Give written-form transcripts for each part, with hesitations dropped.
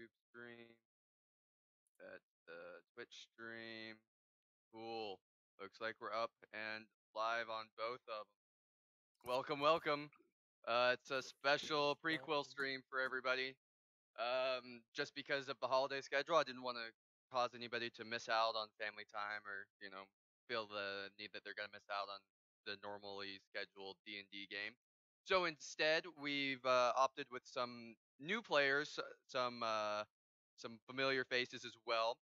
YouTube stream. That's the Twitch stream. Cool. Looks like we're up and live on both of them. Welcome, welcome. It's a special prequel stream for everybody. Just because of the holiday schedule, I didn't want to cause anybody to miss out on family time or feel the need that they're gonna miss out on the normally scheduled D&D game. So instead, we've opted with some new players, some familiar faces as well,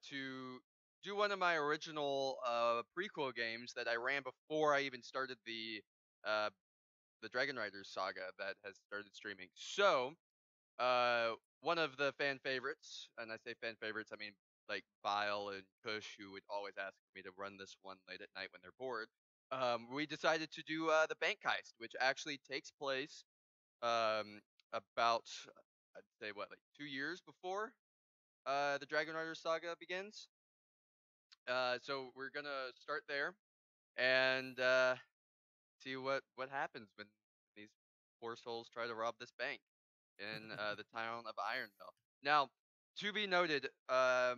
to do one of my original prequel games that I ran before I even started uh, the Dragon Riders saga that has started streaming. So uh, one of the fan favorites, and I say fan favorites, I mean like Bile and Kush, who would always ask me to run this one late at night when they're bored. We decided to do the bank heist, which actually takes place about I'd say what, like 2 years before the Dragon Rider saga begins. So we're gonna start there and see what happens when these poor souls try to rob this bank in the town of Ironville. Now, to be noted, I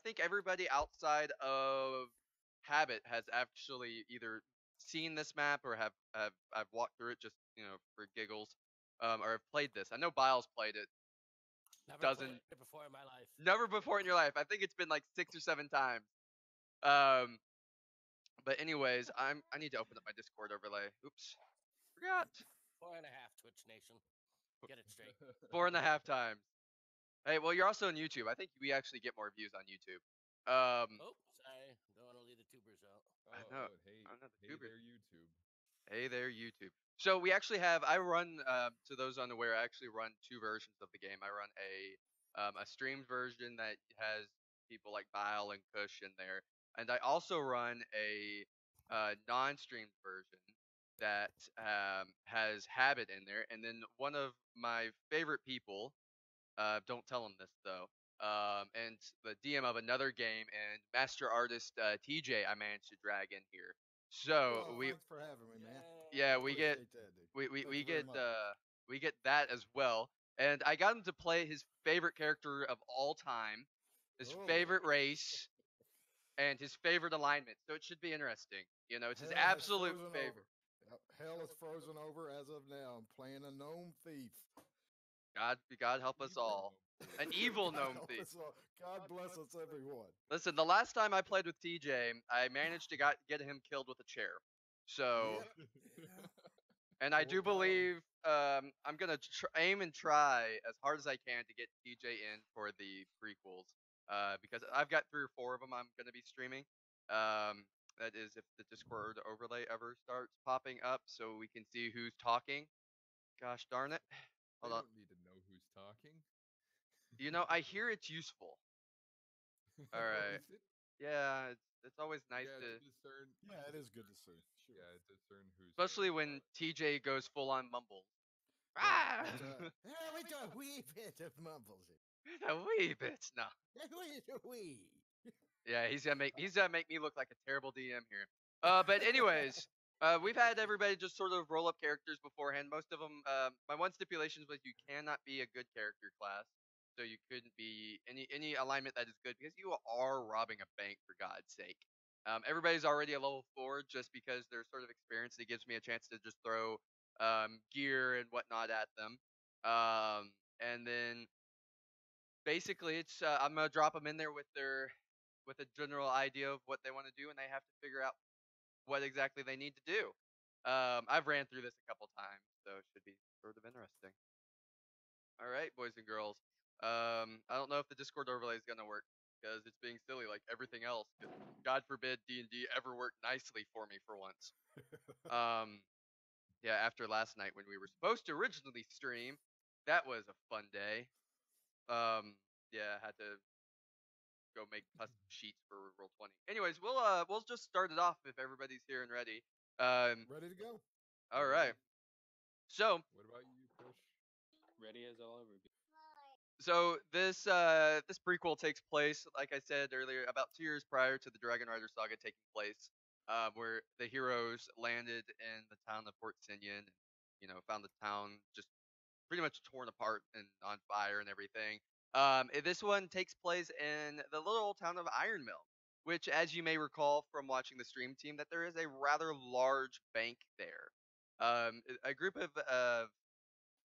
think everybody outside of Habit has actually either seen this map or have walked through it just for giggles, or have played this. I know Biles played it. Never Doesn't played it before in my life. Never before in your life. I think it's been like 6 or 7 times. Um, but anyways, I need to open up my Discord overlay. Oops, forgot. 4.5 Twitch Nation. Get it straight. 4.5 times. Hey, well, you're also on YouTube. I think we actually get more views on YouTube. Oh, sorry. Don't want to leave the tubers out. I know. Hey, I know the hey tubers. there, YouTube. Hey there, YouTube. So we actually have. I run. To those unaware, I actually run two versions of the game. I run a streamed version that has people like Bile and Kush in there, and I also run a non-streamed version that has Habit in there, and then one of my favorite people. Don't tell him this though. And the DM of another game and master artist TJ, I managed to drag in here. So Well, we thanks for having me, man. yeah we get Appreciate that, dude. we Thank you very much. we get that as well. And I got him to play his favorite character of all time, his Oh. favorite race, and his favorite alignment. So it should be interesting. It's his Hell has absolute frozen favorite. over. Yep, hell is frozen over as of now. I'm playing a gnome thief. God help us all. An evil God gnome help thief. us all. God bless us, everyone. Listen, the last time I played with TJ, I managed to get him killed with a chair. So, Yep. and I Poor do pal. believe I'm gonna aim and try as hard as I can to get TJ in for the prequels. Because I've got 3 or 4 of them I'm gonna be streaming. That is if the Discord overlay ever starts popping up, so we can see who's talking. Gosh darn it! They Hold on. don't need to know who's talking. I hear it's useful. All right. Is it? Yeah, it's always nice Yeah, to. to discern. Yeah, it is good to see. Sure. Yeah, discern who's. Especially when TJ goes full on mumble. Yeah, Ah! it's a wee bit of mumbles. A wee bit. No. It's a wee. Yeah, he's gonna make me look like a terrible DM here. But anyways, we've had everybody just sort of roll up characters beforehand. Most of them. My one stipulation was you cannot be a good character class, so you couldn't be any alignment that is good because you are robbing a bank for God's sake. Everybody's already a level 4 just because they're sort of experienced. It gives me a chance to just throw gear and whatnot at them. And then basically it's I'm gonna drop them in there with a general idea of what they want to do, and they have to figure out what exactly they need to do. I've ran through this a couple times, so it should be sort of interesting. All right, boys and girls. I don't know if the Discord overlay is gonna work because it's being silly like everything else. God forbid D&D ever worked nicely for me for once. Yeah, after last night when we were supposed to originally stream, that was a fun day. Yeah, I had to go make custom sheets for Roll20. Anyways, we'll just start it off if everybody's here and ready. Ready to go? All right. So What about you, Kush? Ready as I'll ever be. this prequel takes place, like I said earlier, about 2 years prior to the Dragon Rider saga taking place, where the heroes landed in the town of Port Sinyan, and found the town just pretty much torn apart and on fire and everything. This one takes place in the little old town of Iron Mill, which, as you may recall from watching the stream team, that there is a rather large bank there. A group of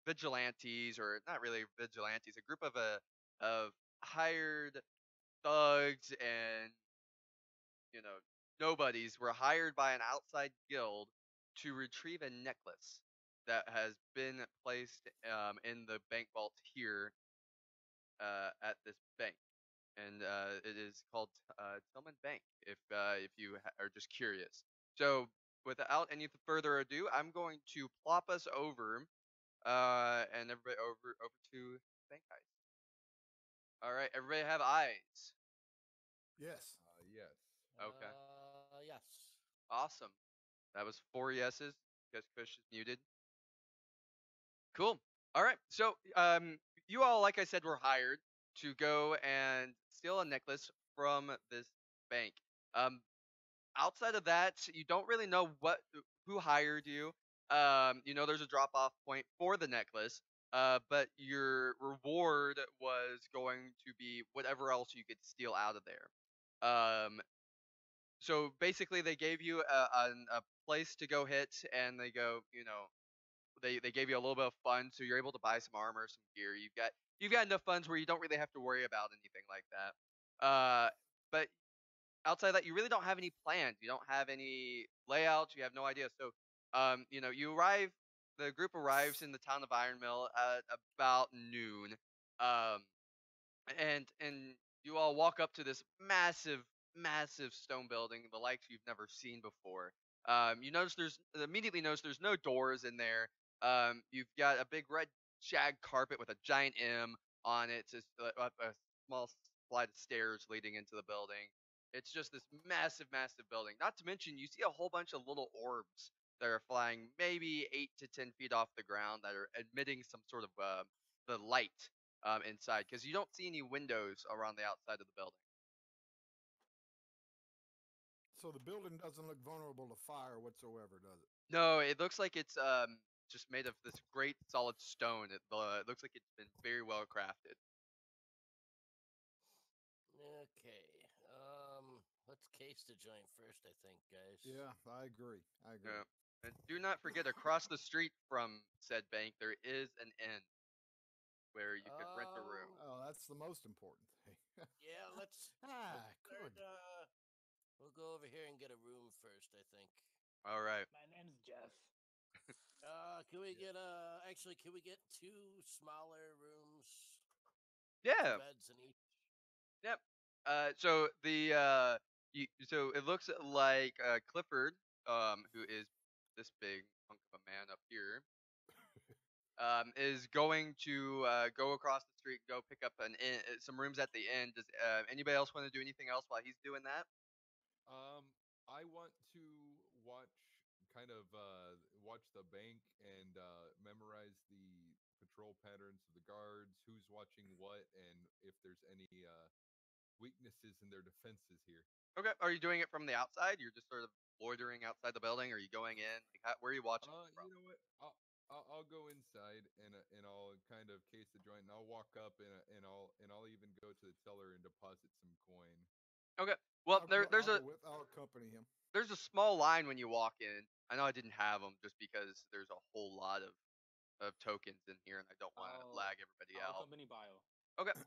vigilantes, or not really vigilantes, a group of hired thugs and nobodies were hired by an outside guild to retrieve a necklace that has been placed in the bank vault here at this bank, and it is called Tillman Bank. If you are just curious, so without any further ado, I'm going to plop us over and everybody over to Bank Heist. All right, everybody have eyes. Yes. Yes. Okay, Yes. awesome. That was 4 yeses because Kush is muted. Cool. All right. So, you all, like I said, were hired to go and steal a necklace from this bank. Um, Outside of that, you don't really know who hired you. There's a drop off point for the necklace. But your reward was going to be whatever else you could steal out of there. So basically, they gave you a place to go hit, and they go, they gave you a little bit of fun, so you're able to buy some armor, some gear. You've got enough funds where you don't really have to worry about anything like that. But outside of that, you really don't have any plans. You don't have any layouts. You have no idea. So, you arrive. The group arrives in the town of Iron Mill at about noon. Um, and you all walk up to this massive stone building, the likes you've never seen before. You notice there's immediately notice there's no doors in there. You've got a big red shag carpet with a giant M on it. It's a small flight of stairs leading into the building. It's just this massive building. Not to mention, you see a whole bunch of little orbs that are flying maybe 8 to 10 feet off the ground that are emitting some sort of the light inside, because you don't see any windows around the outside of the building. So the building doesn't look vulnerable to fire whatsoever, does it? No, it looks like it's just made of this great solid stone. It looks like it's been very well crafted. Okay. Let's case the joint first, I think, guys. Yeah, I agree. I agree. Yeah. And do not forget, across the street from said bank, there is an inn where you could rent a room. Oh, that's the most important thing. Yeah, let's. Good. We'll go over here and get a room first, I think. All right. My name's Jeff. Can we get actually, can we get 2 smaller rooms? Yeah. Beds in each. Yep. So it looks like Clifford, who is this big hunk of a man up here, is going to go across the street, go pick up some rooms at the inn. Does anybody else want to do anything else while he's doing that? I want to watch watch the bank and memorize the patrol patterns of the guards, who's watching what, and if there's any weaknesses in their defenses here. Okay. Are you doing it from the outside? You're just sort of loitering outside the building? Or are you going in? Like, where are you watching from? You know what? I'll go inside and I'll kind of case the joint, and I'll walk up and I'll even go to the teller and deposit some coin. Okay. Well, I'll accompany him. There's a small line when you walk in. I know I didn't have them just because there's a whole lot of tokens in here, and I don't want to lag everybody I'll out. accompany Bio. Okay.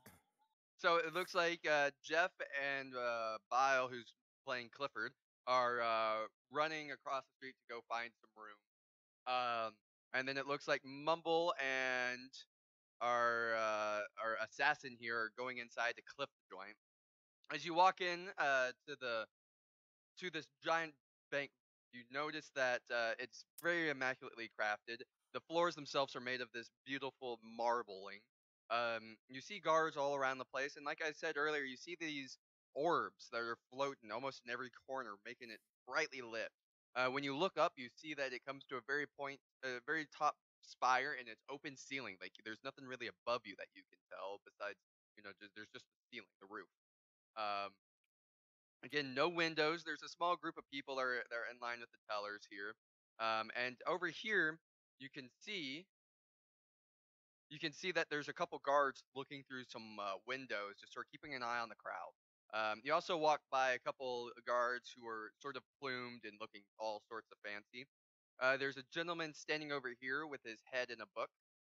So it looks like Jeff and Bile, who's playing Clifford, are running across the street to go find some room. And then it looks like Mumble and our assassin here are going inside to clip the joint. As you walk in to this giant bank, you notice that it's very immaculately crafted. The floors themselves are made of this beautiful marbling. You see guards all around the place, and like I said earlier, you see these orbs that are floating almost in every corner, making it brightly lit. When you look up, you see that it comes to a very top spire, and it's open ceiling. Like there's nothing really above you that you can tell besides, there's just the ceiling, the roof. Um, Again, no windows. There's a small group of people that are in line with the tellers here. And over here, you can see you can see that there's a couple guards looking through some windows, just sort of keeping an eye on the crowd. You also walk by a couple guards who are sort of plumed and looking all sorts of fancy. There's a gentleman standing over here with his head in a book.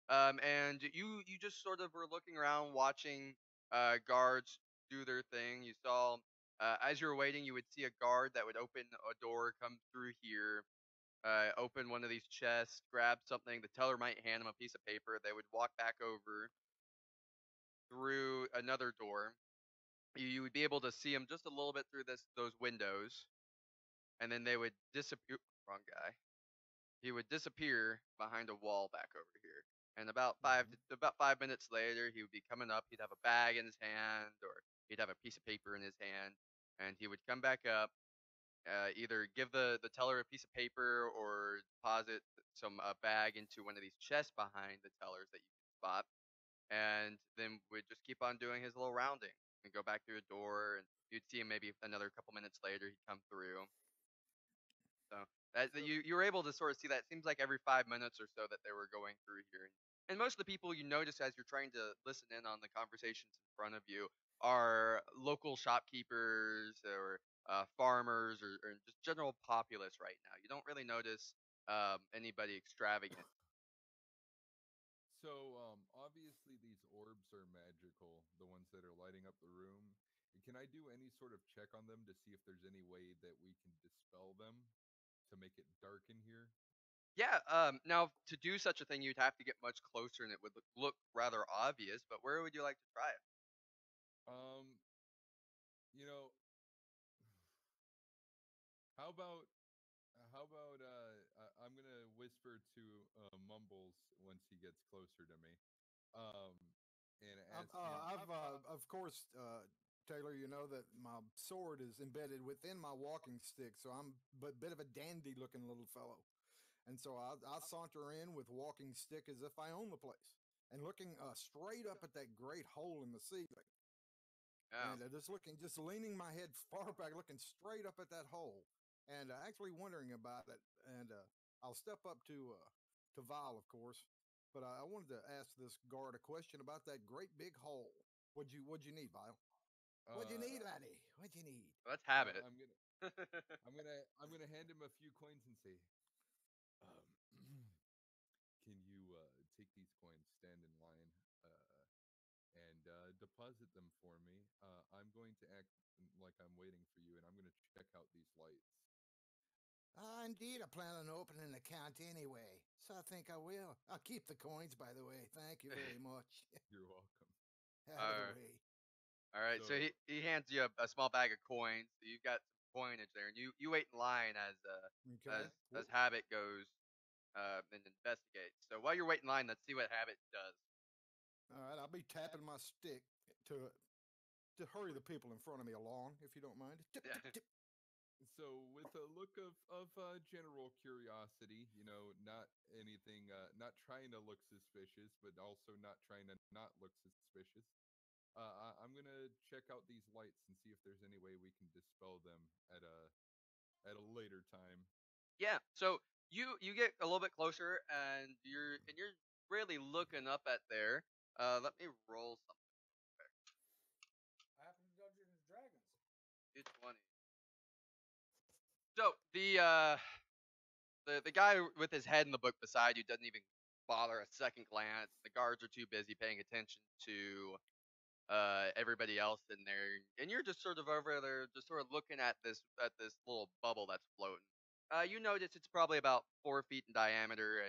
And you just sort of were looking around, watching guards do their thing. You saw as you were waiting, you would see a guard that would open a door, come through here, open one of these chests, grab something. The teller might hand him a piece of paper. They would walk back over through another door. You would be able to see him just a little bit through those windows, and then they would disappear. Wrong guy. He would disappear behind a wall back over here. And about 5 minutes later, he would be coming up. He'd have a bag in his hand, or he'd have a piece of paper in his hand, and he would come back up, either give the teller a piece of paper or deposit some bag into one of these chests behind the tellers that you can spot, and then would just keep on doing his little rounding and go back through a door, and you'd see him maybe another couple minutes later. He'd come through. So So you were able to sort of see that. It seems like every 5 minutes or so that they were going through here. And most of the people you notice as you're trying to listen in on the conversations in front of you are local shopkeepers or farmers or just general populace right now. You don't really notice anybody extravagant. So, obviously these orbs are magical, the ones that are lighting up the room. Can I do any sort of check on them to see if there's any way that we can dispel them to make it dark in here? Yeah. Now to do such a thing, you'd have to get much closer, and it would look rather obvious. But where would you like to try it? Um, you know, how about I'm gonna whisper to Mumbles once he gets closer to me, um, and ask him. Of course, Taylor, you know that my sword is embedded within my walking stick, so I'm a bit of a dandy-looking little fellow. And so I saunter in with walking stick as if I own the place, and looking straight up at that great hole in the ceiling, Yeah. and just leaning my head far back, looking straight up at that hole, and actually wondering about it. And I'll step up to Vile, of course, but I wanted to ask this guard a question about that great big hole. What'd you need, Vile? What'd you Uh, need, laddie? What'd you need? Let's have it. I'm gonna hand him a few coins and say, um, "Can you take these coins, stand in line, and deposit them for me? I'm going to act like I'm waiting for you, and I'm going to check out these lights." Indeed, I plan on opening an account anyway, so I think I will. I'll keep the coins, by the way. Thank you very much. You're welcome. Out of the Uh, way. All right, so So, he hands you a small bag of coins. So you've got some coinage there, and you wait in line Okay. as Habit goes and investigates. So while you're waiting in line, let's see what Habit does. All right, I'll be tapping my stick to hurry the people in front of me along, if you don't mind. Tip, Yeah. tip, tip. so with a look of general curiosity, not anything, not trying to look suspicious, but also not trying to not look suspicious. I'm gonna check out these lights and see if there's any way we can dispel them at a later time. Yeah. So you get a little bit closer, and you're really looking up at there. Let me roll something. I happen to Dungeons and Dragons. 220. So the guy with his head in the book beside you doesn't even bother a second glance. The guards are too busy paying attention to everybody else in there, and you're just sort of over there, just sort of looking at this little bubble that's floating. You notice it's probably about 4 feet in diameter,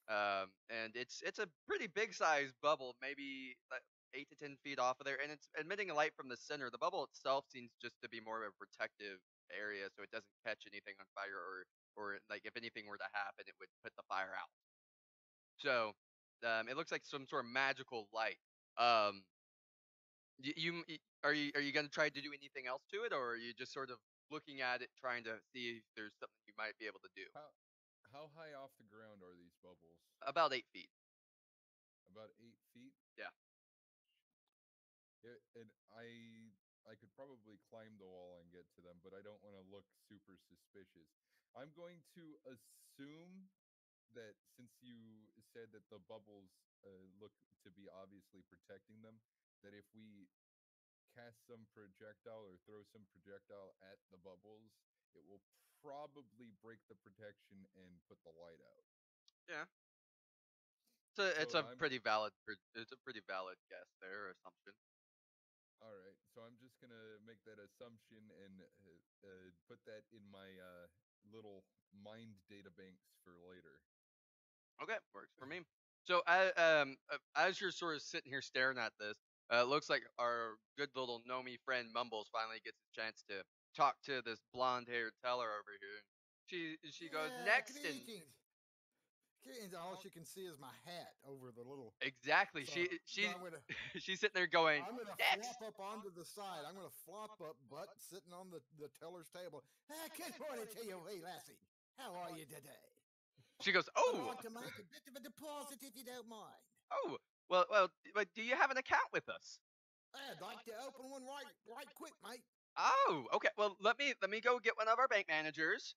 and it's a pretty big sized bubble, maybe 8 to 10 feet off of there, and it's emitting a light from the center. The bubble itself seems just to be more of a protective area, so it doesn't catch anything on fire, or like if anything were to happen, it would put the fire out. So it looks like some sort of magical light. Um, are you gonna try to do anything else to it, or are you just sort of looking at it, trying to see if there's something you might be able to do? How how high off the ground are these bubbles? About 8 feet. About 8 feet. Yeah. Yeah, and I could probably climb the wall and get to them, but I don't want to look super suspicious. I'm going to assume that since you said that the bubbles look to be obviously protecting them, that if we cast some projectile or throw some projectile at the bubbles, it will probably break the protection and put the light out. Yeah. It's So a I'm pretty valid guess there, or assumption. all right. So I'm just gonna make that assumption and put that in my little mind data banks for later. Okay, works for me. So, as you're sort of sitting here staring at this, it looks like our good little Nomi friend Mumbles finally gets a chance to talk to this blonde-haired teller over here. She goes Yeah, next, and greetings. Greetings. All she can see is my hat over the little. exactly, So, she so she I'm gonna she's sitting there going I'm gonna next. flop up onto the side. I'm gonna flop up, butt sitting on the teller's table. Ah, good morning to you, wee lassie. How are you today? She goes, I'd oh, like to make a bit of a deposit if you don't mind. oh, well, do you have an account with us? I'd like to open one right quick, mate. Oh, okay. Well, let me go get one of our bank managers.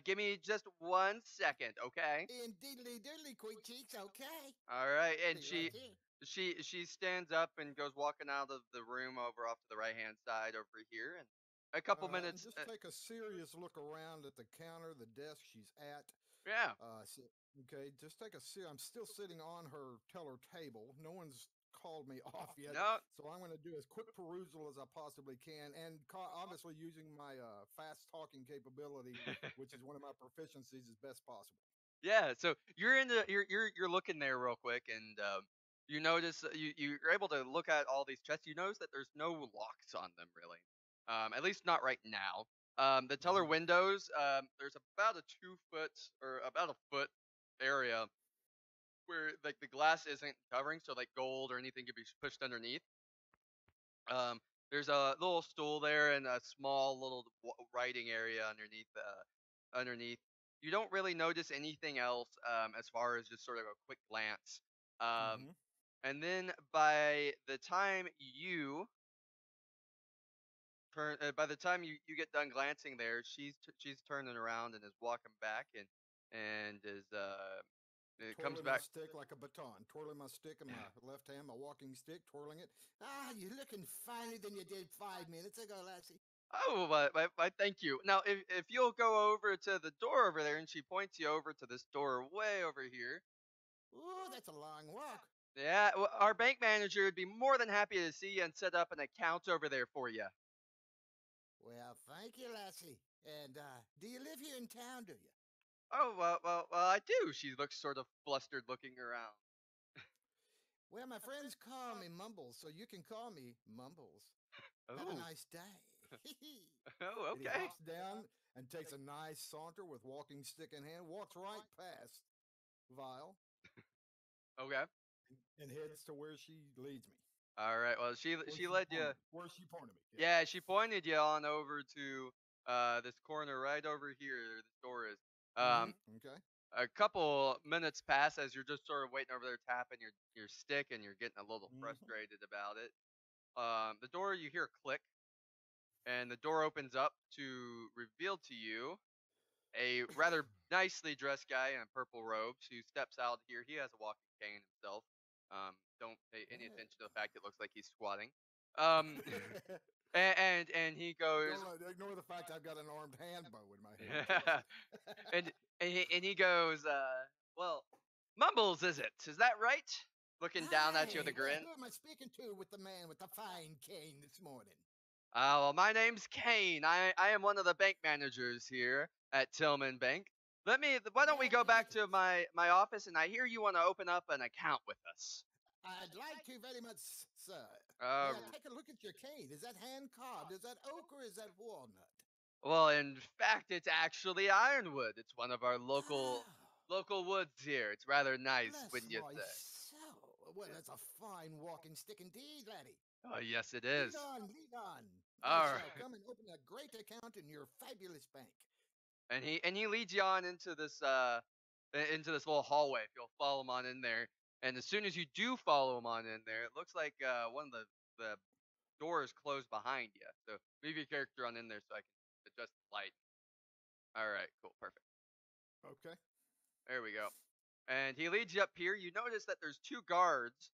Give me just 1 second, okay? In diddly diddly, quick cheeks, okay. All right, and Be right here. she stands up and goes walking out of the room over off to the right hand side over here, and a couple All right, and minutes. just take a serious look around at the counter, the desk she's at. Yeah, Okay, just take a see. I'm still sitting on her teller table. No one's called me off yet, no, so I'm going to do as quick perusal as I possibly can, and obviously using my fast talking capability, which is one of my proficiencies, as best possible. yeah. So you're in the you're looking there real quick, and you notice you're able to look at all these chests. You notice that there's no locks on them really, at least not right now. The teller Mhm. windows, there's about a 2 foot or about a foot area where like the glass isn't covering, so like gold or anything could be pushed underneath. Um, there's a little stool there and a small little writing area underneath. Underneath, you don't really notice anything else as far as just sort of a quick glance. Um, Mhm. and then by the time you get done glancing there, she's turning around and is walking back and is it comes Twirling my back. stick like a baton. Twirling my stick in my left hand, my walking stick, twirling it. Ah, you're looking finer than you did 5 minutes ago, lassie. Oh, why, thank you. Now, if you'll go over to the door over there, and she points you over to this door way over here. Ooh, that's a long walk. Yeah, our bank manager would be more than happy to see you and set up an account over there for you. Well, thank you, lassie. And do you live here in town, do you? Oh, well, I do. She looks sort of flustered, looking around. Well, my friends call me Mumbles, so you can call me Mumbles. Have a Oh, nice day. oh, And he okay, hops down and takes a nice saunter with walking stick in hand, walks right past Vile, okay. and heads to where she leads me. All right. Well, she Where she she led you. pointed. Where she pointed me. Yeah. Yeah, she pointed you on over to this corner right over here. The door is. Um, Okay. a couple minutes pass as you're just sort of waiting over there tapping your stick and you're getting a little Mm-hmm. frustrated about it. The door you hear click and the door opens up to reveal to you a rather nicely dressed guy in a purple robe who steps out here. He has a walking cane himself. Don't pay any attention to the fact it looks like he's squatting. Um, and he goes, Don't ignore the fact I've got an armed hand bow in my hand too. and he goes, well, Mumbles, is it? Is that right? Looking down at you with a Hi. Well, grin. who am I speaking to with the man with the fine cane this morning? Well, my name's Kane. I am one of the bank managers here at Tillman Bank. Why don't we go back to Greetings. my office? And I hear you want to open up an account with us. I'd like to very much, sir. May Uh, I take a look at your cane? Is that hand carved? Is that oak or is that walnut? well, in fact, it's actually ironwood. It's one of our local Oh, local woods here. It's rather nice, bless wouldn't you my say? soul. Well, that's a fine walking stick indeed, laddie. Oh, yes, it is. Lead on. I All shall right. come and open a great account in your fabulous bank. And he leads you on into this little hallway. If you'll follow him on in there, and as soon as you do follow him on in there, it looks like one of the doors closed behind you. So move your character on in there so I can adjust the light. All right, cool, perfect. Okay. There we go. And he leads you up here. You notice that there's two guards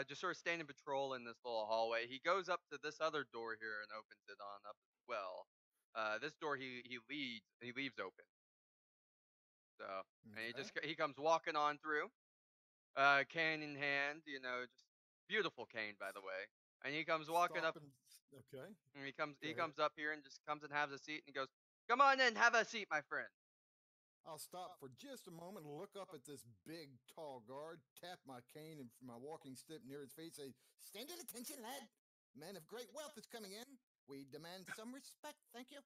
just sort of standing patrol in this little hallway. He goes up to this other door here and opens it on up as well. This door he leaves open. So and Okay. he comes walking on through, cane in hand, just beautiful cane by the way. And he comes walking Stop up, and okay. and Go he ahead. comes up here and just comes and has a seat, and he goes, "Come on in, have a seat, my friend." I'll stop for just a moment, look up at this big, tall guard, tap my cane and my walking stick near his face, say, "Stand at attention, lad. Man of great wealth is coming in. We demand some respect, thank you.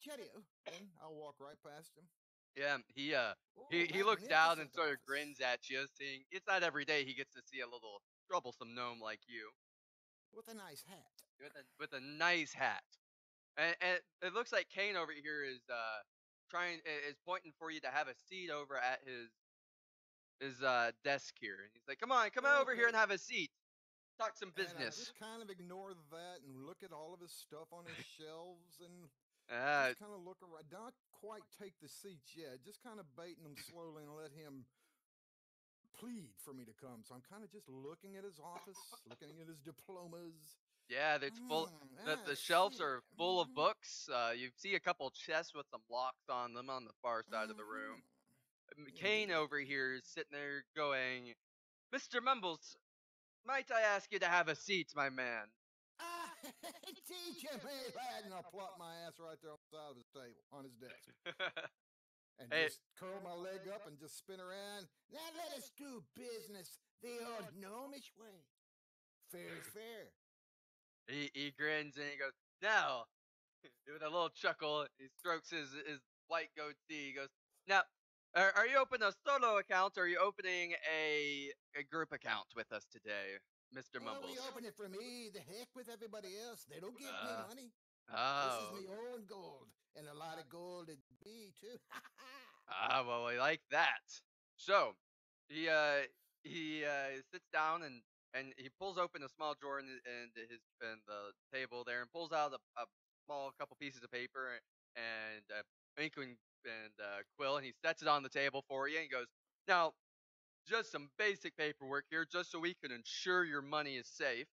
Cheerio." Then I'll walk right past him. Yeah, Oh, he looks down and magnificent sort of office. grins at you, seeing it's not every day he gets to see a little troublesome gnome like you With a nice hat. with a nice hat. And it looks like Kane over here is is pointing for you to have a seat over at his desk here, and he's like, come on over here Okay. and have a seat, talk some And I business." just kind of ignore that and look at all of his stuff on his shelves and Uh, just kind of look around. Not quite take the seats yet, just kind of baiting them slowly and let him plead for me to come. So I'm kind of just looking at his office, looking at his diplomas. yeah, it's full. The shelves See. are full of books. You see a couple chests with some locks on them on the far side of the room. Kane Indeed. over here is sitting there going, "Mr. Mumbles, might I ask you to have a seat, my man?" Ah, teach him, hey, lad, and I'll plop my ass right there on the side of his table, on his desk, and Hey, just curl my leg up and just spin around. Now let us do business the old gnomish way. Fair is fair. he grins and he goes, "Now," with a little chuckle, he strokes his white goatee. He goes, "Now, are you opening a solo account or are you opening a group account with us today, Mr. Oh, we Mumbles?" open it for me. The heck with everybody else. They don't give me Uh, money. This is oh, me own gold, and a lot of gold it be too. well, I like that. So, he sits down and he pulls open a small drawer in the table there and pulls out a small couple pieces of paper and ink and quill, and he sets it on the table for you and he goes, "Now, just some basic paperwork here, just so we can ensure your money is safe.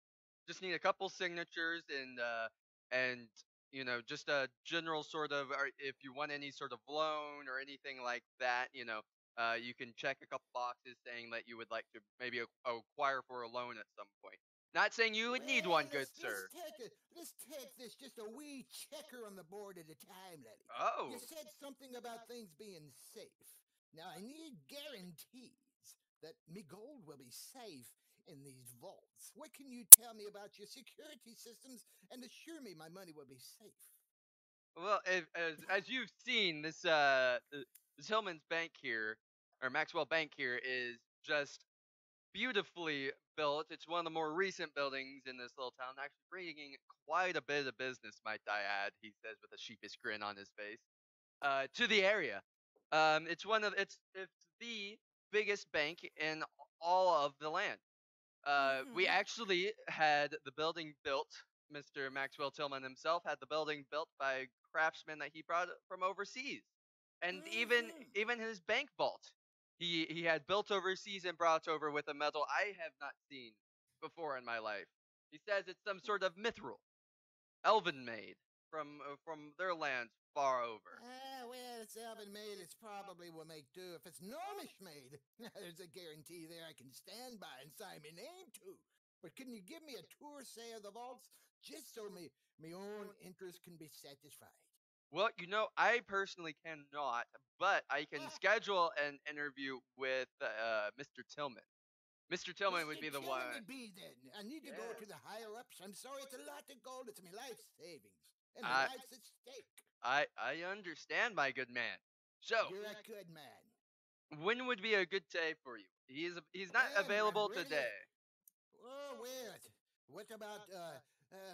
Just need a couple signatures and just a general sort of, or if you want any sort of loan or anything like that, you can check a couple boxes saying that you would like to maybe acquire for a loan at some point. Not saying you would need Well, one, good sir." let's take this just a wee checker on the board at a time, laddie. You Oh, said something about things being safe. Now I need guarantees that me gold will be safe in these vaults. What can you tell me about your security systems and assure me my money will be safe? well, as you've seen, this Hillman's Bank here, or Maxwell Bank here, is just beautifully built. It's one of the more recent buildings in this little town, actually bringing quite a bit of business, might I add, he says with a sheepish grin on his face, to the area. It's the biggest bank in all of the land. We Mm-hmm. actually had the building built. Mr. Maxwell Tillman himself had the building built by craftsmen that he brought from overseas, and Mm-hmm. even his bank vault, he had built overseas and brought over with a metal I have not seen before in my life. He says it's some sort of mithril, elven made from their lands far over. Ah, well, it's elven made. It's probably will make do. If it's gnomish made, there's a guarantee there I can stand by and sign my name to. But can you give me a tour, say, of the vaults, just so me own interest can be satisfied? Well, I personally cannot, but I can Ah, schedule an interview with Mr. Tillman. Mr. Tillman would Mr. be the Tillman one. it be then. I need to go to Yes. the higher ups. I'm sorry, it's a lot of gold. It's my life savings. And my I life's at stake. I understand, my good man. So, You're a good man. when would be a good day for you? He's not Well, I'm available ready to. today. Oh, well, what about,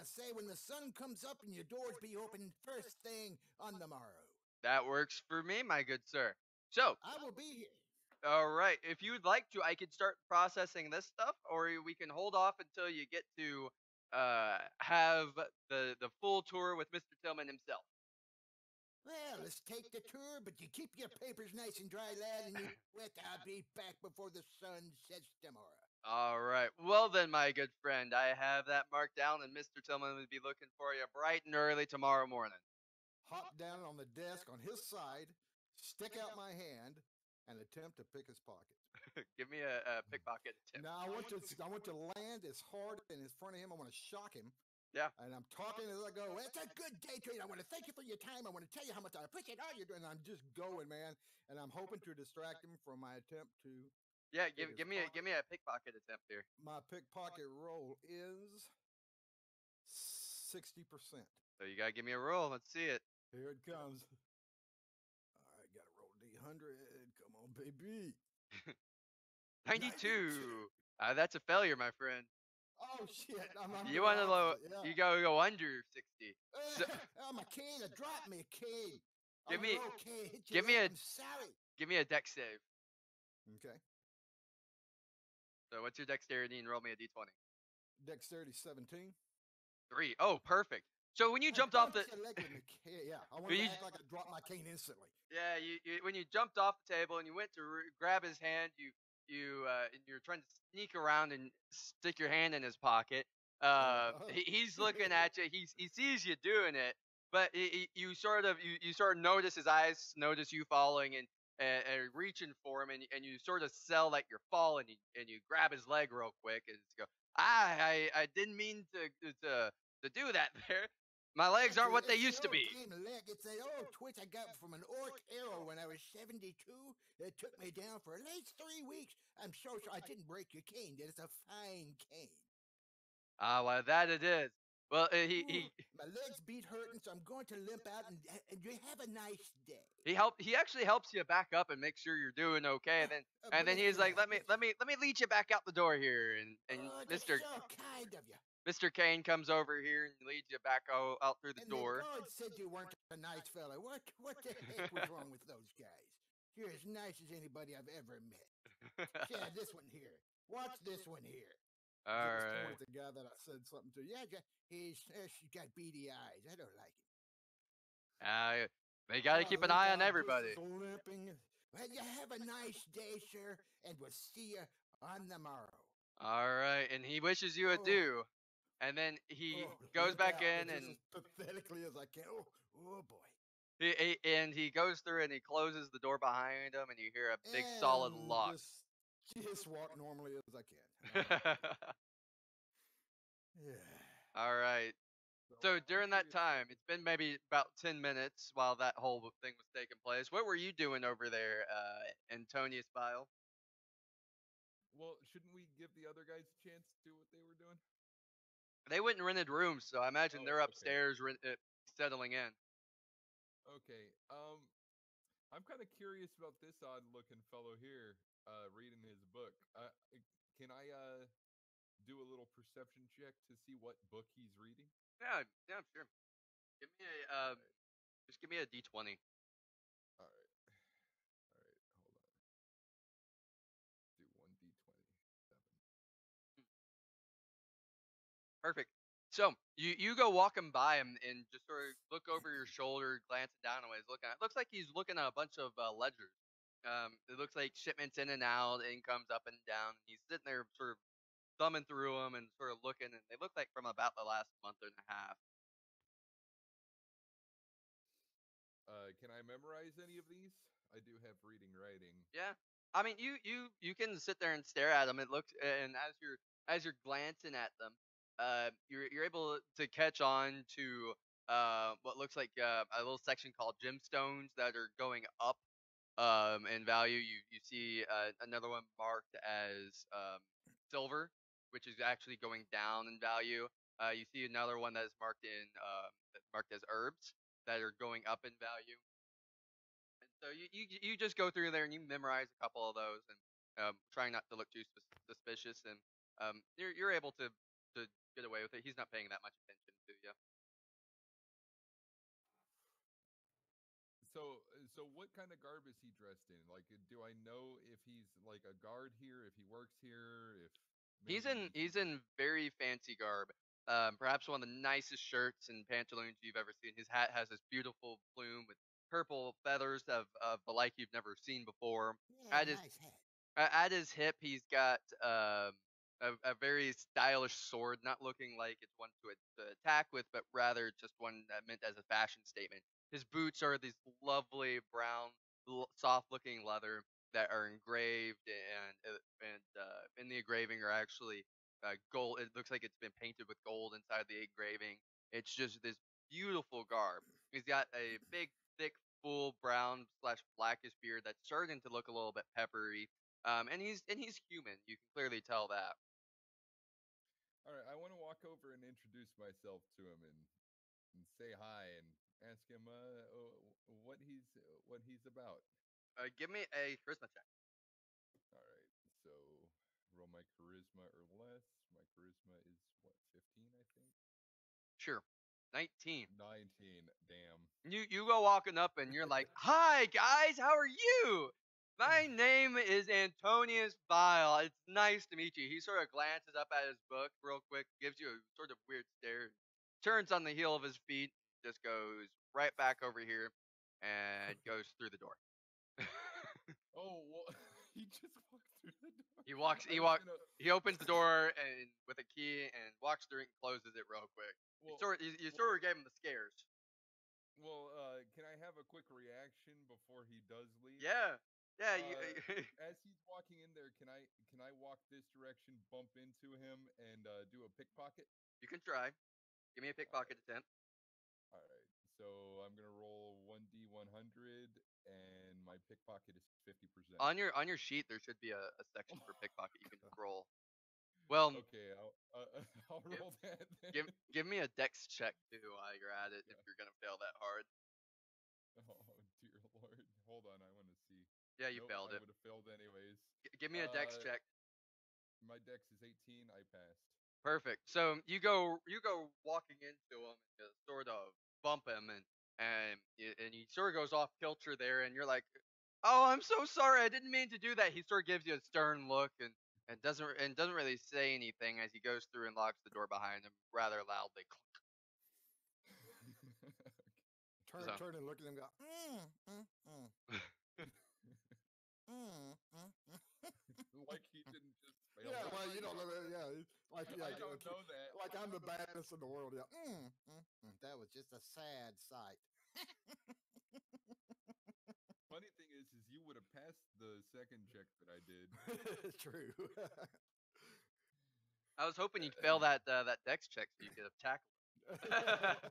say, when the sun comes up and your doors be open first thing on the morrow? That works for me, my good sir. So, I will be here. all right, if you'd like to, I could start processing this stuff, or we can hold off until you get to have the full tour with Mr. Tillman himself. Well, let's take the tour, but you keep your papers nice and dry, lad, and you wet. I'll be back before the sun sets tomorrow. All right. Well then, my good friend, I have that marked down, and Mr. Tillman will be looking for you bright and early tomorrow morning. Hop down on the desk on his side, stick out my hand, and attempt to pick his pocket. Give me a pickpocket attempt. Now I want to land as hard in front of him. I want to shock him. Yeah. And I'm talking as I go. It's a good day, Trade. I want to thank you for your time. I want to tell you how much I appreciate all you're doing. I'm just going, man, and I'm hoping to distract him from my attempt to. Yeah. Give me a pickpocket attempt here. My pickpocket roll is 60%. So you gotta give me a roll. Let's see it. Here it comes. All right, gotta roll D100. Come on, baby. 92. That's a failure, my friend. Oh shit! You want to low? Yeah. You gotta go under 60. So, Oh, my cane! Drop me a cane. Give me- Okay. Hit give your me leg. a- I'm sorry. give me a dex save. Okay. So what's your dexterity? And roll me a d20. Dexterity 17. 3. Oh, perfect. So when you jumped off the Your leg with me. Yeah, I want Will to you- act like I dropped my cane instantly. Yeah, you when you jumped off the table and you went to grab his hand, and you're trying to sneak around and stick your hand in his pocket. He's looking at you. He sees you doing it, but you sort of notice his eyes, notice you following and reaching for him, and you sort of sell that you're falling, and you grab his leg real quick and just go, I didn't mean to do that there. My legs aren't what they used to be. It's an old twitch I got from an orc arrow when I was 72. It took me down for at least 3 weeks. I'm so sorry. I didn't break your cane. It's a fine cane. Ah, well, that it is. Well, he My legs beat hurting, so I'm going to limp out, and you have a nice day. he actually helps you back up and make sure you're doing okay. And then he's like, let me lead you back out the door here. And That's Mr. so kind of you. Mr. Kane comes over here and leads you back out through the And door. the guard said you weren't a nice fella. What the heck was wrong with those guys? You're as nice as anybody I've ever met. Yeah, this one here. Watch this one here. All I was right. pointing at the guy that I said something to. Yeah, she's got beady eyes. I don't like it. They got to keep an eye on everybody. Just limping. Well, you have a nice day, sir, and we'll see you on the morrow. All right, and he wishes you adieu. And then he goes limp back out, in just and as pathetically as I can. Oh boy. he goes through and he closes the door behind him, and you hear a big solid And lock. Just walk normally as I can. Yeah. All right. So during that time, it's been maybe about 10 minutes while that whole thing was taking place. What were you doing over there, Antonius Bile? Well, shouldn't we give the other guys a chance to do what they were doing? They went and rented rooms, so I imagine Oh, they're okay. upstairs settling in. Okay. I'm kind of curious about this odd-looking fellow here, reading his book. Can I do a little perception check to see what book he's reading? Yeah, sure. Give me a just give me a d20. All right. All right. Hold on. Do 1d20. 7. Perfect. So you go walking by him and just sort of look over your shoulder, glancing down at what he's looking at. It looks like he's looking at a bunch of ledgers. It looks like shipments in and out, incomes up and down. He's sitting there sort of thumbing through them and sort of looking, and they look like from about the last month and a half. Can I memorize any of these? I do have reading writing. Yeah, I mean you can sit there and stare at them. It looks, and as you're glancing at them, you're able to catch on to what looks like a little section called gemstones that are going up in value. You see another one marked as silver, which is actually going down in value. You see another one that is marked as herbs that are going up in value. And so you just go through there and you memorize a couple of those, and trying not to look too suspicious, and you're able to get away with it. He's not paying that much attention to you. So what kind of garb is he dressed in? Like, do I know if he's like a guard here, if he works here, if He's maybe in very fancy garb. Perhaps one of the nicest shirts and pantaloons you've ever seen. His hat has this beautiful plume with purple feathers of the like you've never seen before. Yeah, At his nice hat. at his hip, he's got a very stylish sword, not looking like it's one to attack with, but rather just one that meant as a fashion statement. His boots are these lovely brown, soft-looking leather that are engraved, and in the engraving are actually gold. It looks like it's been painted with gold inside the engraving. It's just this beautiful garb. He's got a big, thick, full brown slash blackish beard that's starting to look a little bit peppery. And he's human. You can clearly tell that. All right, I want to walk over and introduce myself to him and say hi and ask him what he's about. Give me a charisma check. All right, so roll my charisma or less. My charisma is what, 15, I think. Sure. 19. 19. Damn. You go walking up and you're like, "Hi guys, how are you? My name is Antonius Vile. It's nice to meet you." He sort of glances up at his book real quick, gives you a sort of weird stare, turns on the heel of his feet, just goes right back over here, and goes through the door. Oh, well, he just walked through the door. He walks. I He was walk. gonna. He opens the door and with a key and walks through it and closes it real quick. Well, You well, sort of gave him the scares. well, can I have a quick reaction before he does leave? Yeah. Yeah. You, As he's walking in there, can I walk this direction, bump into him, and do a pickpocket? you can try. Give me a All right. pickpocket attempt. All right. So I'm gonna roll 1d100, and my pickpocket is 50%. On your sheet, there should be a section for pickpocket you can roll. Well, Okay, I'll give, roll that then. give me a dex check too while you're at it if Yeah. you're gonna fail that hard. Oh dear lord. Hold on, I want to see. Yeah, you Nope, failed I it. would have failed anyways. Give me a dex check. My dex is 18. I passed. Perfect. So you go walking into him and just sort of bump him and he sort of goes off kilter there and you're like, "Oh, I'm so sorry. I didn't mean to do that." He sort of gives you a stern look and doesn't really say anything as he goes through and locks the door behind him rather loudly. So, Turn and look at him and go, Like he didn't just fail. yeah, that. well, you don't know that, yeah. Like, I don't know that. like I'm the baddest in the world. Yeah. That was just a sad sight. Funny thing is you would have passed the second check that I did. True. I was hoping you'd fail that dex check so you could have tackled him.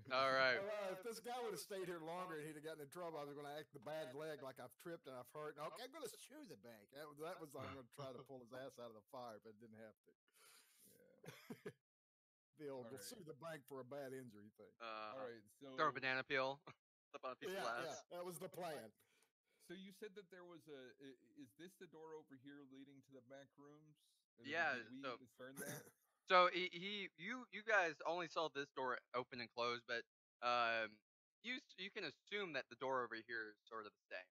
All right. If this guy would have stayed here longer and he'd have gotten in trouble, I was going to act the bad leg like I've tripped and I've hurt. Okay, I'm going to chew the bank. That was I'm going to try to pull his ass out of the fire, but didn't have to. Yeah. The old All we'll right. sue the bank for a bad injury thing. All right. So Throw a banana peel. Slip on a piece of Yeah, glass. that was the plan. So you said that there was is this the door over here leading to the back rooms? Yeah, Did we so- discern that? So you guys only saw this door open and close, but you can assume that the door over here is sort of the same.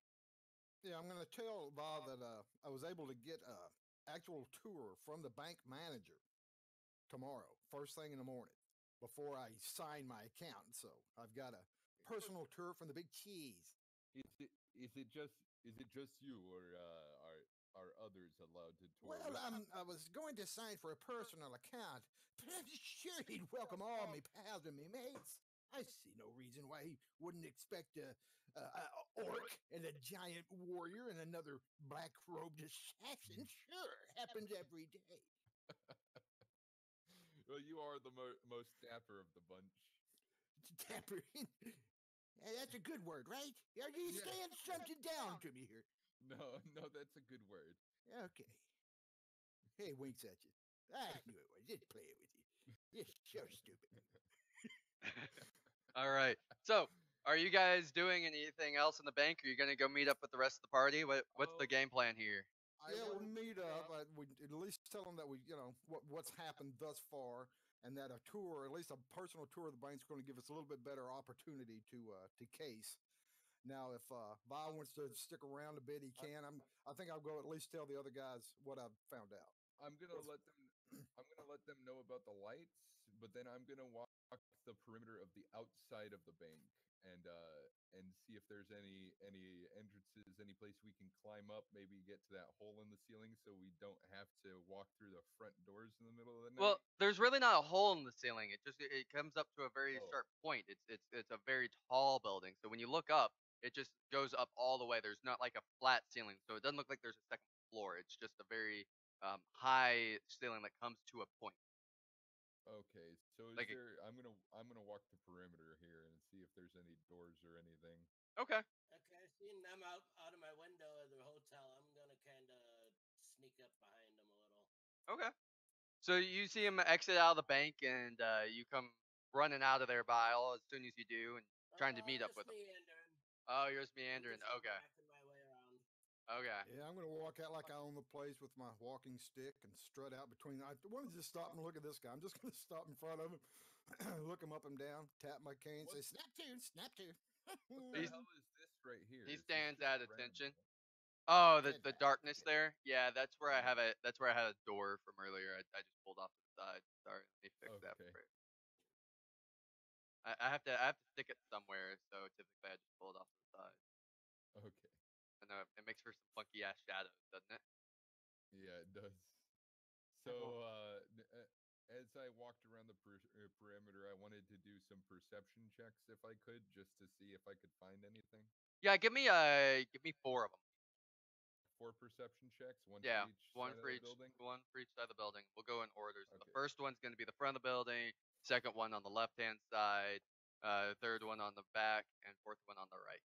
Yeah, I'm going to tell Bob that I was able to get a actual tour from the bank manager tomorrow, first thing in the morning, before I sign my account. So I've got a personal tour from the big cheese. Is it just you, or are others allowed to tour? Well, I was going to sign for a personal account, but I'm sure he'd welcome all me pals and me mates. I see no reason why he wouldn't expect a orc and a giant warrior and another black-robed assassin. Sure, happens every day. Well, you are the most dapper of the bunch. Dapper. That's a good word, right? Are you Yeah. saying something down to me here? No, that's a good word. Okay. Hey, winks at you. I knew it was. Just play with you. You're so stupid. All right. So, are you guys doing anything else in the bank? Are you gonna go meet up with the rest of the party? What's the game plan here? Yeah, we'll meet up. We at least tell them that we, what's happened thus far, and that a tour, at least a personal tour of the bank's going to give us a little bit better opportunity to case. Now, if Vi wants to stick around a bit, he can. I think I'll go at least tell the other guys what I've found out. I'm gonna let them know about the lights, but then I'm gonna walk the perimeter of the outside of the bank and see if there's any entrances, any place we can climb up, maybe get to that hole in the ceiling, so we don't have to walk through the front doors in the middle of the night. Well, there's really not a hole in the ceiling. It comes up to a very Oh. sharp point. It's a very tall building. So when you look up, it just goes up all the way. There's not like a flat ceiling, so it doesn't look like there's a second floor. It's just a very high ceiling that comes to a point. Okay, so is Like there? I'm gonna walk the perimeter here and see if there's any doors or anything. okay, Okay, seeing them out of my window of the hotel, I'm gonna kind of sneak up behind them a little. okay. So you see him exit out of the bank, and you come running out of there, Bile, as soon as you do, and trying to meet up Just with him. meandering. Oh, you're just I'm meandering. just Okay, whacking my way around. okay. Yeah, I'm gonna walk out like I own the place with my walking stick and strut out between. I wanted to just stop and look at this guy. I'm just gonna stop in front of him, look him up and down, tap my cane, say snap to, snap to. What the He's- hell is this right here? He Is this stands just at a random attention. wall? Oh, the Headlight. darkness there. Yeah, that's where I Yeah. have it. That's where I had a door from earlier. I just pulled off to the side. Sorry, let me fix that Okay. for you. I have to stick it somewhere, so typically I just pull it off to the side. Okay. I know it makes for some funky ass shadows, doesn't it? Yeah, it does. So, as I walked around the perimeter, I wanted to do some perception checks if I could, just to see if I could find anything. Yeah, give me 4 of them. 4 perception checks, one Yeah, for each one side for of each the building. one for each side of the building. We'll go in order. So the Okay. first one's going to be the front of the building. Second one on the left hand side. Third one on the back, and fourth one on the right.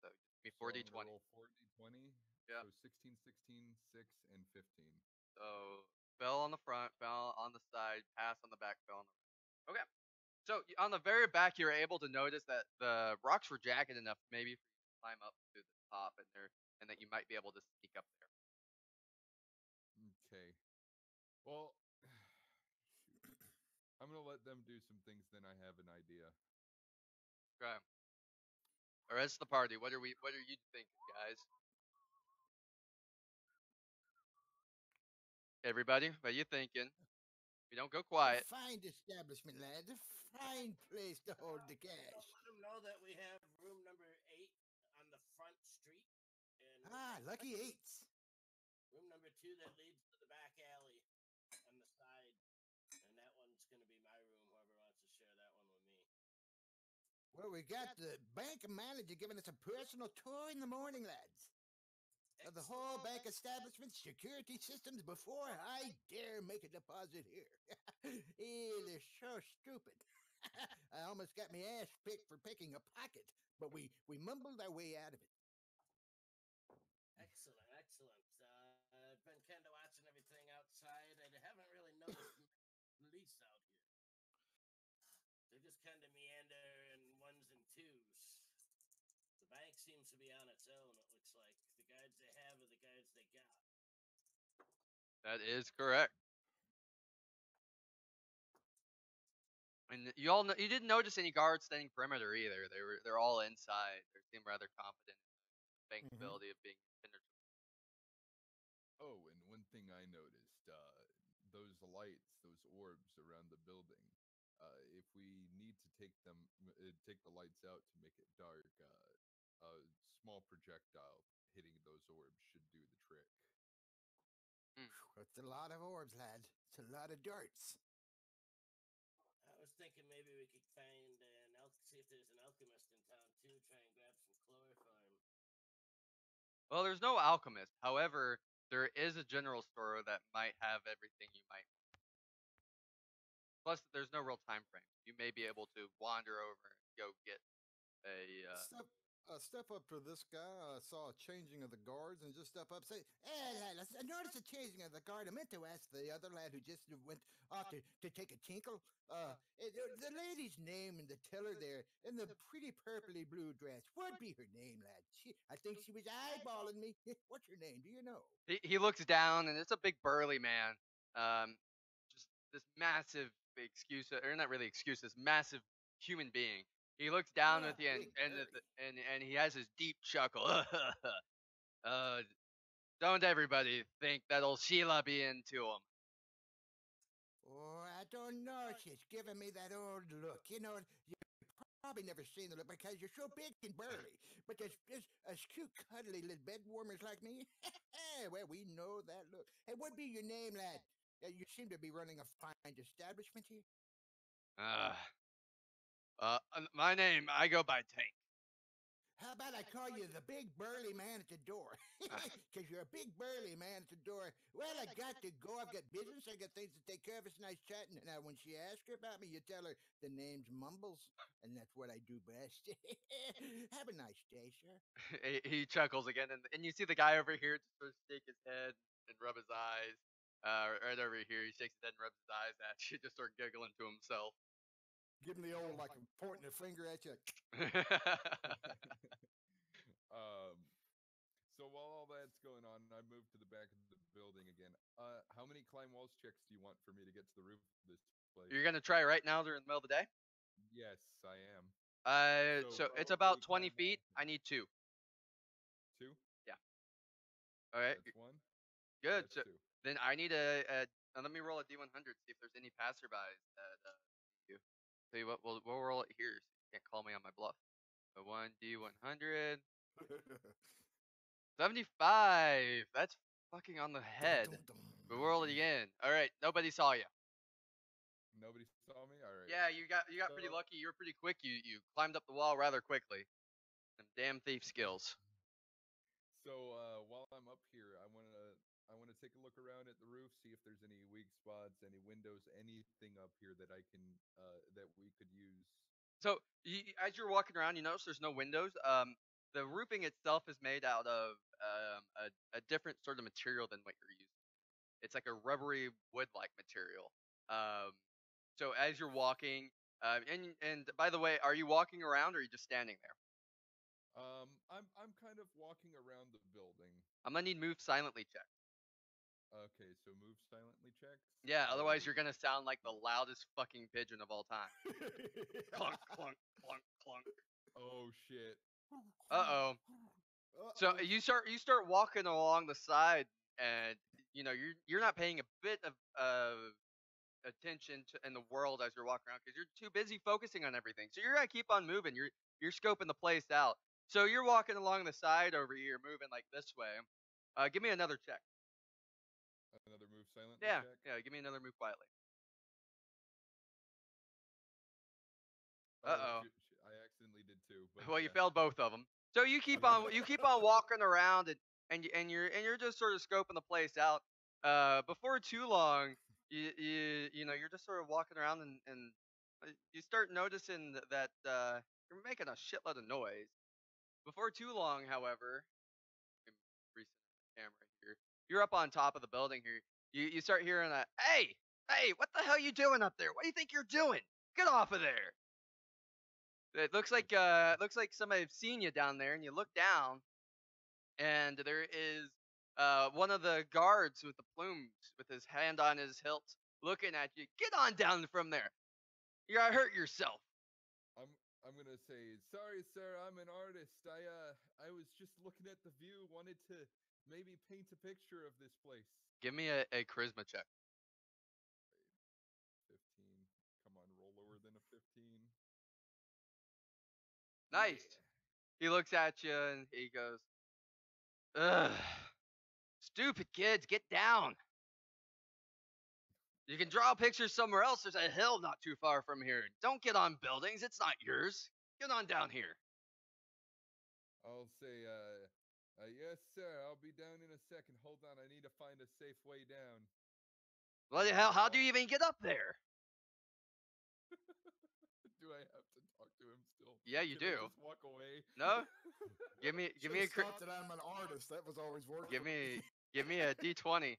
So give me So 4d20. I'm gonna roll 4d20. Yeah. So 16, 16, 6, and 15. So fell on the front, fell on the side, pass on the back, fell on the right. Okay. So on the very back, you're able to notice that the rocks were jagged enough, maybe for you to climb up to the top, and that you might be able to sneak up there. Okay. Well, I'm gonna let them do some things. Then I have an idea. Okay. The rest of the party, what are you thinking, guys? Everybody, what are you thinking? We don't go quiet. A fine establishment, lad. A fine place to hold the cash. Let them know that we have room number 8 on the front street, and Ah, lucky eights. room number 2 that leads to the back alley on the side, and that one's gonna be my room. Whoever wants to share that one with me. Well, we got the bank manager giving us a personal tour in the morning, lads. Of the whole bank establishment's security systems before I dare make a deposit here. They're so stupid. I almost got my ass picked for picking a pocket, but we mumbled our way out of it. Excellent, excellent. I've been kind of watching everything outside. I haven't really noticed police out here. They just kind of meander in ones and twos. The bank seems to be on its own, it looks like. The guards they have are the guards they got. That is correct. And you didn't notice any guards standing perimeter either. They're all inside. They seem rather confident in the bank's Mhm. ability of being penetrable. Oh, and one thing I noticed, those lights, those orbs around the building. If we need to take the lights out to make it dark, a small projectile hitting those orbs should do the trick. It's a lot of orbs, lad. It's a lot of darts. I was thinking maybe we could find see if there's an alchemist in town too. Try and grab some chloroform. Well, there's no alchemist. However, there is a general store that might have everything you might want. Plus, there's no real time frame. You may be able to wander over and go get a. Step up to this guy. I saw a changing of the guards, and just step up, say, "Hey, lad, I noticed a changing of the guard. I meant to ask the other lad who just went off to take a tinkle. The lady's name and the teller there in the pretty purpley blue dress. What'd be her name, lad? I think she was eyeballing me. What's her name? Do you know?" He looks down, and it's a big burly man. Just this massive excuse, or not really excuse, this massive human being. He looks down Yeah, at you, big, burly. and he has his deep chuckle. Don't everybody think that'll Sheila be into him? Oh, I don't know. She's giving me that old look. You know, you probably never seen them because you're so big and burly. But there's us cute, cuddly little bed warmers like me. Well, we know that look. Hey, what be your name, lad? You seem to be running a fine establishment here. My name, I go by Tank. How about I call you the big burly man at the door? Because you're a big burly man at the door. Well, I got to go. I've got business. I got things to take care of. It's nice chatting. Now, when she asks her about me, you tell her the name's Mumbles, and that's what I do best. Have a nice day, sir. He chuckles again, and you see the guy over here just sort of shake his head and rub his eyes. Right over here, he shakes his head and rubs his eyes at you, just start giggling to himself. Give him the old, like, pointing a finger at you. So while all that's going on, I move to the back of the building again. How many climb walls checks do you want for me to get to the roof of this place? You're gonna try right now during the middle of the day? Yes, I am. So it's probably about 20 climb feet. wall. I need 2. 2? Yeah. All right. That's 1. Good. That's So 2. then I need a let me roll a d100, see if there's any passerbys that you. Tell you what, we'll roll it here. So you can't call me on my bluff. A 1d100. 75. That's fucking on the head. We'll roll it again. All right. Nobody saw you. Nobody saw me. All right. Yeah, you got pretty lucky. You were pretty quick. You climbed up the wall rather quickly. Some damn thief skills. So while I'm up here, I wanna take a look around at the roof, see if there's any weak spots, any windows, anything up here that I can that we could use. So as you're walking around, you notice there's no windows. The roofing itself is made out of a different sort of material than what you're using. It's like a rubbery wood-like material. Um, so as you're walking, and by the way, are you walking around or are you just standing there? I'm kind of walking around the building. I'm gonna need move silently check. Okay, so move silently checks. Yeah, otherwise you're gonna sound like the loudest fucking pigeon of all time. Clunk, clunk, clunk, clunk. Oh shit. Uh-oh. So you start walking along the side, and you're not paying a bit of attention to in the world as you're walking around because you're too busy focusing on everything. So you're gonna keep on moving. You're scoping the place out. So you're walking along the side over here, moving like this way. Give me another check. Another move silently Yeah, check. yeah. Give me another move quietly. Oh, Uh-oh. I accidentally did 2. But Well, you yeah. failed both of them. So you keep on walking around, and you're just sort of scoping the place out. Before too long, you're just sort of walking around, and you start noticing that you're making a shitload of noise. Before too long, however, let me reset the camera here. You're up on top of the building here. You start hearing a hey, what the hell you doing up there? What do you think you're doing? Get off of there! It looks like somebody's seen you down there, and you look down, and there is one of the guards with the plumes, with his hand on his hilt, looking at you. Get on down from there. You're gonna hurt yourself. I'm gonna say sorry, sir. I'm an artist. I was just looking at the view. Wanted to maybe paint a picture of this place. Give me a charisma check. 15. Come on, roll lower than a 15. Nice. Yeah. He looks at you and he goes, "Ugh, stupid kids, get down. You can draw pictures somewhere else. There's a hill not too far from here. Don't get on buildings. It's not yours. Get on down here." I'll say, yes, sir. I'll be down in a second. Hold on. I need to find a safe way down. What the hell? How do you even get up there? Do I have to talk to him still? Yeah, you Can I do. just walk away? No? Give me a thought that I'm an artist. That was always working. give me a d20.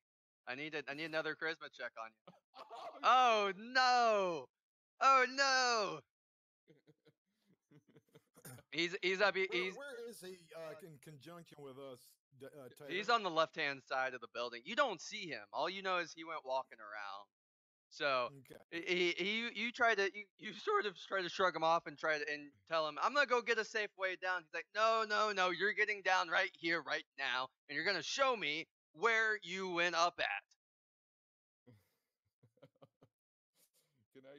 I need another charisma check on you. Oh no! Oh no! He's up. Where is he in conjunction with us, Taylor? He's on the left-hand side of the building. You don't see him. All you know is he went walking around. So Okay. you sort of try to shrug him off and and tell him, "I'm gonna go get a safe way down." He's like, "No, no, no. You're getting down right here, right now, and you're gonna show me where you went up at." Can I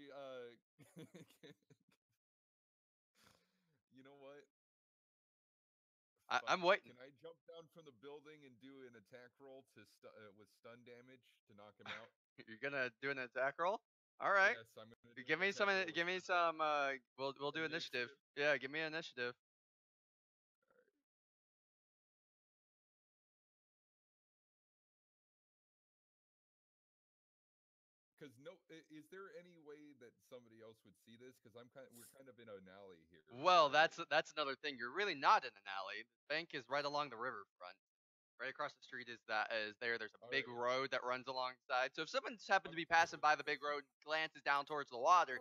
I'm waiting. Can I jump down from the building and do an attack roll to with stun damage to knock him out? You're gonna do an attack roll. All right. Yes, I'm gonna do Give an me some. attack roll with Give me stun. some. We'll do initiative. Initiative? Yeah, give me initiative. Because is there any way that somebody else would see this? Because we're kind of in an alley here. Well, right? that's another thing. You're really not in an alley. The bank is right along the riverfront. Right across the street is there. There's a big Alright. road that runs alongside. So if someone's happened to be passing by the big road and glances down towards the water,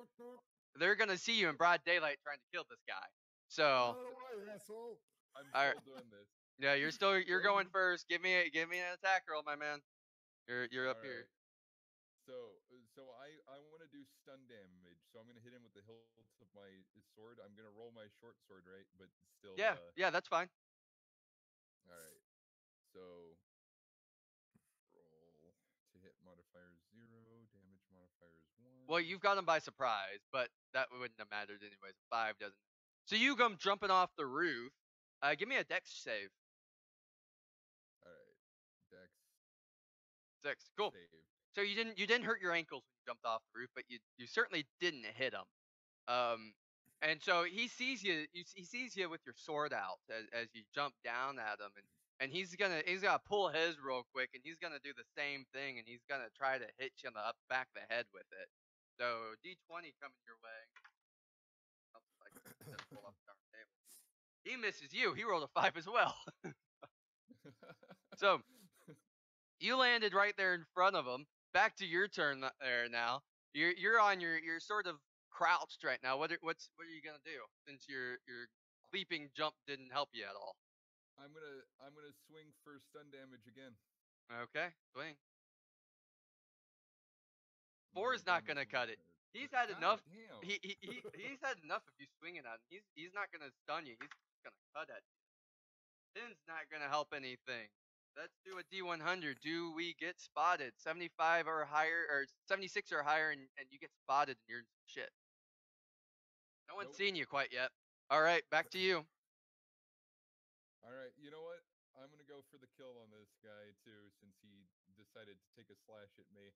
they're gonna see you in broad daylight trying to kill this guy. So, Out of the way, asshole. I'm Alright. still doing this. yeah, you're going first. Give me an attack roll, my man. You're up here. Alright. So I want to do stun damage. So I'm gonna hit him with the hilt of my sword. I'm gonna roll my short sword, right? But still. Yeah, that's fine. All right. So roll to hit modifier 0, damage modifier is 1. Well, you've got him by surprise, but that wouldn't have mattered anyways. 5 doesn't. So you come jumping off the roof. Give me a dex save. All right. Dex 6. Cool. save. So you didn't hurt your ankles when you jumped off the roof, but you certainly didn't hit him. And so he sees you. He sees you with your sword out as you jump down at him, and he's gonna pull his real quick, and he's gonna do the same thing, and he's gonna try to hit you in the back of the head with it. So D20 coming your way. Oh, I can pull up the darn table. He misses you. He rolled a 5 as well. So you landed right there in front of him. Back to your turn there now. You're on you're sort of crouched right now. What are you gonna do since your leaping jump didn't help you at all? I'm gonna swing for stun damage again. Okay, swing. My 4 is not damage gonna cut it. modifier- He's had God enough. Damn. He's had enough of you swinging at him. He's not gonna stun you. He's gonna cut at you. 10's not gonna help anything. Let's do a D100. Do we get spotted? 75 or higher, or 76 or higher, and you get spotted and you're shit. No one's Nope. seen you quite yet. All right, back to you. All right. You know what? I'm gonna go for the kill on this guy too, since he decided to take a slash at me.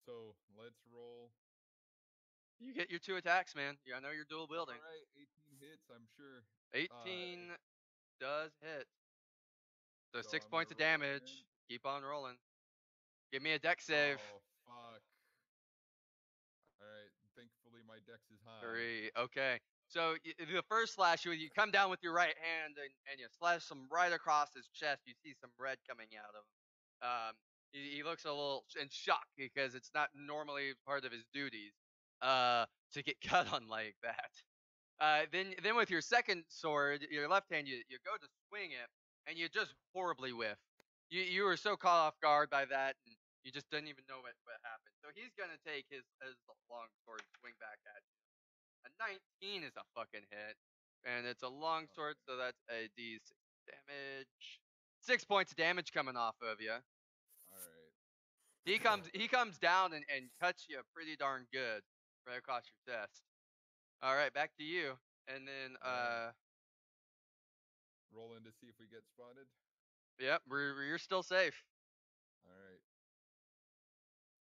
So let's roll. You get your 2 attacks, man. I know you're dual wielding. All right, 18 hits. I'm sure. 18 does hit. So So 6 I'm points of gonna roll damage. again. Keep on rolling. Give me a dex save. Oh fuck! All right. Thankfully, my dex is high. 3. Okay. So the first slash, you come down with your right hand and you slash him right across his chest. You see some red coming out of him. He looks a little in shock because it's not normally part of his duties to get cut on like that. Then with your second sword, your left hand, you go to swing it and you just horribly whiff. You were so caught off guard by that, and you just didn't even know what happened. So he's gonna take his long sword and swing back at you. A 19 is a fucking hit, and it's a long sword, so that's a D6 damage. 6 points of damage coming off of you. All right. He comes down and cuts you pretty darn good right across your chest. All right, back to you, and then Roll in to see if we get spotted. yep, you're still safe. All right.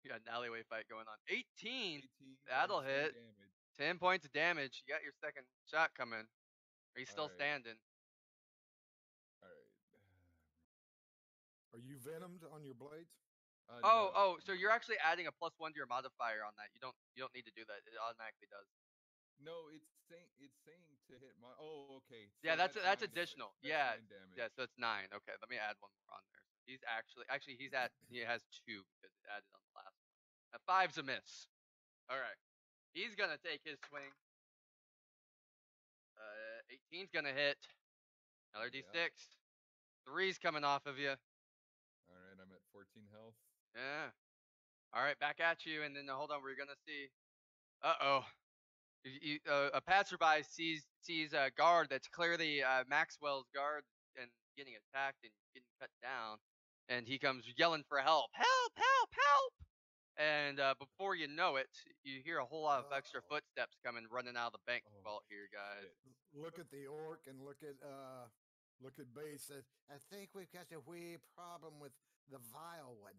You got an alleyway fight going on. 18. 18. That'll and 10 hit. Damage. 10 points of damage. You got your second shot coming. Are you still Alright. standing? All right. Are you venomed on your blades? Oh, so you're actually adding a +1 to your modifier on that. You don't need to do that. It automatically does. No, it's saying to hit my. Oh, okay. So Yeah, that's 9 additional. Damage. Yeah, That's 9 damage. yeah. So it's 9. Okay, let me add one more on there. He's actually he has 2 because it added on the last one. A 5's a miss. All right, he's gonna take his swing. 18's gonna hit. Another D6. Yeah. 3's coming off of you. All right, I'm at 14 health. Yeah. All right, back at you, and then hold on. We're gonna see. Uh-oh. A passerby sees a guard that's clearly Maxwell's guard and getting attacked and getting cut down, and he comes yelling for help. Help! Help! Help! And before you know it, you hear a whole lot of extra Uh-oh. footsteps coming running out of the bank Oh, vault here, guys. shit. Look at the orc and look Look at base. I think we've got a wee problem with the vile one.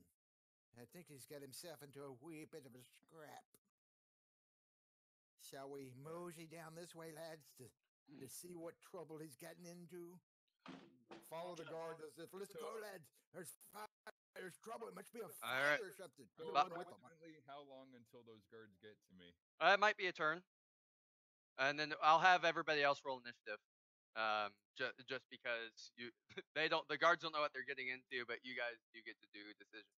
I think he's got himself into a wee bit of a scrap. Shall we mosey down this way, lads, to see what trouble he's gotten into? Follow the guard. Let's go, lads. There's fire. There's trouble. It must be a fire right. or something. So I'm going with them. approximately how long until those guards get to me? It might be a turn, and then I'll have everybody else roll initiative. Just because the guards don't know what they're getting into, but you guys do get to do a decision.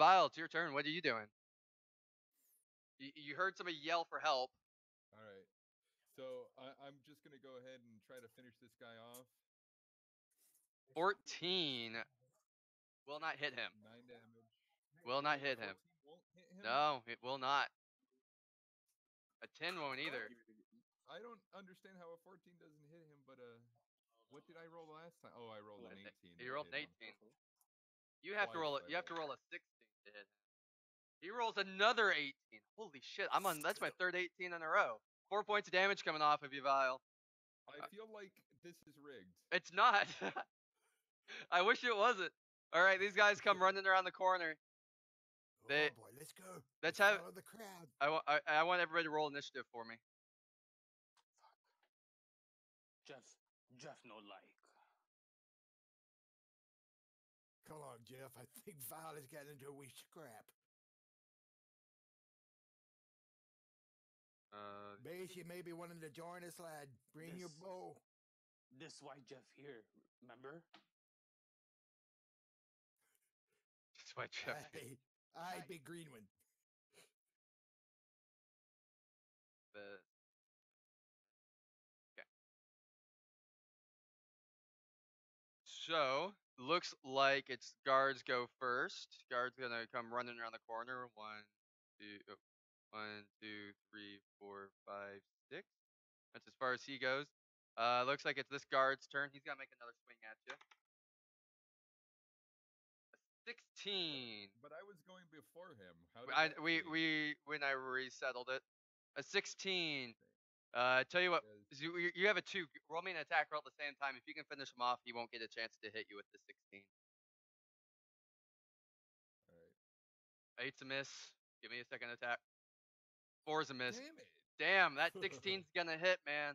Vile, it's your turn. What are you doing? You heard somebody yell for help. All right. So I'm just gonna go ahead and try to finish this guy off. 14 will not hit him. 9 damage. Will not hit him. 14 won't hit him. No, it will not. A 10 won't either. I don't understand how a 14 doesn't hit him, but what did I roll last time? Oh, I rolled an 18. You that rolled an hit him. 18. You have to Twice roll I it. You have to rolled. roll a 16 to hit him. He rolls another 18. Holy shit! That's my third 18 in a row. 4 points of damage coming off of you, Vile. I feel like this is rigged. It's not. I wish it wasn't. All right, these guys come running around the corner. They- Oh boy, let's go. Let's Let's have- follow the crowd. I want everybody to roll initiative for me. Jeff no like. Come on, Jeff. I think Vile has gotten into a wee scrap. Base, you may be wanting to join us, lad. Bring your Yes. bow. This why Jeff here, remember? That's why Jeff. Aye, big green one. Okay. So looks like it's guards go first. Guards gonna come running around the corner. 1, 2, 1, 2, 3, 4, 5, 6. That's as far as he goes. Looks like it's this guard's turn. He's gonna make another swing at you. 16. But I was going before him. How did that change? When I resettled it, a 16. Tell you what, Because- you have a 2. Roll me an attack roll at the same time. If you can finish him off, he won't get a chance to hit you with the 16. All right. 8's a miss. Give me a second attack. 4's a miss. Damn it. Damn, that 16's gonna hit, man.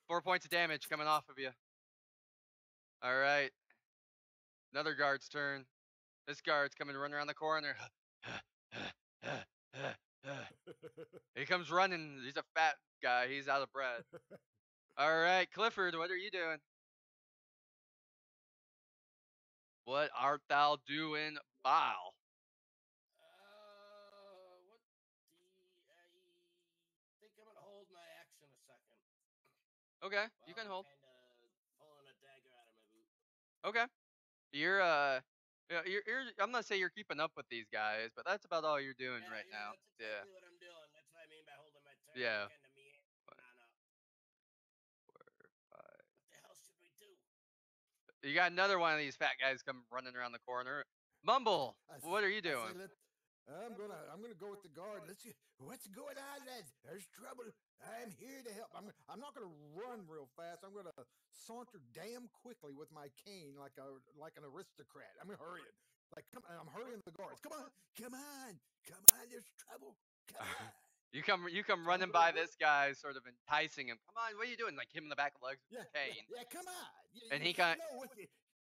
4 points of damage coming off of you. All right. Another guard's turn. This guard's coming running around the corner. He comes running. He's a fat guy. He's out of breath. All right, Clifford, what are you doing? What art thou doing, Bile? I think I'm gonna hold my action a second. Okay, you can hold. Kind of pulling a dagger out of my boot. Okay. You're I'm not saying you're keeping up with these guys, but that's about all you're doing right now. That's exactly what I'm doing. That's what I mean by holding my turn. Yeah. Kind of me on up. 4, 5. What the hell should we do? You got another one of these fat guys come running around the corner. Mumble, what are you doing? I'm gonna go with the guard. Let's see what's going on, lads. There's trouble. I'm here to help. I'm not gonna run real fast. I'm gonna saunter damn quickly with my cane like an aristocrat. I'm hurrying. I'm hurrying the guards. Come on. There's trouble. Come on. You come running by this guy, sort of enticing him. Come on, what are you doing? Like him in the back of the legs with Yeah, the cane. yeah, come on. And he kinda-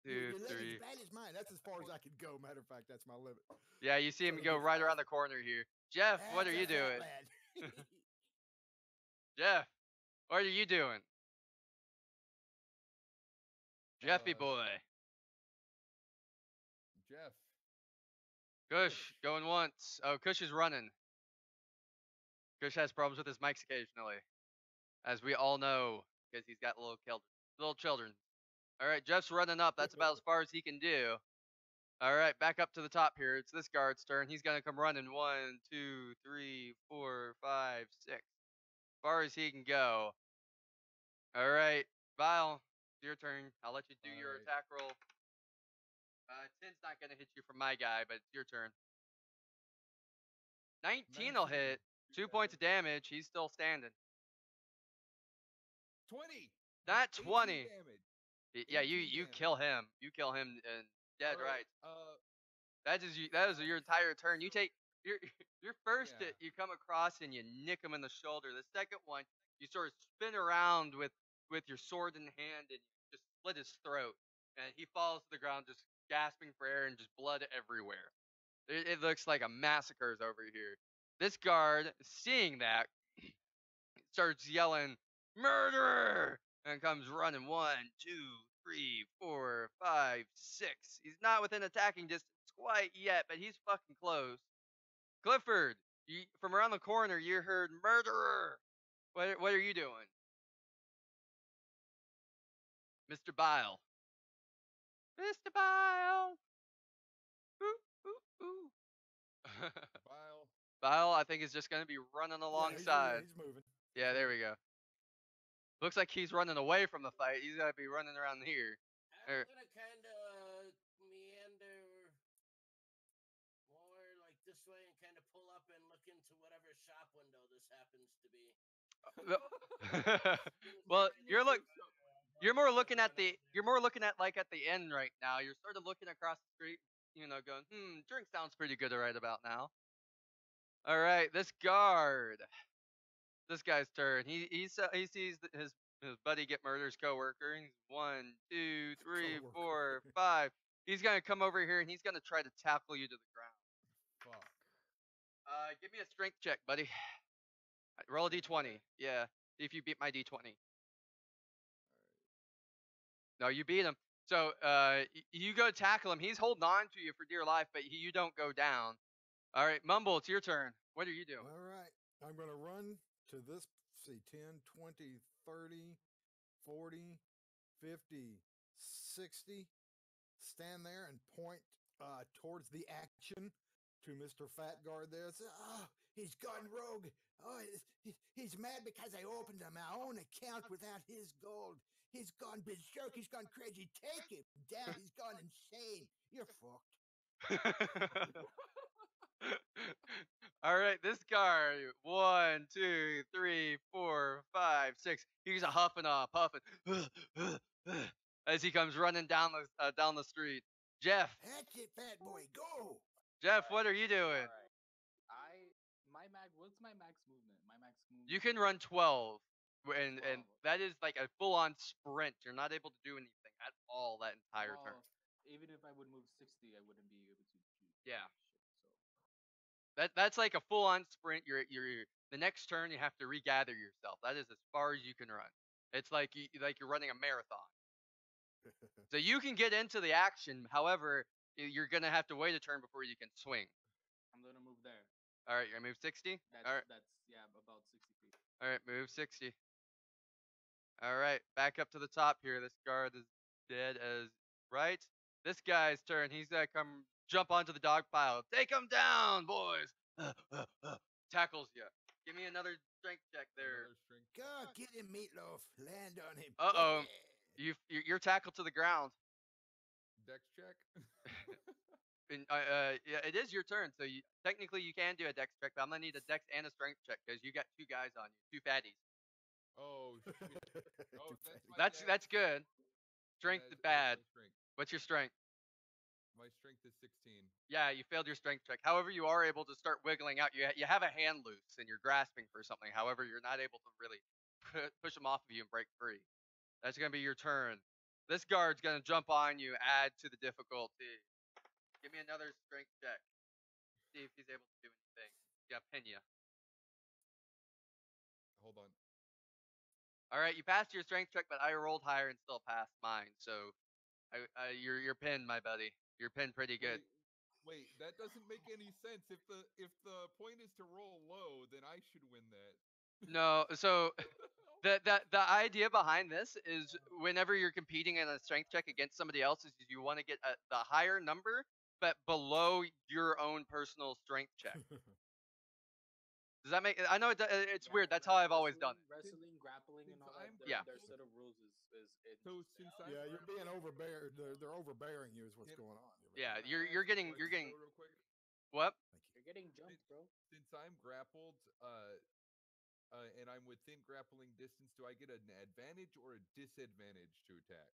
Your 2, leg 3. as bad as mine. That's as far as I can go. Matter of fact, that's my limit. Yeah, you see him Son of go a right around the bastard. corner here. Jeff, what are That's you a fat doing? lad. Jeff, what are you doing? Jeffy boy. Jeff. Kush, going once. Oh, Kush is running. Kush has problems with his mics occasionally, as we all know, because he's got little children. All right, Jeff's running up. That's about as far as he can do. All right, back up to the top here. It's this guard's turn. He's gonna come running. 1, 2, 3, 4, 5, 6. As far as he can go. All right, Vile, it's your turn. I'll let you do your Alright. attack roll. 10's not gonna hit you from my guy, but it's your turn. 19 will hit. 2 points of damage. He's still standing. 20. Not 18 20. damage. Yeah, you 18 you damage. kill him. You kill him and dead All right. right. That is your entire turn. You take your your first Yeah. hit, you come across and you nick him in the shoulder. The second one, you sort of spin around with your sword in hand and you just slit his throat, and he falls to the ground just gasping for air and just blood everywhere. It looks like a massacre is over here. This guard, seeing that, starts yelling, "Murderer!" and comes running. 1, 2, 3, 4, 5, 6. He's not within attacking distance quite yet, but he's fucking close. Clifford, from around the corner, you heard "Murderer." What are you doing, Mr. Bile? Mr. Bile. Ooh, ooh, ooh. Bile. Bile, I think is just gonna be running alongside. He's moving. Yeah, there we go. Looks like he's running away from the fight. He's gotta be running around here. I'm gonna kind of meander more like this way and kind of pull up and look into whatever shop window this happens to be. Well, you're more looking at like at the end right now. You're sort of looking across the street, going, drink sounds pretty good right about now. All right, this guy's turn. He sees his buddy get murdered, his coworker. He's 1, 2, 3, 4, 5. He's gonna come over here and he's gonna try to tackle you to the ground. Fuck. Give me a strength check, buddy. Roll a d20. Yeah, see if you beat my d20. No, you beat him. So you go tackle him. He's holding on to you for dear life, but you don't go down. All right, Mumble, it's your turn. What are you doing? All right. I'm going to run to this, see, 10, 20, 30, 40, 50, 60. Stand there and point towards the action to Mr. Fat Guard there. Say, Oh, he's gone rogue. Oh, he's mad because I opened my own account without his gold. He's gone berserk. He's gone crazy. Take him down. He's gone insane. You're fucked. All right, this guy. 1, 2, 3, 4, 5, 6. He's a huffing puffing as he comes running down the street. Jeff, That's it, fat boy. Go. Jeff, what are you doing? What's my max movement? My max movement. You can run 12, and 12. that is like a full-on sprint. You're not able to do anything at all that entire turn. Even if I would move 60, I wouldn't be able to do Yeah. shit. So That's like a full-on sprint. You're the next turn you have to regather yourself. That is as far as you can run. It's like you're running a marathon. So you can get into the action. However, you're gonna have to wait a turn before you can swing. I'm gonna move there. All right, you're gonna move 60. All right, That's about 60 feet. all right, move 60. All right, back up to the top here. This guard is dead as right. This guy's turn. He's gonna come jump onto the dog pile. Take him down, boys. Tackles you. Give me another strength check there. Another strength. Go get him, Meatloaf. Land on him. Uh-oh. You're tackled to the ground. Dex check. And, yeah, it is your turn. So technically you can do a dex check, but I'm gonna need a dex and a strength check because you got two guys on you, two fatties. Oh shit. Oh, That's good. Strength That is bad. also strength. What's your strength? My strength is 16. Yeah, you failed your strength check. However, you are able to start wiggling out. You have a hand loose and you're grasping for something. However, you're not able to really push them off of you and break free. That's gonna be your turn. This guard's gonna jump on you, add to the difficulty. Give me another strength check. See if he's able to do anything. Yeah, pin you. Hold on. All right, you passed your strength check, but I rolled higher and still passed mine. So, you're pinned, my buddy. You're pinned pretty good. Wait, that doesn't make any sense. If the point is to roll low, then I should win that. No, so the idea behind this is whenever you're competing in a strength check against somebody else, is you want to get the higher number, but below your own personal strength check. Does that make? I know it's weird. That's how I've always done it. Wrestling, grappling, and all that. Yeah. Their set of rules is So since I'm Yeah, you're being overbearing. They're overbearing you is what's Yep. going on. Yeah, you're getting real quick. what? You're getting jumped, bro. Since I'm grappled, and I'm within grappling distance, do I get an advantage or a disadvantage to attack?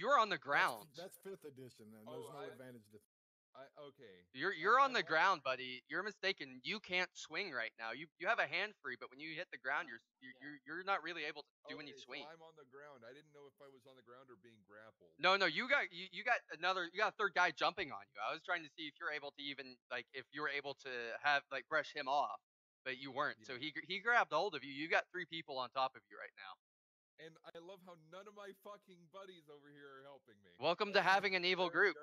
You're on the ground. That's 5th edition. Then Oh, there's no I- advantage to. Okay. You're on the I'm ground, buddy. You're mistaken. You can't swing right now. You have a hand free, but when you hit the ground, you're not really able to do any Okay, swing. so I'm on the ground. I didn't know if I was on the ground or being grappled. No, you got a third guy jumping on you. I was trying to see if you're able to even like if you were able to have like brush him off, but you weren't. So Yeah. he grabbed hold of you. You got 3 people on top of you right now. And I love how none of my fucking buddies over here are helping me. Welcome to having an evil group.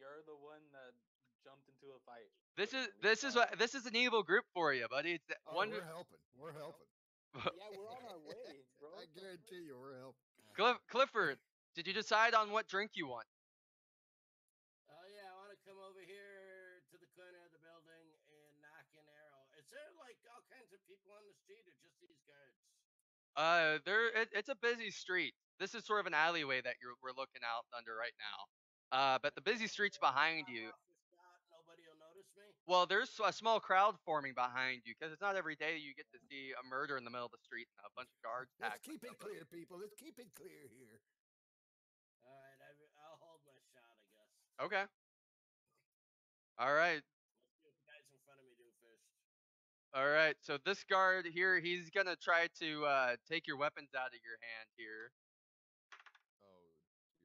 You're the one that jumped into a fight. This is We saw it. this is an evil group for you, buddy. It's Oh, we're helping. We're helping. Yeah, we're on our way, bro. I guarantee you, we're helping. Clifford, did you decide on what drink you want? Oh yeah, I want to come over here to the corner of the building and knock an arrow. Is there like all kinds of people on the street, or just these guards? It's a busy street. This is sort of an alleyway that we're looking out under right now. But the busy streets behind you. Nobody will notice me. Well, there's a small crowd forming behind you because it's not every day you get to see a murder in the middle of the street and a bunch of guards. Let's tackling keep it somebody. clear, people. Let's keep it clear here. All right, I'll hold my shot, I guess. Okay. All right. Let's see what the guys in front of me do first. All right. So this guard here, he's gonna try to take your weapons out of your hand here. Oh,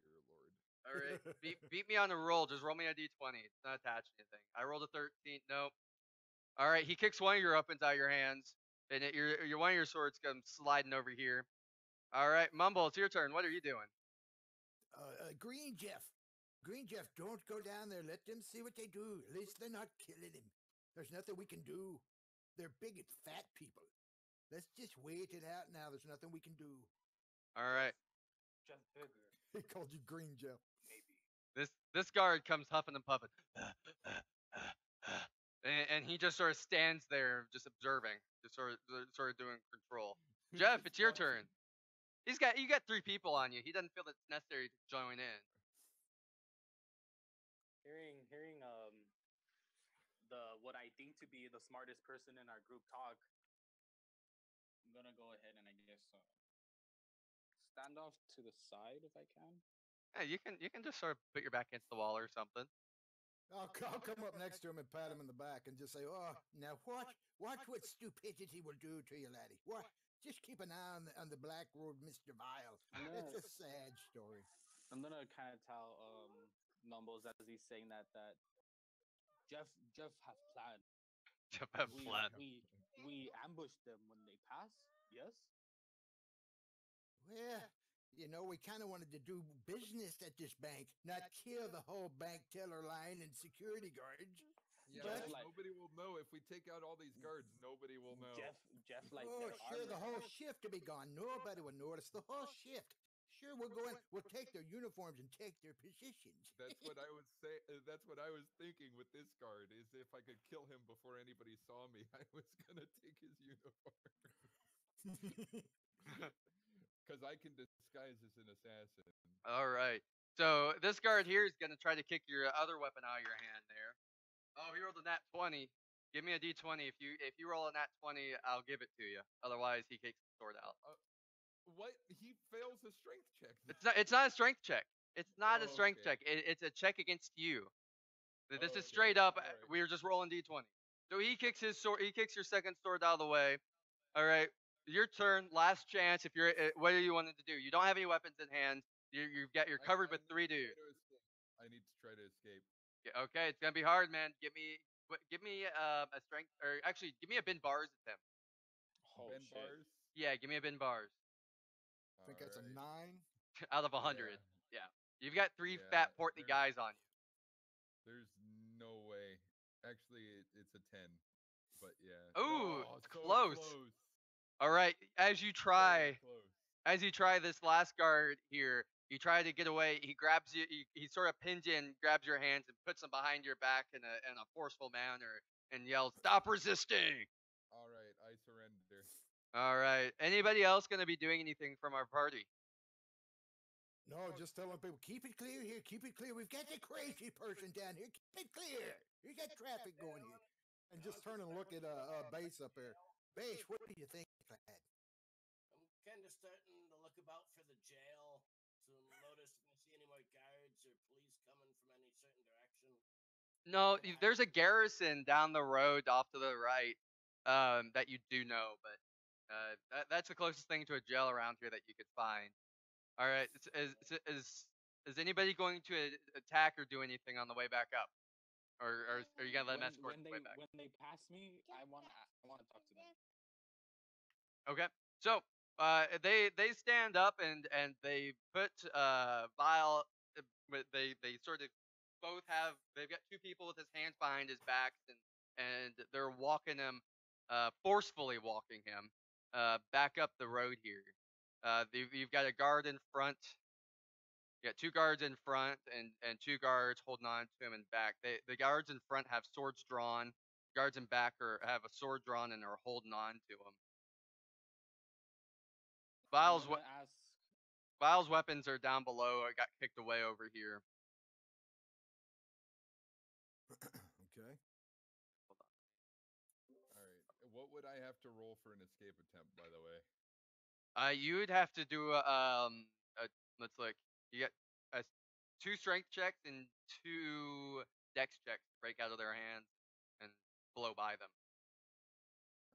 dear lord. All right. beat me on the roll. Just roll me a d20. It's not attached to anything. I rolled a 13. Nope. All right. He kicks one of your weapons out of your hands, and your one of your swords comes sliding over here. All right, Mumble, it's your turn. What are you doing? Green Jeff. Green Jeff, don't go down there. Let them see what they do. At least they're not killing him. There's nothing we can do. They're big and fat people. Let's just wait it out now. There's nothing we can do. All right. Just bigger. He called you Green Jeff. This guard comes huffing and puffing, and he just sort of stands there, just observing, just sort of doing control. Jeff, it's your turn. You got 3 people on you. He doesn't feel it's necessary to join in. Hearing the what I think to be the smartest person in our group talk, I'm gonna go ahead and I guess stand off to the side if I can. Yeah, you can just sort of put your back against the wall or something. I'll come up next to him and pat him in the back and just say, "Oh, Now watch what stupidity will do to you, laddie. What? Just keep an eye on the Black Road, Mr. Vile. It's a sad story. I'm gonna kind of tell Mumbles as he's saying that Jeff have planned. Jeff have We, plan. we ambushed them when they pass. Yes. Well, you know, we kind of wanted to do business at this bank, not kill the whole bank teller line and security guards. Yeah, Jeff, but like- nobody will know if we take out all these guards. Nobody will know. Jeff like Oh, their sure, the armor. whole shift to be gone. Nobody will notice the whole shift. Sure, we'll go in. We'll take their uniforms and take their positions. That's what I was say. That's what I was thinking with this guard. Is if I could kill him before anybody saw me, I was gonna take his uniform. Because I can disguise as an assassin. All right. So this guard here is gonna try to kick your other weapon out of your hand there. Oh, he rolled a nat 20. Give me a d20. If you roll a nat 20, I'll give it to you. Otherwise, he kicks the sword out. What? He fails a strength check. It's not a strength check. It's not a Oh, strength okay. check. It's a check against you. This Oh, is okay. straight up. Alright. We're just rolling d20. So he kicks his sword. He kicks your second sword out of the way. All right, your turn. Last chance. If you're, what are you wanting to do? You don't have any weapons in hand. You're covered with 3 dudes. I need to try to escape. Yeah, okay, it's gonna be hard, man. Give me a strength, or actually, give me a bin bars attempt. Oh, Ben shit. bars. Yeah, give me a bin bars I think that's a Alright. 9. out of 100. Yeah. You've got 3 Yeah, fat portly there's- guys on you. There's no way. Actually, it's a 10. But yeah. Ooh, Oh, it's so close. close. All right, as you So try close. this last guard here, you try to get away. He grabs you. He sort of pins you and grabs your hands and puts them behind your back in a forceful manner and yells, "Stop resisting!" All right, I surrender. All right. Anybody else gonna be doing anything from our party? No, just telling people. Keep it clear here. Keep it clear. We've got the crazy person down here. Keep it clear. You got traffic going here. And just turn and look at base up there. Base, what do you think, lad? I'm kind of starting to look about for the jail, notice if I see any more guards or police coming from any certain direction. No, Can I there's a hide? garrison down the road off to the right that you do know, but that's the closest thing to a jail around here that you could find. All right, is anybody going to attack or do anything on the way back up, or are you gonna let them escort the way back? when they pass me, I wanna talk to them. Okay. So they stand up and they put Vile. They sort of both have they've got two people with his hands behind his back and they're walking him forcefully walking him back up the road here. You've got a guard in front. You got two guards in front and two guards holding on to him in back. The guards in front have swords drawn. Guards in back have a sword drawn and are holding on to him. I'm Vile's gonna ask. Vile's weapons are down below. It got kicked away over here. Okay. Hold on. All right. What would I have to roll for an escape attempt, by the way? You would have to do let's look. You get two strength checks and two dex checks to break out of their hands and blow by them.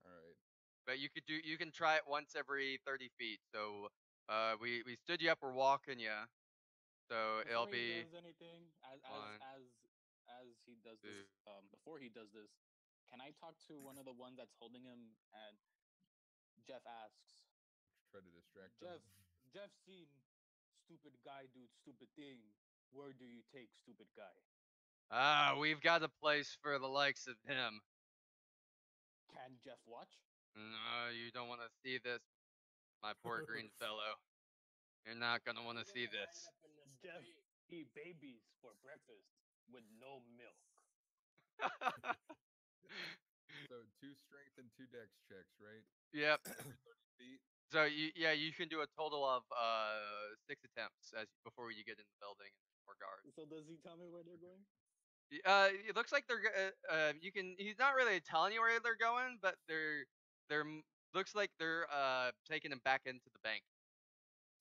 All right. But you can try it once every 30 feet. So we stood you up. We're walking you. So it'll Before he be does anything, one, as he does this, two. before he does this, can I talk to one of the ones that's holding him? And Jeff asks, Try to distract them. Jeff seen stupid guy do stupid thing. Where do you take stupid guy? We've got a place for the likes of him. Can Jeff watch? No, you don't want to see this, my poor green fellow. You're not gonna want to see Hide this. up in this Jeff tree. eat babies for breakfast with no milk. So 2 strength and 2 dex checks, right? Yep. Every 30 feet. So you can do a total of 6 attempts before you get in the building and more guards. So does he tell me where they're going? It looks like you can. He's not really telling you where they're going, but looks like they're taking him back into the bank.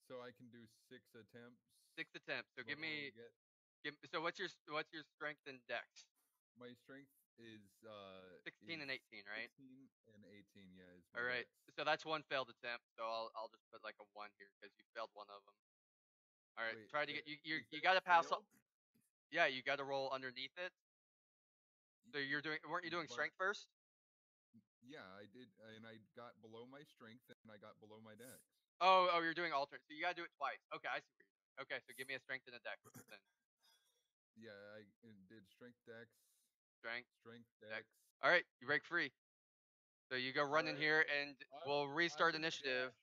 So I can do 6 attempts. 6 attempts. So What give will we me. get? So what's your strength and dex? My strength is 16 and 18, right? 16 and 18, yeah, is All my right. dex. So that's one failed attempt. So I'll just put like a 1 here because you failed one of them. All right. Wait, Try to get you is that got to pass. failed? Yeah, you got to roll underneath it. So weren't you doing But- strength first? Yeah, I did, and I got below my strength and I got below my dex. Oh, you're doing alternate. So you gotta do it twice. Okay, I see what you're doing. Okay, so give me a strength and a dex then. Yeah, I did strength dex, Strength. dex. All right, you break free. So you go run in Alright, here and we'll I'm restart gonna initiative.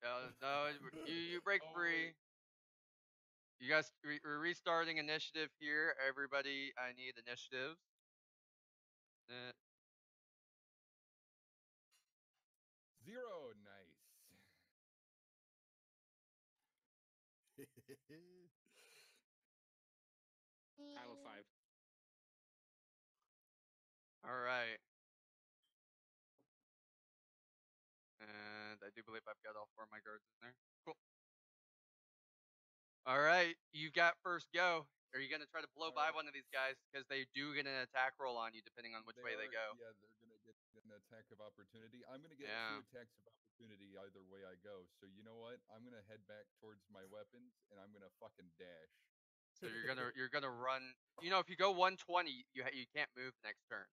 dash. No, you break Oh, free. wait. You guys, we're restarting initiative here. Everybody, I need initiative. Uh, 0, nice. I have a 5. all right. And I do believe I've got all 4 of my guards in there. Cool. All right, you got first go. Are you gonna try to blow by Alright. one of these guys because they do get an attack roll on you depending on which way they go? Yeah, they're gonna get an attack of opportunity. I'm gonna get Yeah. 2 attacks of opportunity either way I go. So you know what? I'm gonna head back towards my weapons and I'm gonna fucking dash. So you're gonna run. You know, if you go 120, you can't move next turn.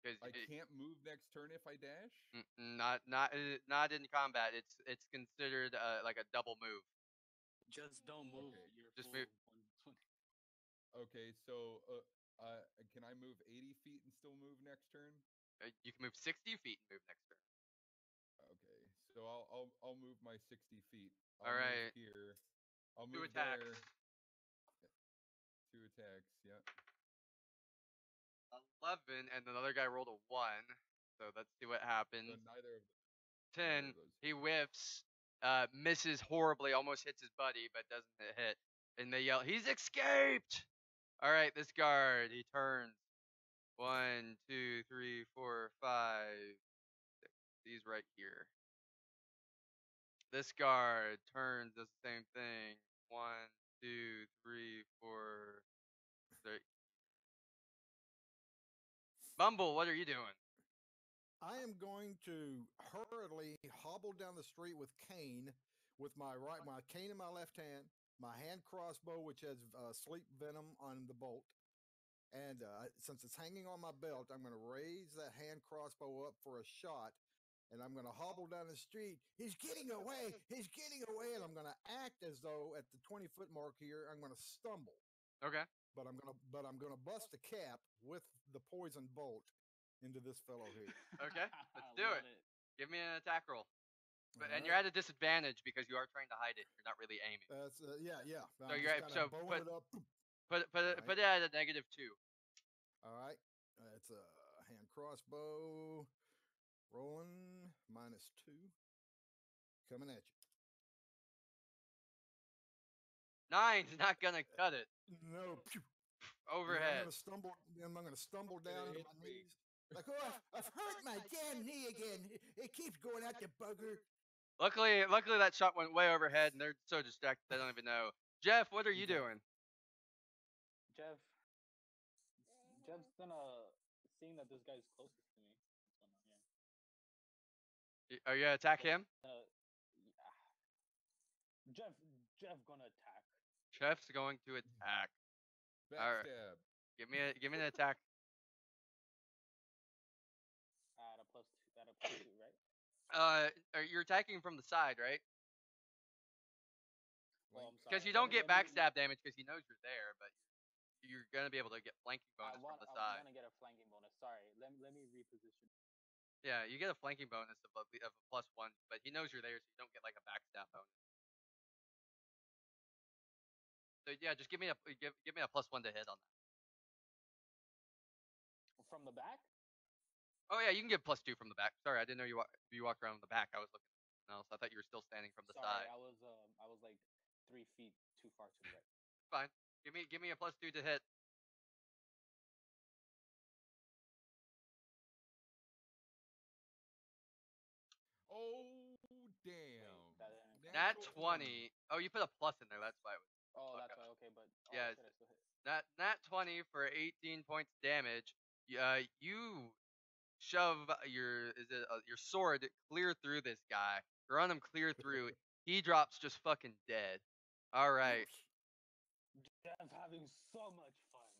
Because I can't move next turn if I dash. not in combat. It's considered like a double move. Just don't move. Okay. You're Just full move. 120. Okay, so can I move 80 feet and still move next turn? You can move 60 feet and move next turn. Okay, so I'll move my 60 feet. All I'll right. move here. I'll 2 move attacks. there. 2 attacks. Yeah. 11, and another guy rolled a 1. So let's see what happens. So neither of 10. of those. He whiffs, misses horribly, almost hits his buddy, but doesn't hit. And they yell, "He's escaped!" All right, this guard, he turns. 1, 2, 3, 4, 5, 6. He's right here. This guard turns does the same thing. 1, 2, 3, 4. There. Bumble, what are you doing? I am going to hurriedly hobble down the street with cane, with my cane in my left hand, my hand crossbow, which has sleep venom on the bolt, and since it's hanging on my belt, I'm going to raise that hand crossbow up for a shot, and I'm going to hobble down the street. He's getting away! He's getting away! And I'm going to act as though at the 20-foot mark here, I'm going to stumble, Okay. but I'm gonna bust a cap with the poison bolt into this fellow here. Okay. Let's do Love it. Give me an attack roll. And you're All right. at a disadvantage because you are trying to hide it. You're not really aiming. That's yeah. So I'm you're just at, kind so of bowing put it up. put Right. it at a -2. All right, it's a hand crossbow. Rolling -2. Coming at you. 9's not gonna cut it. No. Pew. Overhead. I'm gonna stumble down to hit my me. knees. Like, oh, I've hurt my damn knee again. It keeps going out, the bugger. Luckily that shot went way overhead, and they're so distracted they don't even know. Jeff, what are you Okay. doing? Jeff's gonna, seeing that this guy's closest to me. What's going on here? Are you gonna attack him? Jeff gonna attack. Jeff's going to attack. Alright. Backstab. Give me an attack. At a +2, right? You're attacking from the side, right? Oh, I'm sorry. Because you don't get backstab damage because he knows you're there, but you're gonna be able to get flanking bonus from the I'm side. gonna get a flanking bonus. Sorry, let me reposition. Yeah, you get a flanking bonus of a +1, but he knows you're there, so you don't get like a backstab bonus. So yeah, just give me a +1 to hit on that. From the back? Oh yeah, you can get +2 from the back. Sorry, I didn't know you walked around the back. I was looking at something else. I thought you were still standing from the Sorry, side. I was like 3 feet too far to the right. Fine. Give me a +2 to hit. Oh damn! That didn't count. Nat 20. Oh, you put a plus in there. That's why it was. Oh, fuck that's up. why. Okay, but Yeah, shit, I still hit. Nat 20 for 18 points of damage. You shove your sword clear through this guy. Run him clear through. He drops just fucking dead. All right. Jeff's having so much fun.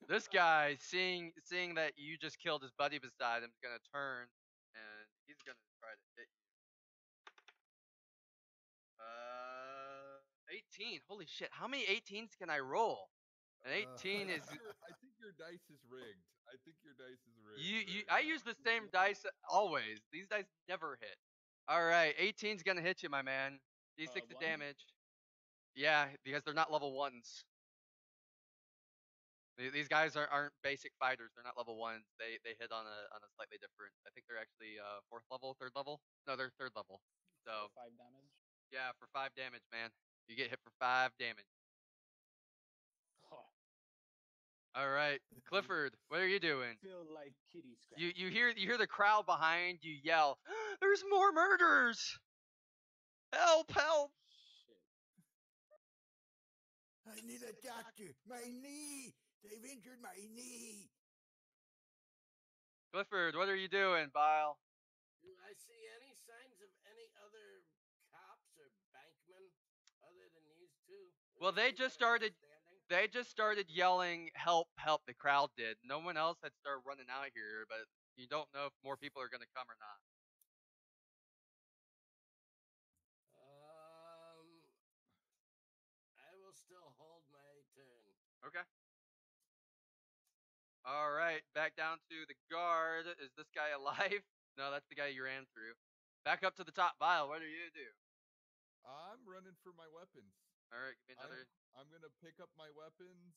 This guy, seeing that you just killed his buddy beside him, is gonna turn and he's gonna try to hit you. 18. Holy shit! How many 18s can I roll? An 18 is I think your dice is rigged. I think your dice is rigged. I use the same dice always. These dice never hit. All right, 18's gonna hit you, my man. D6 of One? damage. Yeah, because they're not level 1s. These guys aren't basic fighters. They're not level 1s. They hit on a slightly different. I think they're actually 4th level, 3rd level. No, they're 3rd level. So 5 damage. yeah, for 5 damage, man. You get hit for 5 damage. Huh. All right, Clifford, what are you doing? Feel like kitty scratch. You hear the crowd behind you yell, "There's more murders! Help! Help!" Shit. I need a doctor. My knee. They've injured my knee. Clifford, what are you doing, Bile? Do I see any signs of any other cops or bankmen other than these two? Well, they just started. They just started yelling, "Help! Help!" The crowd did. No one else had started running out here, but you don't know if more people are going to come or not. I will still hold my turn. Okay. All right, back down to the guard. Is this guy alive? No, that's the guy you ran through. Back up to the top, Bile. What are you gonna do? I'm running for my weapons. All right, give me another. I'm gonna pick up my weapons,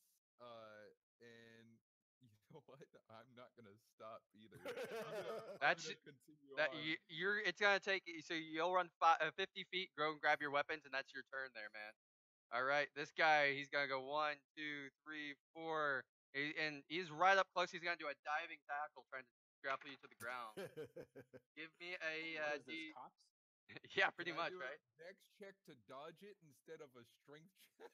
and you know what? I'm not gonna stop either. I'm gonna continue That on. you're. It's gonna take. So you'll run 50 feet, go and grab your weapons, and that's your turn there, man. All right, this guy. He's gonna go 1, 2, 3, 4, and he's right up close. He's gonna do a diving tackle, trying to grapple you to the ground. Give me a What is this, cops? Yeah, Can pretty I much, do right? a dex check to dodge it instead of a strength check?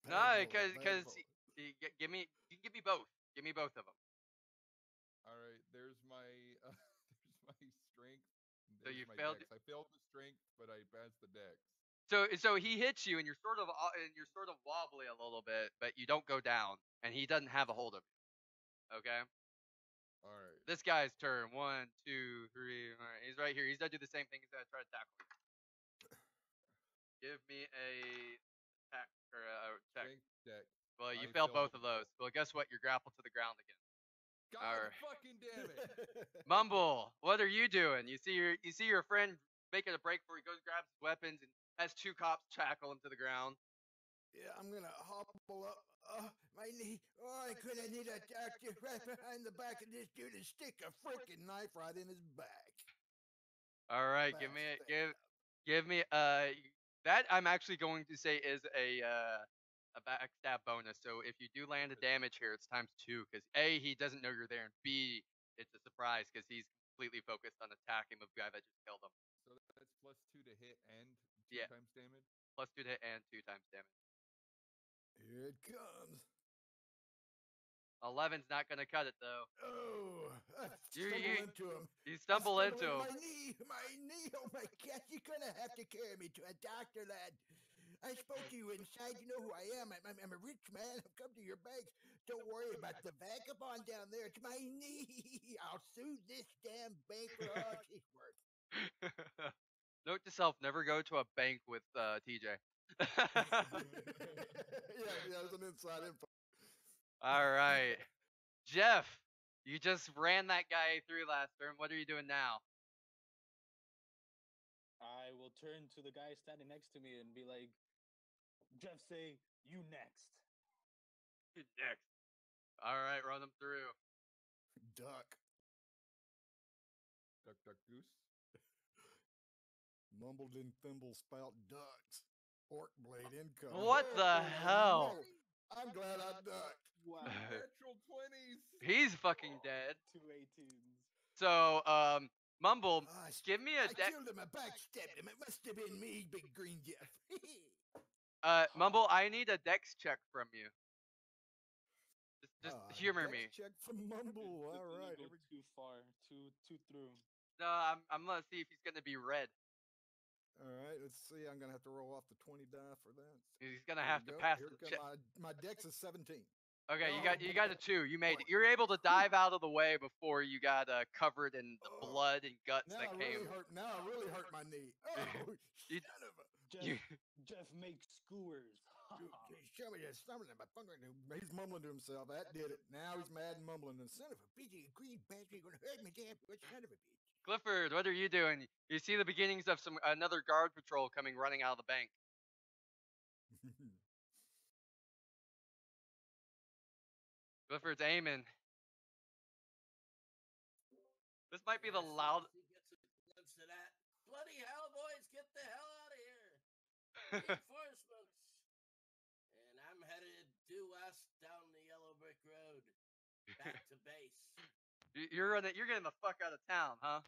No, Painful, because painful. give me you can give me both. Give me both of them. All right, there's my there's my strength. So There's you my failed. dex. I failed the strength, but I passed the dex. So he hits you, and you're sort of wobbly a little bit, but you don't go down, and he doesn't have a hold of you. Okay. All right. This guy's turn. 1, 2, 3. All right, he's right here. He's gonna do the same thing. He's gonna try to tackle you. Give me a attack or a check. Strength check. Well, you I failed failed both of those. both. Well, guess what? You're grappled to the ground again. God All right. fucking damn it! Mumble, what are you doing? You see your friend making a break for. He goes grabs his weapons and has 2 cops tackle him to the ground. Yeah, I'm gonna hobble up. My knee. Oh, I could have need a doctor right behind the back of this dude and stick a frickin' knife right in his back. All right, give me that I'm actually going to say is a backstab bonus. So if you do land a damage here, it's times 2 because A, he doesn't know you're there, and B, it's a surprise because he's completely focused on attacking the guy that just killed him. So that's +2 to hit and 2 Yeah. times damage. +2 to hit and 2 times damage. Here it comes. 11's not gonna cut it though. Oh, I You stumble you into him. you I stumble into him. My knee, my knee. Oh my God, you're gonna have to carry me to a doctor, lad. I spoke to you inside. You know who I am. I'm a rich man. I've come to your banks. Don't worry about the vagabond down there. It's my knee. I'll sue this damn bank for all she's worth. Note to self: never go to a bank with TJ. Yeah, there's an inside info. All right, Jeff, you just ran that guy through last turn. What are you doing now? I will turn to the guy standing next to me and be like, Jeff, say you next. Next. All right, run them through. Duck. Duck, duck, goose. Mumbled in thimble spout ducks. Orc blade incoming. What the hell? No. I'm glad I ducked. Wow. Natural 20s. He's fucking dead. 2 18s. So, Mumble, Gosh, give me I a deck. killed him. I backstabbed him. It must have been me, Big Green Jeff. Mumble, I need a dex check from you. Just humor dex me. Check from Mumble. All Didn't right. go too far, too through. No, I'm gonna see if he's gonna be red. All right. Let's see. I'm gonna have to roll off the 20 die for that. He's gonna There have we to go. pass Here the come check. my dex is 17. Okay, Oh, you got a boy. 2. You made Boy. it. You're able to dive out of the way before you got covered in the Oh, blood and guts Now that I came. really hurt. Now I really hurt my knee. Oh, You- son of a. Jeff, You- Jeff makes skewers. Dude, show me that something in my finger. He's mumbling to himself. That did it. Now he's mad and mumbling. And Son of a bitch, you green bastard, you're gonna hurt me, damn what son of a bitch. Clifford, what are you doing? You see the beginnings of another guard patrol coming running out of the bank. Clifford's aiming. This might be the loud. He gets a glimpse of that. Bloody hell, boys, get the hell out of here. Reinforcements. And I'm headed due west down the yellow brick road. Back to base. You're getting the fuck out of town, huh?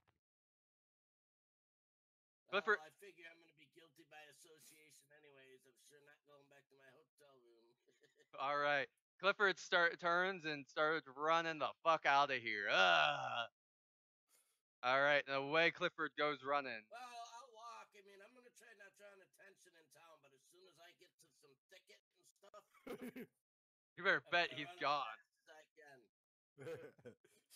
Well, Clifford, I figure I'm going to be guilty by association anyways. I'm sure not going back to my hotel room. all right. Clifford turns and starts running the fuck out of here. Ugh. All right, and away Clifford goes running. Well, I'll walk. I mean, I'm going to try not drawing attention in town, but as soon as I get to some thicket and stuff, You better I'm bet gonna he's run as gone. fast as I can.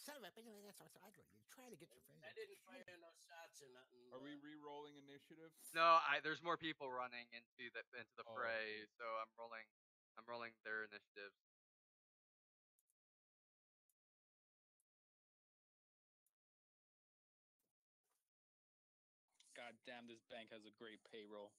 Son of a bitch, that's what I do. You're trying to get your friend. I didn't fire no shots or nothing. Are we re-rolling initiative? No, there's more people running into the Oh. fray, so I'm rolling their initiatives. God damn, this bank has a great payroll.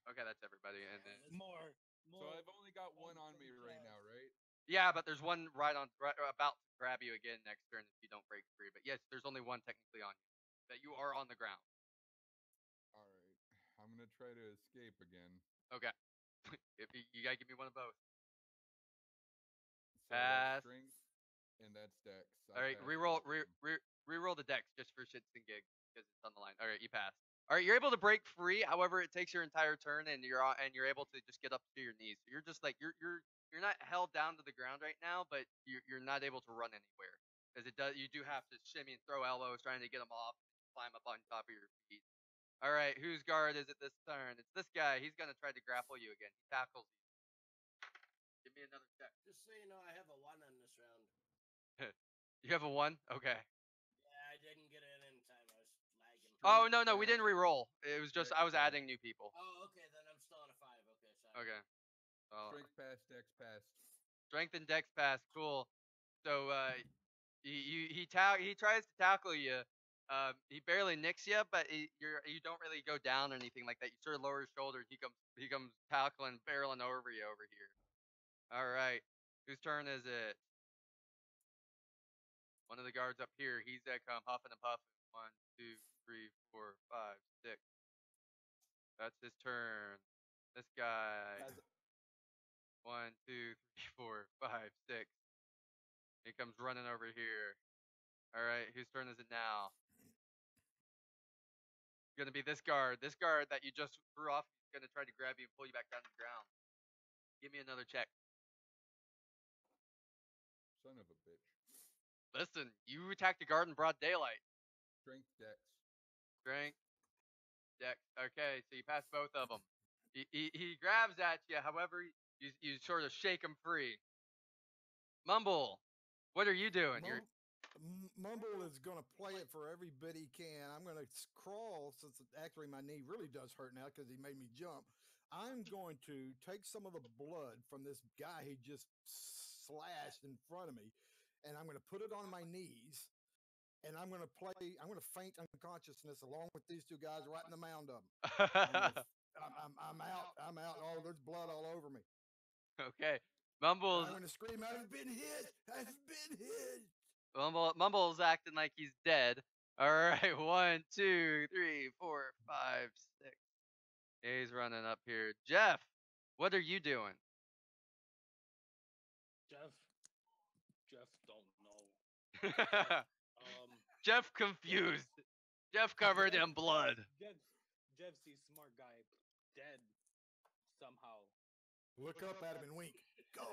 Okay, that's everybody, and then More. So I've only got one on me right now, right? yeah, but there's one about to grab you again next turn if you don't break free. But yes, there's only one technically on you. That you are on the ground. All right. I'm gonna try to escape again. Okay, if you gotta give me one of both. So I got Pass. strength. and that's Dex. All right, reroll reroll the dex just for shits and gigs because it's on the line. All right, you pass. All right, you're able to break free. However, it takes your entire turn, and you're able to just get up to your knees. So you're just like you're not held down to the ground right now, but you're not able to run anywhere because it does. You do have to shimmy and throw elbows trying to get them off, climb up on top of your feet. All right, whose guard is it this turn? It's this guy. He's gonna try to grapple you again. He tackles you. Give me another check. Just so you know, I have a 1 on this round. You have a 1? Okay. Yeah, I didn't get it in time. I was lagging. Oh no, we didn't re-roll. It was just I was Dex adding new people. Oh, okay, then I'm still on a 5. Okay, sorry. Okay. Strength pass, Dex pass. Strength and dex pass. Cool. So he tries to tackle you. He barely nicks you, but you don't really go down or anything like that. You sort of lower his shoulder. He comes tackling, barreling over you over here. All right. Whose turn is it? One of the guards up here. He's gonna come huffing and puffing. 1, 2, 3, 4, 5, 6. That's his turn. This guy. As 1, 2, 3, 4, 5, 6. He comes running over here. All right, whose turn is it now? It's gonna be this guard. This guard that you just threw off. He's gonna try to grab you and pull you back down to the ground. Give me another check. Son of a bitch. Listen, you attacked the guard in broad daylight. Strength Dex. Strength, dex. Okay, so you pass both of them. He grabs at you. However, you sort of shake him free. Mumble, what are you doing? Mumble is going to play it for every bit he can. I'm going to crawl since actually my knee really does hurt now because he made me jump. I'm going to take some of the blood from this guy he just slashed in front of me, and I'm going to put it on my knees, and I'm going to faint unconsciousness along with these two guys right in the mound of them. I'm out. I'm out. Oh, there's blood all over me. Okay. Mumbles. I'm going to scream, I've been hit. I've been hit. Mumble's acting like he's dead. All right, 1, 2, 3, 4, 5, 6. He's running up here. Jeff, what are you doing? Jeff don't know. Jeff confused. Jeff covered in blood. Jeff sees smart guy dead somehow. Look up at him and wink. Go.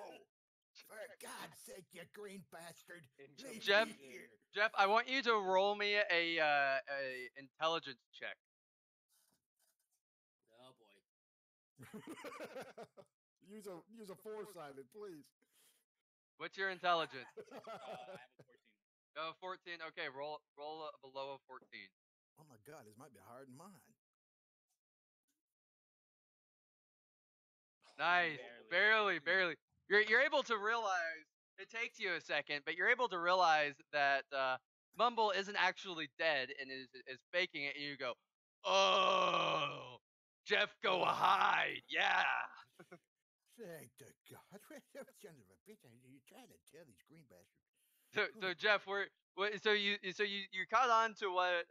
For God's sake, you green bastard. Leave Jeff, me here. Jeff, I want you to roll me a intelligence check. Oh boy. use a foresighted, please. What's your intelligence? I have a 14. 14. Okay, roll below a 14. Oh my God, this might be higher than mine. Nice. Barely. You're able to realize, it takes you a second, but you're able to realize that Mumble isn't actually dead and is faking it, and you go, oh, Jeff, go hide. Yeah. Thank the God. Son of a bitch. You're trying to tell these green bastards. So Jeff, you caught on to what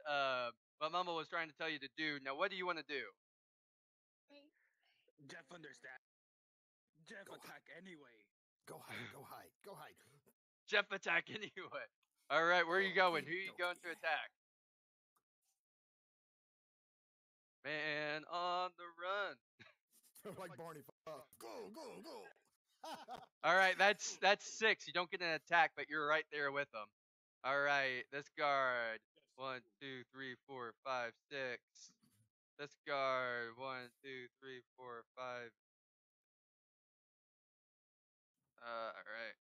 Mumble was trying to tell you to do. Now, what do you want to do? Jeff understand. Jeff attack anyway. Go hide. Jeff attack anyway. All right, where are you going? Who are you going to attack? Man on the run. Like Barney. Go. All right, that's 6. You don't get an attack, but you're right there with them. All right, this guard. 1, 2, 3, 4, 5, 6. This guard. 1, 2, 3, 4, 5. All right.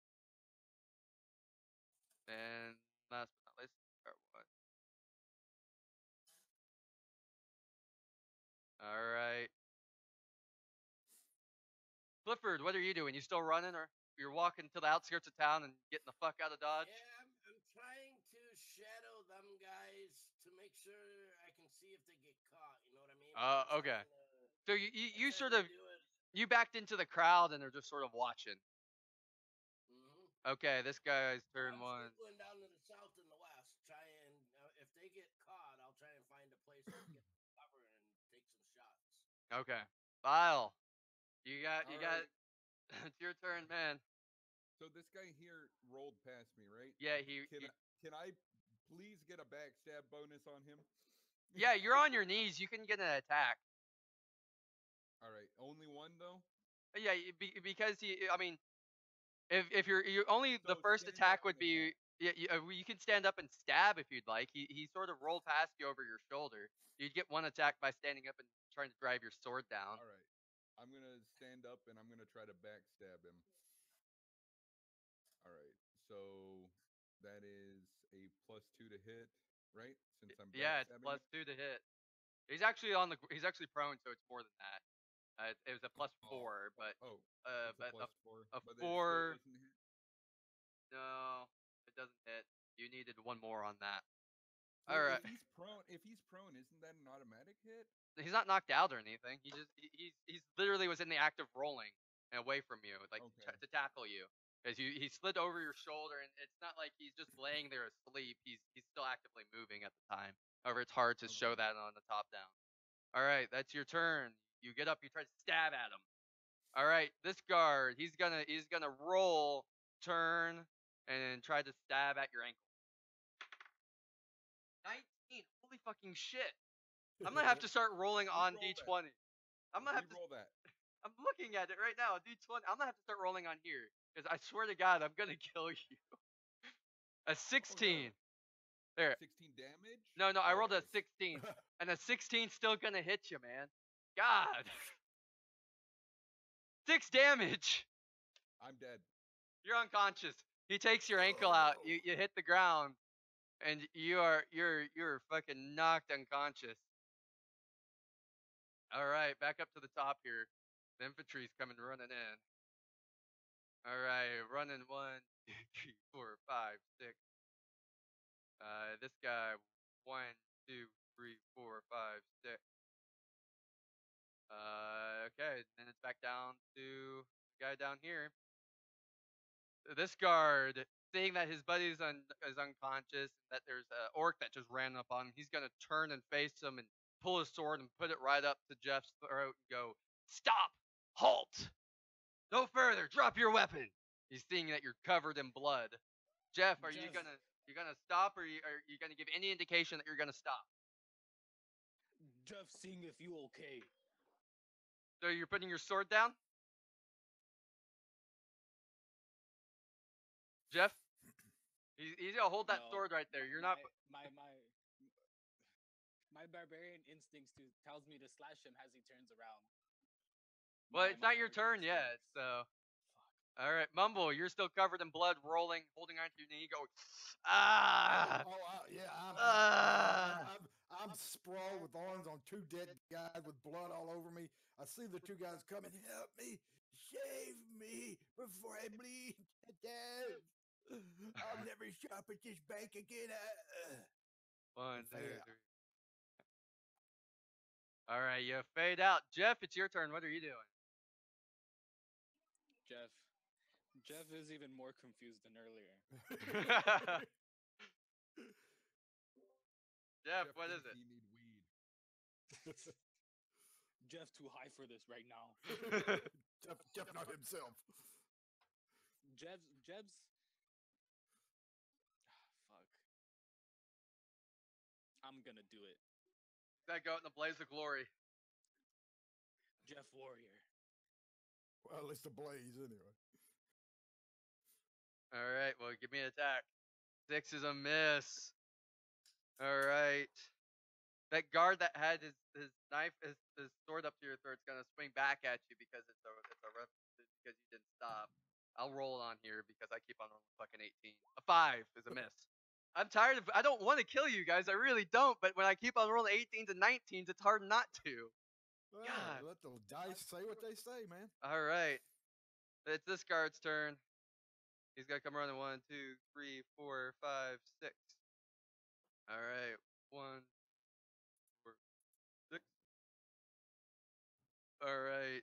And last but not least, guard 1. All right. Clifford, what are you doing? You still running, or you're walking to the outskirts of town and getting the fuck out of Dodge? Yeah, I'm trying to shadow them guys to make sure I can see if they get caught. You know what I mean? Okay. So you sort of you backed into the crowd and are just sort of watching. Okay, this guy's turn 1. Circling down to the south and the west, if they get caught, I'll try and find a place to get cover and take some shots. Okay, Bile, you got. Right. It's your turn, man. So this guy here rolled past me, right? Yeah, Can I please get a backstab bonus on him? yeah, you're on your knees. You can get an attack. All right, only one though. Yeah, because I mean, if you only the So first stand attack up would and be attack. you can stand up and stab if you'd like. He sort of rolled past you over your shoulder. You'd get one attack by standing up and trying to drive your sword down. All right, I'm gonna stand up and I'm gonna try to backstab him. All right, so that is a +2 to hit, right? Since I'm Yeah, it's backstabbing him. +2 to hit. He's actually prone, so it's more than that. It was a +4, but Oh, it's a but +4, a but it still 4. doesn't hit. No, it doesn't hit. You needed one more on that. All Well, right. if he's prone, isn't that an automatic hit? He's not knocked out or anything. He's literally was in the act of rolling away from you, like Okay. to tackle you. Because he slid over your shoulder, and it's not like he's just laying there asleep. He's still actively moving at the time. However, it's hard to show Okay. that on the top down. All right, that's your turn. You get up, you try to stab at him. All right, this guard, he's gonna roll, turn, and try to stab at your ankle. 19. Holy fucking shit. I'm gonna have to start rolling on Re-roll that. D20. I'm gonna have to. Re-roll that. I'm looking at it right now. D20. I'm gonna have to start rolling on here because I swear to God, I'm gonna kill you. A 16. There. 16 damage? No, I rolled a Okay. 16, and a 16 still gonna hit you, man. God. 6 damage. I'm dead. You're unconscious. He takes your ankle out. You hit the ground, and you're fucking knocked unconscious. All right, back up to the top here. The infantry's coming running in. All right, running 1, 2, 3, 4, 5, 6. This guy 1, 2, 3, 4, 5, 6. Okay, then it's back down to the guy down here. This guard, seeing that his buddy is unconscious, that there's an orc that just ran up on him, he's gonna turn and face him and pull his sword and put it right up to Jeff's throat and go, "Stop! Halt! No further! Drop your weapon!" He's seeing that you're covered in blood. Jeff, are Jeff, you gonna stop, or are you gonna give any indication that you're gonna stop? Jeff, seeing if you okay. So you're putting your sword down, Jeff. He's gonna hold that No, sword right there. You're my not. my barbarian instincts tells me to slash him as he turns around. Well, it's not your Barbarian turn yet. instincts. So, Fuck. all right, Mumble, you're still covered in blood, rolling, holding onto your knee, going, ah, Yeah, ah. I'm sprawled with arms on two dead guys with blood all over me. I see the two guys coming. Help me, save me before I bleed to death. I'll never shop at this bank again. 1, 2, Fade 3. All right, you fade out. Jeff, it's your turn. What are you doing? Jeff is even more confused than earlier. Jeff, what is thinks it? You need weed. Jeff too high for this right now. Jeff not himself. Jeb's fuck. I'm gonna do it. That go out in the blaze of glory. Jeff Warrior. Well, it's the blaze anyway. All right, well, give me an attack. 6 is a miss. All right. That guard that had his knife, his sword up to your throat, is gonna swing back at you because it's a because you didn't stop. I'll roll it on here because I keep on rolling fucking 18. A 5 is a miss. I'm tired of. I don't want to kill you guys. I really don't. But when I keep on rolling 18s and 19s, it's hard not to. Well, God. let the dice say what they say, man. All right. It's this guard's turn. He's got to come running. 1, 2, 3, 4, 5, 6. All right. 1, 4, 6. All right.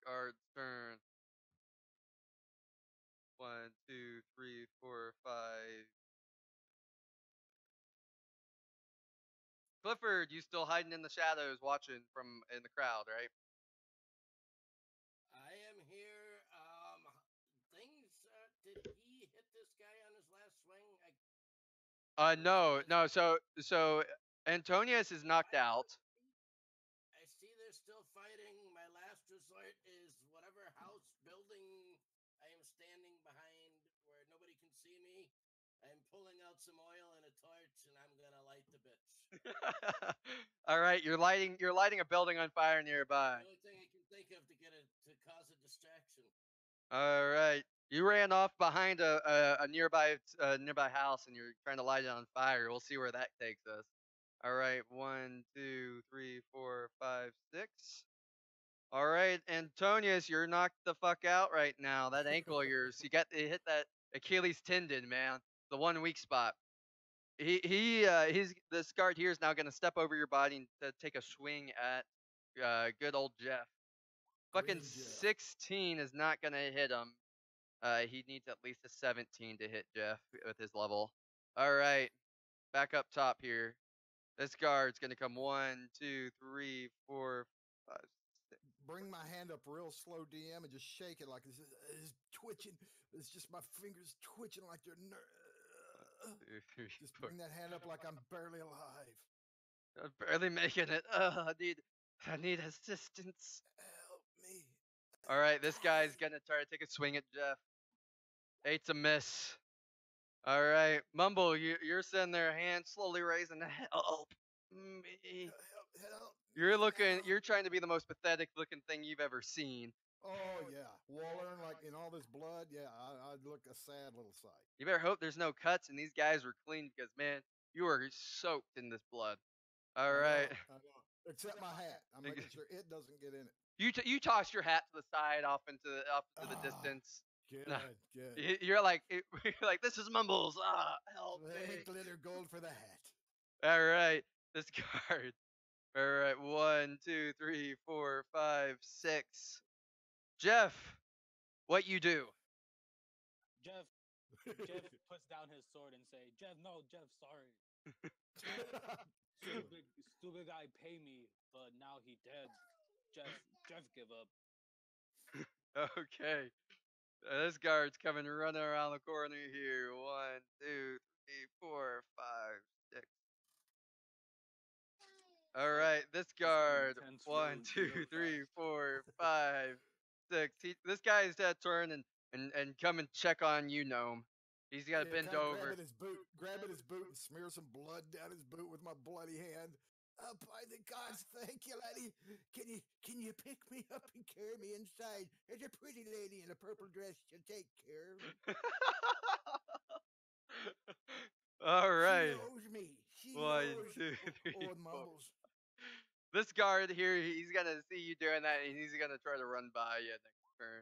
Guard's turn. 1, 2, 3, 4, 5. Clifford, you still hiding in the shadows, watching from in the crowd, right? I am here, No. So Antonius is knocked out. I see they're still fighting. My last resort is whatever house building I am standing behind where nobody can see me. I'm pulling out some oil and a torch and I'm gonna light the bitch. All right, you're lighting a building on fire nearby. The only thing I can think of to get it to cause a distraction. All right, you ran off behind a nearby house and you're trying to light it on fire. We'll see where that takes us. All right, 1, 2, 3, 4, 5, 6. All right, Antonius, you're knocked the fuck out right now. That ankle of yours, it hit that Achilles tendon, man. The one weak spot. He's this guard here is now going to step over your body and take a swing at good old Jeff. Fucking Green Jeff. 16 is not going to hit him. He needs at least a 17 to hit Jeff with his level. All right, back up top here. This guard's going to come 1, 2, 3, 4, 5, 6. Bring my hand up real slow, DM, and just shake it like it's twitching. It's just my fingers twitching like they're 2, 3, just 4. bring that hand up like I'm barely alive. I'm barely making it. I need assistance. Help me. All right, this guy's gonna try to take a swing at Jeff. 8's a miss. All right, Mumble, you're sitting there, hand slowly raising. Help me. Help. You're trying to be the most pathetic looking thing you've ever seen. Oh yeah, Wallern, like in all this blood. Yeah, I'd look a sad little sight. You better hope there's no cuts and these guys were clean because man, you are soaked in this blood. All right. I know. Except my hat. I'm making sure it doesn't get in it. You toss your hat to the side off into the distance. Good, No. good. You're like this is Mumbles. Help They me. glitter gold for the hat. All right, this card. All right, 1, 2, 3, 4, 5, 6. Jeff, what you do? Jeff puts down his sword and say, Jeff, no, Jeff, sorry. Stupid guy pay me, but now he dead. Jeff give up. Okay. This guard's coming running around the corner here. 1, 2, 3, 4, 5, 6. All right, this guard. intense 1, road, 2, real 3, fast. 4, 5, 6. This guy's that turn and come and check on you, gnome. He's got to bend kinda over. grabbing his boot and smear some blood down his boot with my bloody hand. By the gods, thank you, laddie. Can you pick me up and carry me inside? There's a pretty lady in a purple dress. She'll take care of me. All right. She knows me. She 1, knows 2, 3, old 4. Mumbles. This guard here, he's gonna see you doing that, and he's gonna try to run by you next turn.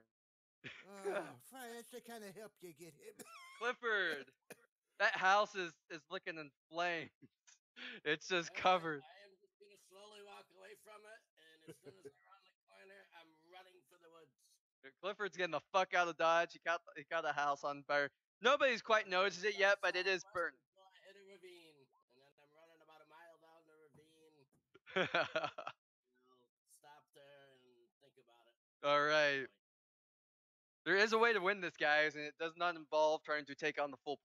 Oh, fine. That's the kind of help you get him. Clifford, that house is licking in flames. It's just covered. I am just gonna slowly walk away from it, and as soon as I round the corner, I'm running for the woods. Clifford's getting the fuck out of Dodge. He got the house on fire. Nobody's quite noticed it yet, but it is burning. Until I hit a ravine, and then I'm running about a mile down the ravine. Stop there and think about it. All right. There is a way to win this, guys, and it does not involve trying to take on the full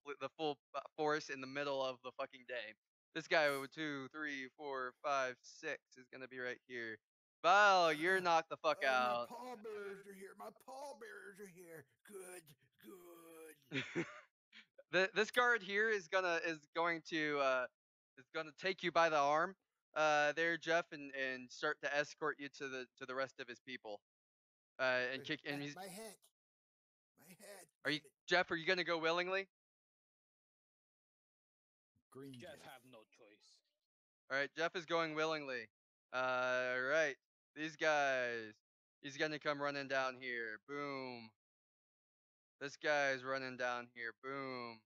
force in the middle of the fucking day. This guy with 2, 3, 4, 5, 6 is gonna be right here. Val, you're knocked the fuck out. My pallbearers are here. My pallbearers are here. Good. This guard here is going to take you by the arm, there, Jeff, and start to escort you to the rest of his people. And kick and he's. My hat. My hat. Are you Jeff? Are you gonna go willingly? Green Jeff Jeff. have no choice. All right, Jeff is going willingly. All right, these guys. He's gonna come running down here. Boom. This guy's running down here. Boom.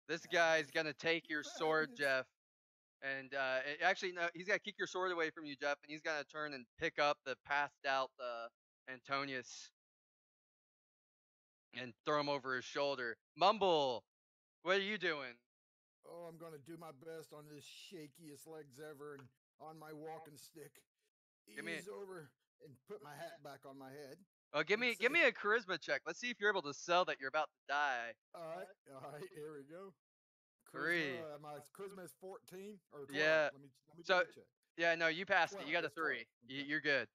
This guy's gonna take your sword, Jeff. And actually, no, he's gonna kick your sword away from you, Jeff, and he's gonna turn and pick up the passed out Antonius and throw him over his shoulder. Mumble, what are you doing? Oh, I'm gonna do my best on this shakiest legs ever and on my walking stick. Ease over and put my hat back on my head. Oh, give me a charisma check. Let's see if you're able to sell that you're about to die. All right, here we go. 3. My charisma is 14 or 12. Yeah. Let me So double check. yeah, no, you passed it. 12. You got a It's 12. 3. Okay. You're good.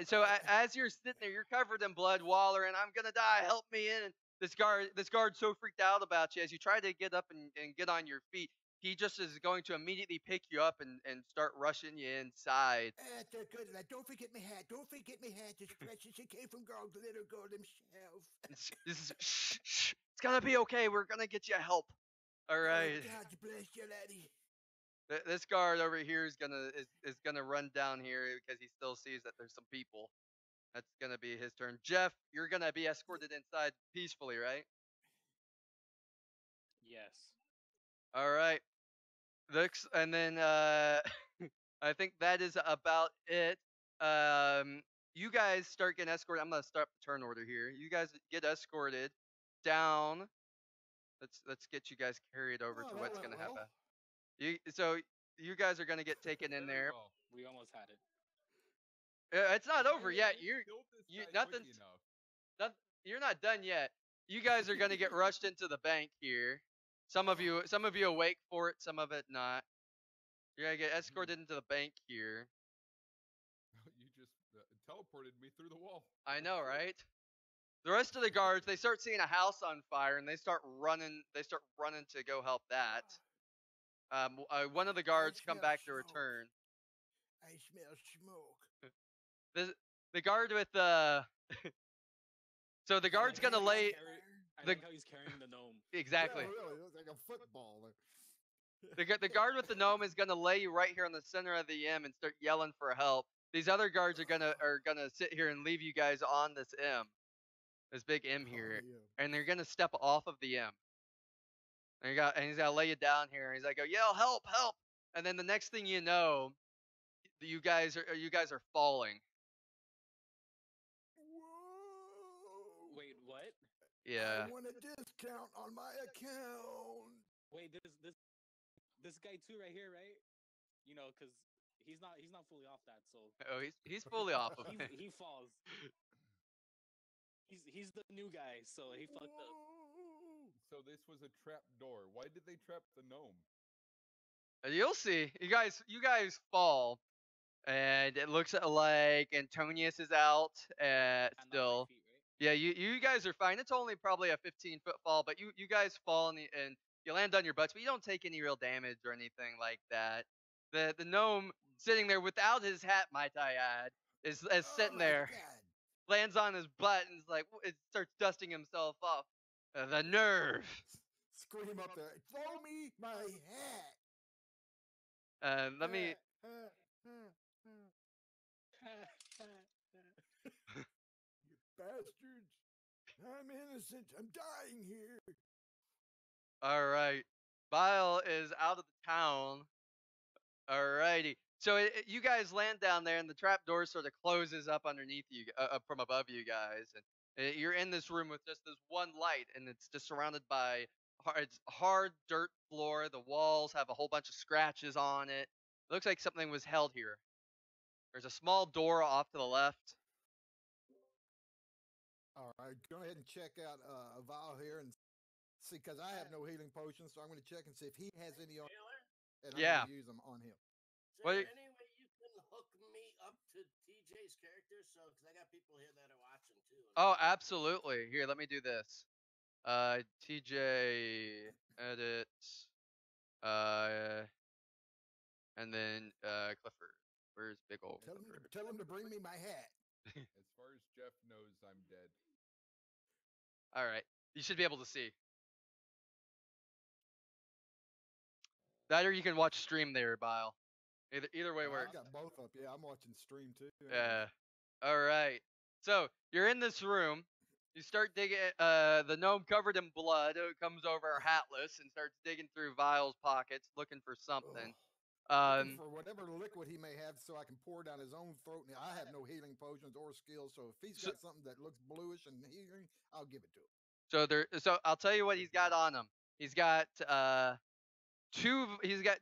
So as you're sitting there, you're covered in blood, wallering. I'm gonna die. Help me in. This guard's so freaked out about you. As you try to get up and get on your feet, he just is going to immediately pick you up and start rushing you inside. That's good. Now, don't forget my hat. Don't forget my hat. It's precious. It came from little girl himself. Shh. It's gonna be okay. We're gonna get you help. All right. God bless you, laddie. This guard over here is gonna run down here because he still sees that there's some people. That's gonna be his turn. Jeff, you're gonna be escorted inside peacefully, right? Yes. All right. And then I think that is about it. Um, you guys start getting escorted. I'm gonna start the turn order here. You guys get escorted down. Let's get you guys carried over to that what's went gonna well. happen. So you guys are gonna get taken in Very there. well. We almost had it. It's not over yet. You killed this guy Nothing's quick enough. you're not done yet. You guys are gonna get rushed into the bank here. Some of you awake for it, some of it not. You're gonna get escorted into the bank here. You just teleported me through the wall. I know, right? The rest of the guards, they start seeing a house on fire and they start running. They start running to go help that. One of the guards come smell back to smoke. return. I smell smoke. The guard with the so the guard's gonna lay I the- like how he's carrying the gnome. exactly. Yeah, really. It looks like a football. The guard with the gnome is gonna lay you right here on the center of the M and start yelling for help. These other guards are gonna sit here and leave you guys on this M, this big M here, Yeah. and they're gonna step off of the M. And he's gonna lay you down here, and he's like, "Go yell help, help!" And then the next thing you know, you guys are falling. Whoa. Wait, what? Yeah. I want a discount on my account. Wait, this guy too right here, right? You know, cause he's not fully off that, so Oh, he's fully off of it. he falls. He's the new guy, so he fucked up. So this was a trap door. Why did they trap the gnome? You'll see. You guys fall, and it looks like Antonius is out. And on my Still. feet, right? Yeah, you guys are fine. It's only probably a 15-foot fall, but you guys fall and you land on your butts, but you don't take any real damage or anything like that. The gnome sitting there without his hat, might I add, is sitting there, lands on his butt and is like it starts dusting himself off. The nerve. Scream up there. Throw me my hat. Let me. Bastards. I'm innocent. I'm dying here. All right, Bile is out of the town. Alrighty. So you guys land down there, and the trap door sort of closes up underneath you, from above you guys, and you're in this room with just this one light, and it's just surrounded by it's hard dirt floor. The walls have a whole bunch of scratches on it. It looks like something was held here. There's a small door off to the left. All right, go ahead and check out Val here and see, because I have no healing potions, so I'm going to check and see if he has any on, Taylor, and Yeah. I'm going to use them on him. is What there do you- any way you can hook me up to TJ's character? So, because I got people here that are watching too. Oh, absolutely. Here, let me do this. TJ edit. And then Clifford. Where's big old Clifford? Tell him to bring me my hat. As far as Jeff knows, I'm dead. All right, you should be able to see. That or you can watch stream there, Bile. Either way I works. got both up. Yeah, I'm watching stream too. Yeah. All right. So you're in this room. You start digging. The gnome covered in blood comes over hatless and starts digging through Vile's pockets, looking for something. Looking for whatever liquid he may have, so I can pour down his own throat. And I have no healing potions or skills, so if he's got something that looks bluish and healing, I'll give it to him. So I'll tell you what he's got on him. He's got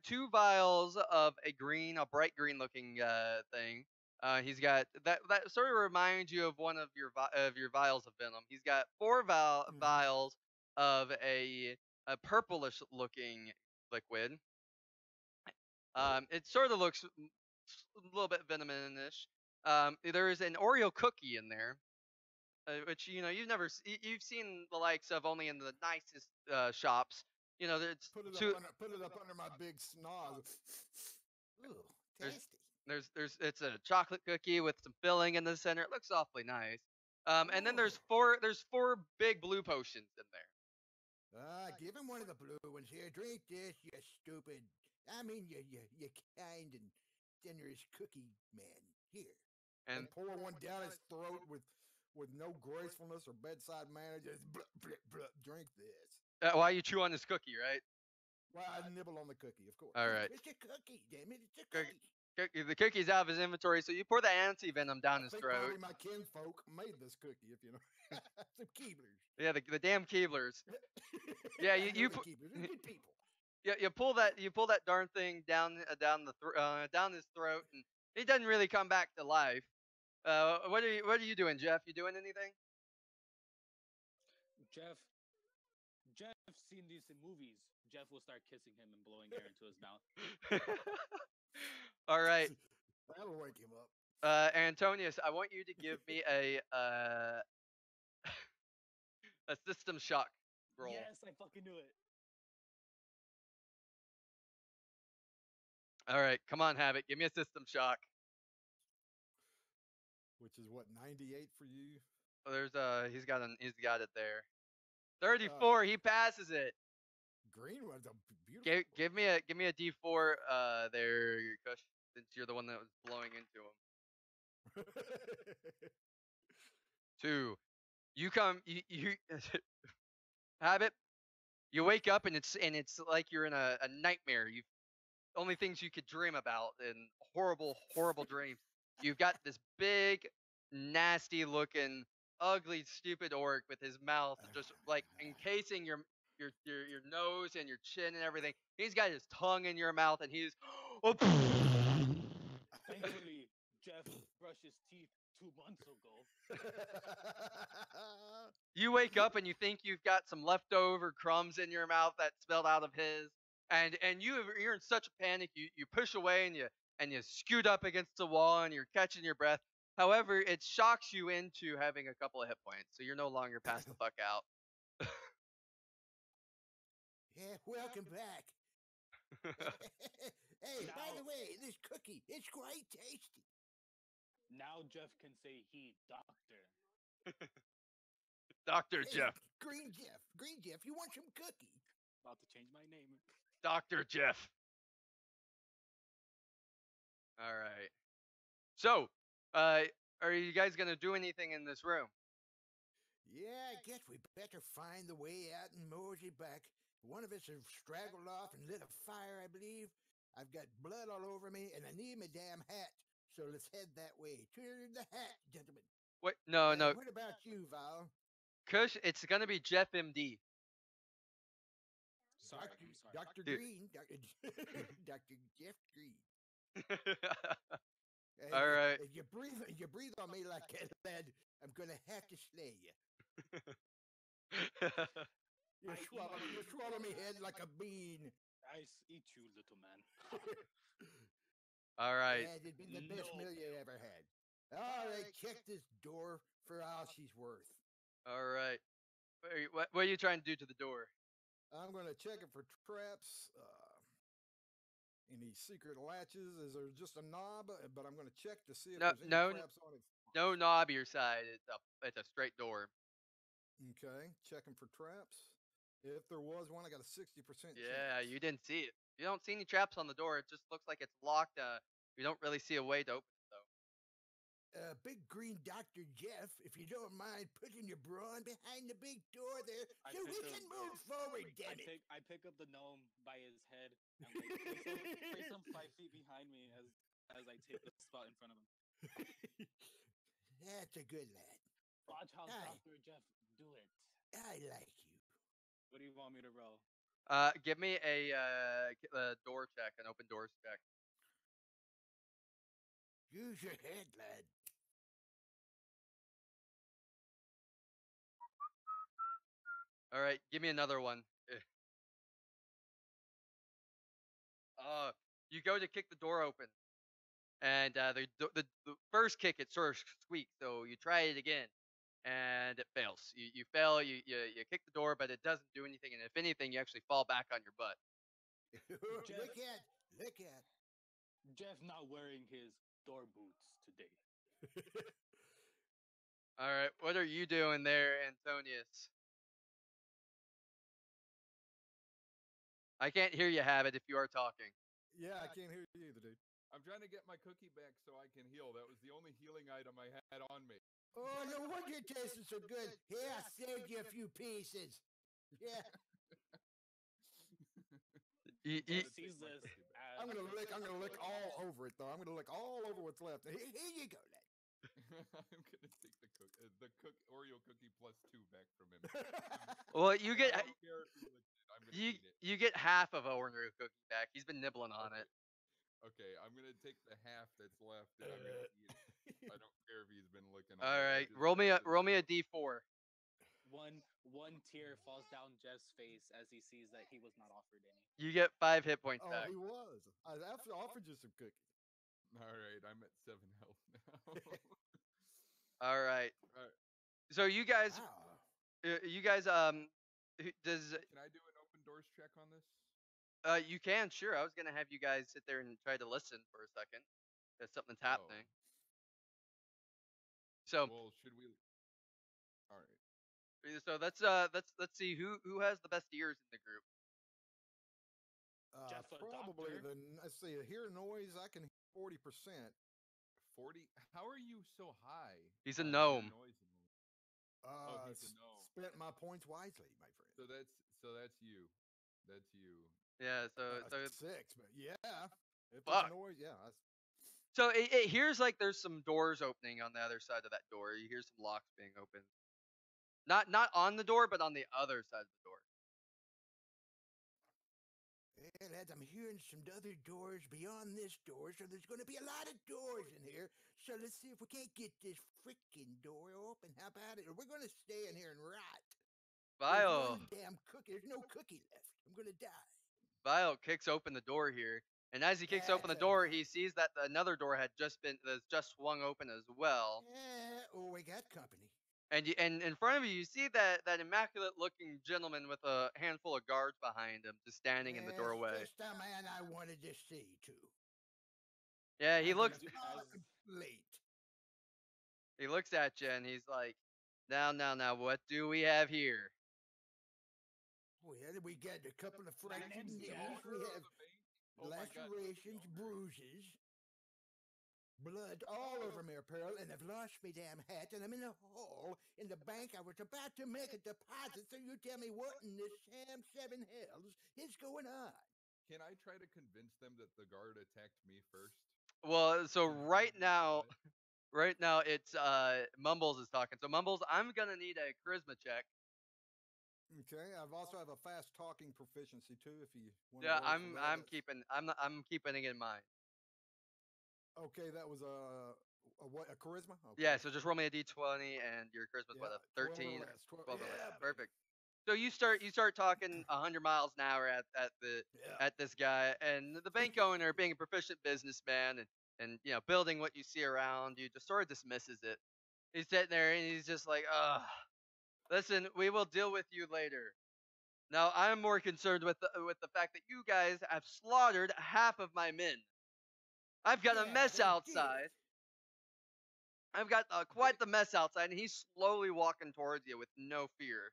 two vials of a bright green looking thing. He's got that sort of reminds you of one of your vials of venom. He's got four vials of a a purplish looking liquid. It sort of looks a little bit venomous. There is an Oreo cookie in there, which you've seen the likes of only in the nicest shops. It's Put it up under my big snoz. Ooh, there's tasty. it's a chocolate cookie with some filling in the center. It looks awfully nice. And then Ooh. there's four big blue potions in there. Give him one of the blue ones here. Drink this, you stupid. I mean, you kind and generous cookie man. Here. And And pour one down his throat with no gracefulness or bedside manner. Just blup, blup, blup, drink this. why you chew on this cookie, right? Well, I nibble on the cookie, of course. All right. It's a cookie, damn it. It's a Cookie. cookie. The cookie's out of his inventory, so you pour the anti venom down I his think throat. probably my kinfolk made this cookie, if you know. Some Keeblers. Yeah, the damn Keeblers. Yeah, I you know you the pu- Keeblers. They're good people. yeah, you pull that darn thing down down his throat, and he doesn't really come back to life. What are you doing, Jeff? You doing anything? Jeff. Jeff seen these in movies. Jeff will start kissing him and blowing air into his mouth. All right, That'll wake him up. Antonius, I want you to give me a system shock roll. Yes, I fucking knew it. All right, come on, Habit, give me a system shock. Which is what, 98 for you? He's got it there. 34, he passes it. Green was a beautiful. Give me a D4 there, Kush, since you're the one that was blowing into him. 2. You Habit. You wake up and it's like you're in a nightmare. You only things you could dream about in horrible dreams. You've got this big, nasty looking, ugly, stupid orc with his mouth just like encasing your nose and your chin and everything. He's got his tongue in your mouth and he's Thankfully, Jeff brushed his teeth 2 months ago. You wake up and you think you've got some leftover crumbs in your mouth that spilled out of his, and you're in such a panic. You push away and you scoot up against the wall and you're catching your breath. However, it shocks you into having a couple of hit points, so you're no longer passed the fuck out. Yeah, welcome back. Hey, by the way, this cookie, it's quite tasty. Now Jeff can say he doctor. Dr. Hey, Jeff. Green Jeff, you want some cookie? About to change my name. Dr. Jeff. All right. So, are you guys gonna do anything in this room? Yeah, I guess we better find the way out and mosey back. One of us has straggled off and lit a fire, I believe. I've got blood all over me, and I need my damn hat. So let's head that way. To the hat, gentlemen. Wait, no. What about you, Val? Kush, it's gonna be Jeff MD. Sorry, Dr. I'm sorry. Dr. Dude. Green. Dr. Jeff Green. All right. If you breathe on me like that, lad, I'm gonna have to slay you. You swallow me head like a bean. I eat you, little man. All right. Yeah, it'd been the best No. meal you ever had. All right, check this door for all she's worth. All right. What are you trying to do to the door? I'm going to check it for traps. Any secret latches? Is there just a knob? But I'm going to check to see if there's any traps on it. No knob your side. It's a straight door. Okay, checking for traps. If there was one, I got a 60% Yeah, chance. you didn't see it. You don't see any traps on the door. It just looks like it's locked. You don't really see a way to open it though. Big green Dr. Jeff, if you don't mind putting your brawn behind the big door there I so we pick can up- move forward, damn it. I pick up the gnome by his head and like, place him 5 feet behind me as I take the spot in front of him. That's a good lad. Watch how Aye. Dr. Jeff do it. I like you. What do you want me to roll? Give me a door check, an open doors check. Use your head, lad. All right, give me another one. You go to kick the door open, and the first kick it sort of squeaks. So you try it again, and it fails. You fail. You kick the door, but it doesn't do anything. And if anything, you actually fall back on your butt. Look at. Jeff not wearing his door boots today. All right, what are you doing there, Antonius? I can't hear you, Habit, if you are talking. Yeah, I can't hear you either, dude. I'm trying to get my cookie back so I can heal. That was the only healing item I had on me. Oh, no wonder it tasted so good. Here, I saved you a few pieces. Yeah. Jeff Gonna sees take my this. cookie back. Uh, I'm gonna lick all over it though. I'm gonna lick all over what's left. Here you go, lad. I'm gonna take the Oreo cookie plus 2 back from him. Well, you I get don't care if he licks it. I'm gonna you eat it. you get half of a Oreo cookie back. He's been nibbling on it. Okay, I'm gonna take the half that's left and I'm gonna eat it. I don't care if he's been licking on All it. right, roll me a d4. One tear falls down Jeff's face as he sees that he was not offered any. You get 5 hit points Oh, back. he was. I offered you some cookies. All right, I'm at 7 health now. All right. All right. So you guys, Wow. does Can I do an open doors check on this? you can sure. I was gonna have you guys sit there and try to listen for a second if something's happening. So Well, should we? All right. so let's see who has the best ears in the group. Jeff, a Probably doctor? let's see. Hear noise. I can hear 40%. 40. How are you so high? He's a on gnome. your noise and- he's a gnome. Spent my points wisely, my friend. So that's you. That's you. Yeah. So 6, but yeah. If Fuck. there's noise, yeah. so it hears like there's some doors opening on the other side of that door. You hear some locks being opened. Not on the door, but on the other side of the door. Well, lads, I'm hearing some other doors beyond this door, so there's going to be a lot of doors in here. So let's see if we can't get this freaking door open. How about it? Or we're going to stay in here and rot. There's Vile one damn cookie. There's no cookie left. I'm going to die. Vile kicks open the door here, and as he kicks open the That's a door, lie. he sees that another door had just swung open as well. We got company. And in front of you, you see that immaculate looking gentleman with a handful of guards behind him, just standing in the Yes, doorway. just the man I wanted to see, too. Yeah, he I'm looks gonna late. at you, and he's like, now, what do we have here? Well, we got a couple of fractured name's knees. Jeff. We have Oh my God, lacerations, bruises, blood all over my apparel, and I've lost my damn hat, and I'm in a hole in the bank. I was about to make a deposit, so you tell me what in the Sam 7 hells is going on? Can I try to convince them that the guard attacked me first? Well, so Since right I'm now, alive? it's Mumbles is talking. So Mumbles, I'm gonna need a charisma check. Okay. I've also have a fast talking proficiency too. If you want Yeah, to roll for that. I'm keeping it in mind. Okay, that was a charisma. Okay. Yeah, so just roll me a d20, and your charisma's what, a 12 or 13, less, 12 12 or less. yeah, baby. Perfect. So you start talking 100 miles an hour at Yeah. this guy, and the bank owner, being a proficient businessman and building what you see around you, just sort of dismisses it. He's sitting there and he's just like, listen, we will deal with you later. Now I'm more concerned with the fact that you guys have slaughtered half of my men. I've got a Yeah, mess they outside. I've got quite the mess outside, and he's slowly walking towards you with no fear.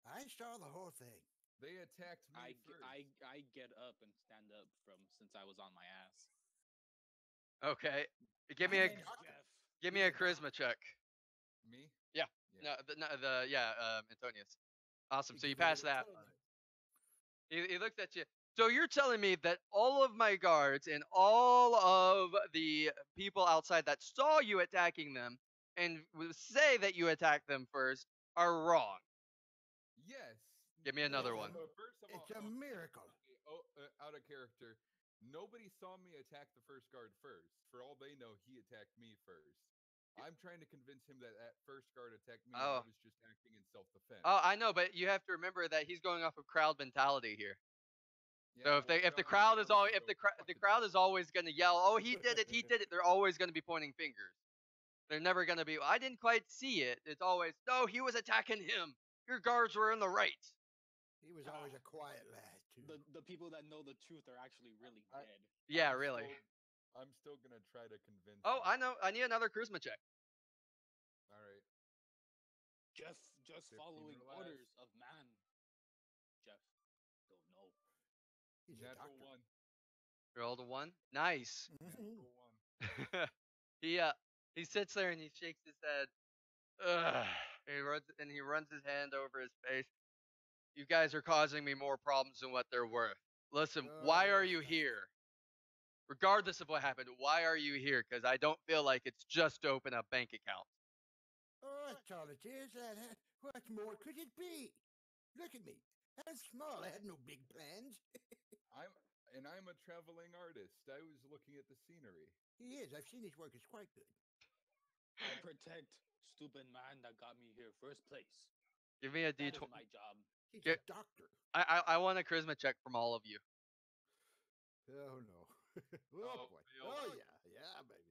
I saw the whole thing. They attacked me first. I get up and stand up from since I was on my ass. Okay, give My me a name's Jeff. give me a charisma check. Me? Yeah. Yeah. Antonius. Awesome. So you Give it pass a that. tug. He looks at you. So you're telling me that all of my guards and all of the people outside that saw you attacking them and say that you attacked them first are wrong. Yes. Give me another one. First of all, It's a miracle. out of character. Nobody saw me attack the first guard first. For all they know, he attacked me first. I'm trying to convince him that first guard attacked me. And I Oh. was just acting in self-defense. Oh, I know, but you have to remember that he's going off of crowd mentality here. So if the crowd is all if the crowd is always gonna yell, "Oh, he did it," they're always gonna be pointing fingers. They're never gonna be, "I didn't quite see it." It's always, "No, he was attacking him. Your guards were in the right." He was always a quiet lad too. The people that know the truth are actually really dead. Yeah, I'm really. I'm still gonna try to convince. Oh, him. I know. I need another charisma check. All right. Jeff just 15 following or less. orders of man. Jeff don't know. He's a Natural doctor. one. Rolled a 1. Nice. Natural one. he he sits there and he shakes his head. Ugh. He runs his hand over his face. You guys are causing me more problems than what they're worth. Listen, why are you here? Regardless of what happened, why are you here? Because I don't feel like it's just to open a bank account. Oh, that's all it is, lad. What more could it be? Look at me. I'm small. I had no big plans. I'm a traveling artist. I was looking at the scenery. He is. I've seen his work. It's quite good. I protect stupid man that got me here first place. Give me a That is D20. my job. He's Get- a doctor. I want a charisma check from all of you. Oh no. Oh, boy. failed. Oh yeah, baby.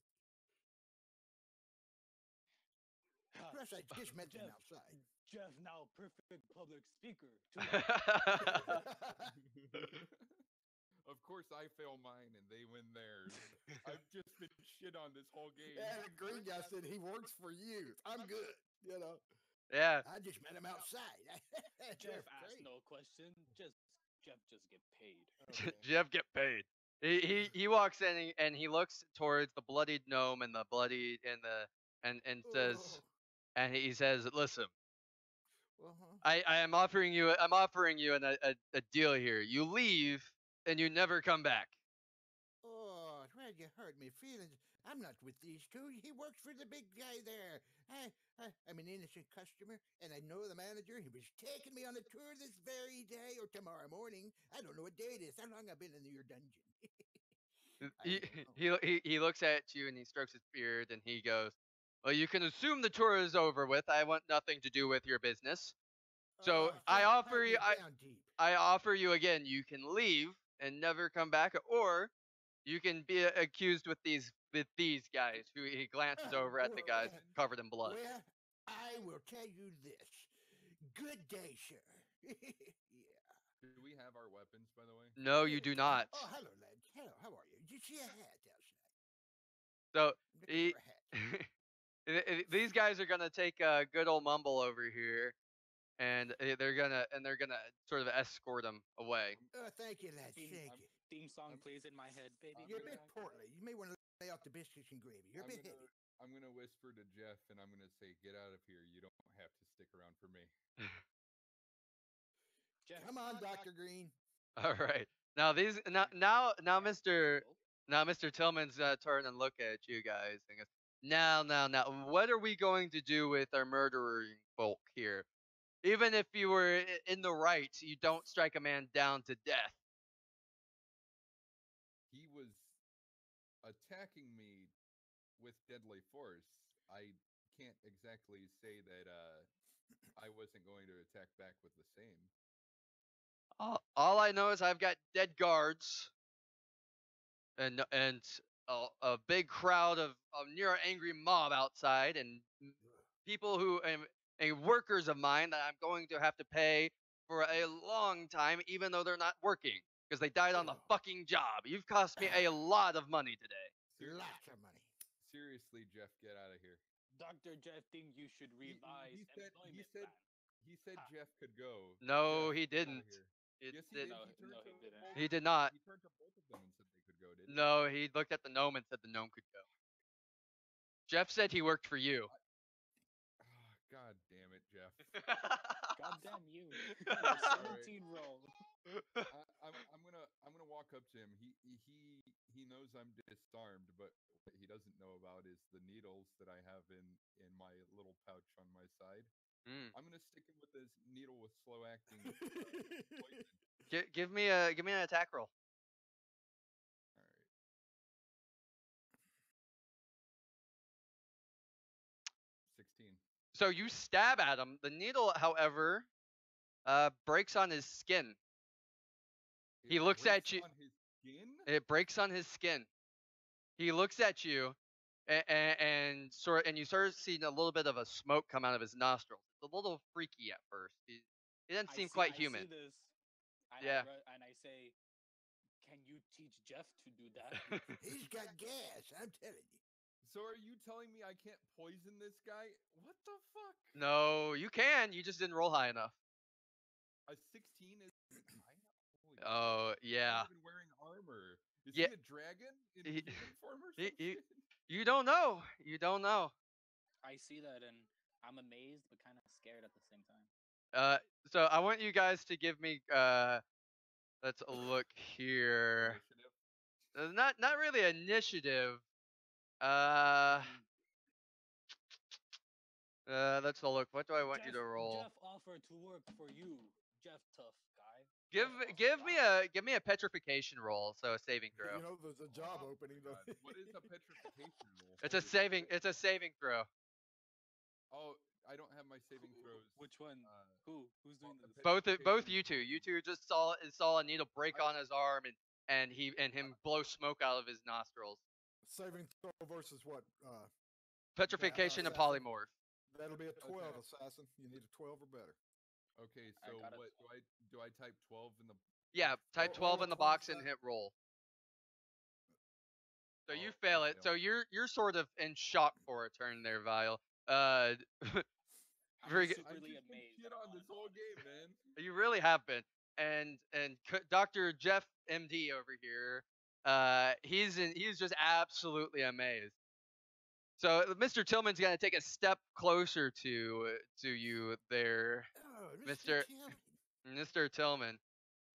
Plus, I just met them outside. Jeff now perfect public speaker. Of course, I fail mine and they win theirs. I've just been shit on this whole game. Yeah, the green guy said he works for you. I'm good. You know. Yeah. I just met him outside. Jeff That's asked great. no question. Jeff just get paid. Jeff get paid. He walks in and he looks towards the bloodied gnome and the bloody and says Oh. and he says, "Listen, Uh-huh. I am offering you a deal here. You leave and you never come back." Oh, well, you hurt me feelings. I'm not with these two. He works for the big guy there. I'm an innocent customer, and I know the manager. He was taking me on a tour this very day or tomorrow morning. I don't know what day it is. How long I've been in your dungeon? He, don't he looks at you and he strokes his beard and he goes, "Well, you can assume the tour is over with. I want nothing to do with your business. So I offer you down deep. I offer you again. You can leave and never come back, or you can be accused with these guys." Who he glances over at the guys covered in blood. Well, I will tell you this. Good day, sir. Yeah. Do we have our weapons, by the way? No, you do not. Oh, hello, lad. Hello, how are you? Did you see a hat outside? So I'm looking for a hat. these guys are gonna take a good old mumble over here, and they're gonna sort of escort him away. Oh, thank you, lad. Thank you. Theme song plays in my head, baby. You're a bit portly. You may want to lay off the biscuits and gravy. You're a bit heavy. I'm gonna whisper to Jeff and I'm gonna say, "Get out of here. You don't have to stick around for me." Jeff, Come on, Dr. Green. All right. Now Mr. Tillman's gonna turn and look at you guys and goes, now, what are we going to do with our murdering folk here? Even if you were in the right, you don't strike a man down to death. He was attacking me with deadly force. I can't exactly say that I wasn't going to attack back with the same. All I know is I've got dead guards and a big crowd of near angry mob outside and people who and workers of mine that I'm going to have to pay for a long time, even though they're not working because they died on the fucking job. You've cost me a lot of money today. Lots of money. Seriously, Jeff, get out of here. Dr. Jeff think you should revise employment plan. He said Jeff could go. No, Jeff, he get outta didn't. here. It Yes, he did- did. No, He turned no, to he didn't. both- He did not. He turned to both of them and said they could go, didn't he? No, he looked at the gnome and said the gnome could go. Jeff said he worked for you. Ah, God damn it, Jeff. God damn you. 17 roll. I'm gonna walk up to him. He knows I'm disarmed, but what he doesn't know about is the needles that I have in my little pouch on my side. Mm. I'm gonna stick him with this needle with slow acting poison. Give me an attack roll. All right. 16. So you stab at him. The needle, however, breaks on his skin. He looks at breaks you. on his skin. It breaks on his skin. He looks at you, and you start seeing a little bit of a smoke come out of his nostrils. It's a little freaky at first. He doesn't seem quite I human. see this, and Yeah. I say, "Can you teach Jeff to do that?" He's got gas, I'm telling you. So are you telling me I can't poison this guy? What the fuck? No, you can. You just didn't roll high enough. A 16 is high enough? Holy Oh shit. yeah. Not even wearing armor. Is Yeah. he a dragon in He- human form or he- some he- shit? You don't know. You don't know. I see that, and I'm amazed but kind of scared at the same time. So I want you guys to give me. Let's look here. Initiative. Not really initiative. Uh, let's look. What do I want you to roll? Jeff offered to work for you, Jeff, tough guy. Give Jeff offered give me a petrification roll. So a saving throw. You know, there's a job Oh, opening. God. What is a petrification rule? It's a saving. It's a saving throw. Oh, I don't have my saving throws. Which one? Who's doing this? Both you two. You two just saw a needle break on his arm and him blow smoke out of his nostrils. Saving throw versus what? Petrification and assassin. polymorph. That'll be a 12, Okay. assassin. You need a 12 or better. Okay, I so got a what do I type 12 in the Yeah, type Roll 12 a in the 20 box and side. hit roll. So you Oh, fail I it. So you're sort of in shock for a turn there, Vile. I'm very good. I've superly just been amazed. shit on this whole game, man. You really have been. And Dr. Jeff MD over here, he's just absolutely amazed. So Mr. Tillman's gonna take a step closer to you there, Oh, Mr. Tillman. Mr. Tillman,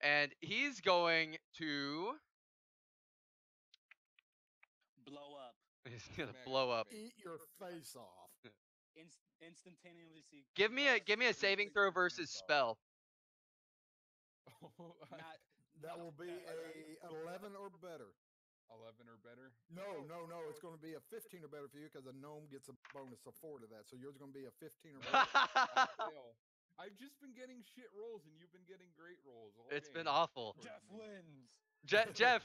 and he's going to Blow up. he's gonna Smack blow his up. face. Eat your face off. Instantaneously. Give me a saving Take throw your versus pants off. spell. Oh, Not That will be a 11 or better. 11 or better. No. It's going to be a 15 or better for you because a gnome gets a bonus of 4 to that. So yours is going to be a 15 or better. I fail. I've just been getting shit rolls, and you've been getting great rolls. All It's game. been awful. Jeff wins. Jeff,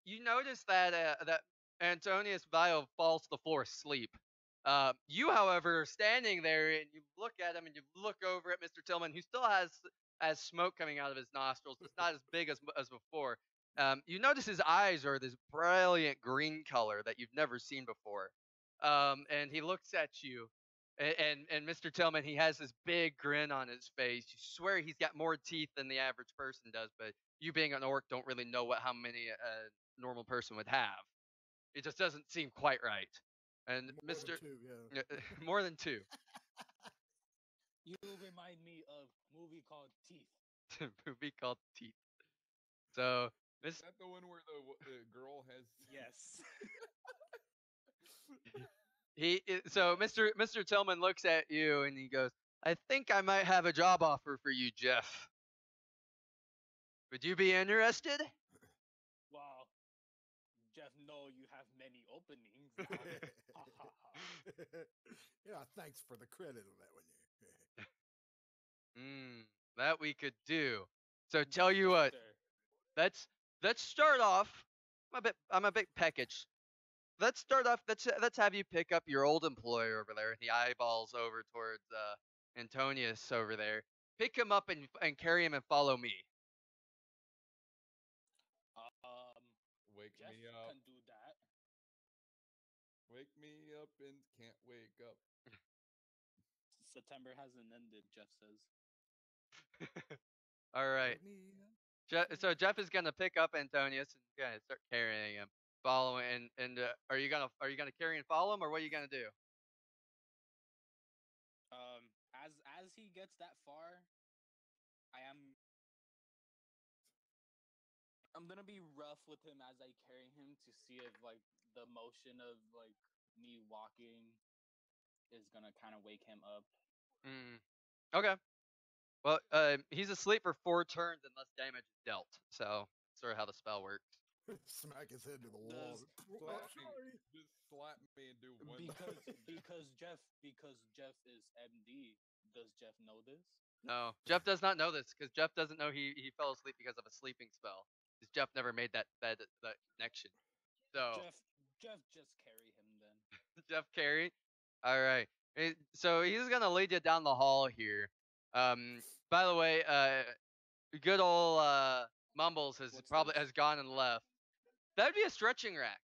you notice that that Antonius Vile falls to the floor asleep. You, however, are standing there and you look at him and you look over at Mr. Tillman, who still has smoke coming out of his nostrils. It's not as big as before. You notice his eyes are this brilliant green color that you've never seen before. And he looks at you, and Mr. Tillman, he has this big grin on his face. You swear he's got more teeth than the average person does, but you being an orc don't really know how many a normal person would have. It just doesn't seem quite right. And More Mr. than 2, yeah. More than 2. You remind me of a movie called Teeth. Movie called Teeth. So Is that the one where the girl has? Yes. so Mr. Tillman looks at you and he goes, "I think I might have a job offer for you, Jeff. Would you be interested?" Wow. Jeff, no, you have many openings. Ha, ha, ha. Yeah, thanks for the credit on that one there. That we could do. So tell you what, Doctor, let's start off. I'm a bit peckish. Let's start off. Let's have you pick up your old employer over there. And he eyeballs over towards Antonius over there. Pick him up and carry him and follow me. Wake Jeff me up. can do that. Wake me up and can't wake up. September hasn't ended, Jeff says. All right. So Jeff is gonna pick up Antonius and gonna start carrying him, following. And are you gonna carry and follow him, or what are you gonna do? As he gets that far, I'm gonna be rough with him as I carry him to see if like the motion of like me walking is gonna kind of wake him up. Okay. Well, he's asleep for 4 turns unless damage is dealt. So sort of how the spell works. Smack his head to the wall. Just slap me and do one. Because Jeff is MD. Does Jeff know this? No, Jeff does not know this because Jeff doesn't know he fell asleep because of a sleeping spell. Because Jeff never made that connection. So Jeff, just carry him then. Jeff Carey. All right. So he's gonna lead you down the hall here. By the way, good old Mumbles What's probably this? has gone and left. That'd be a stretching rack.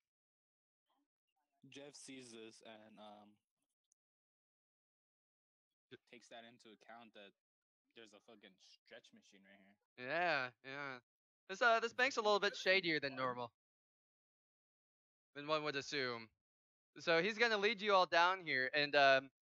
Jeff sees this and takes that into account that there's a fucking stretch machine right here. Yeah, yeah. This bank's a little bit shadier than normal, than one would assume. So he's gonna lead you all down here, and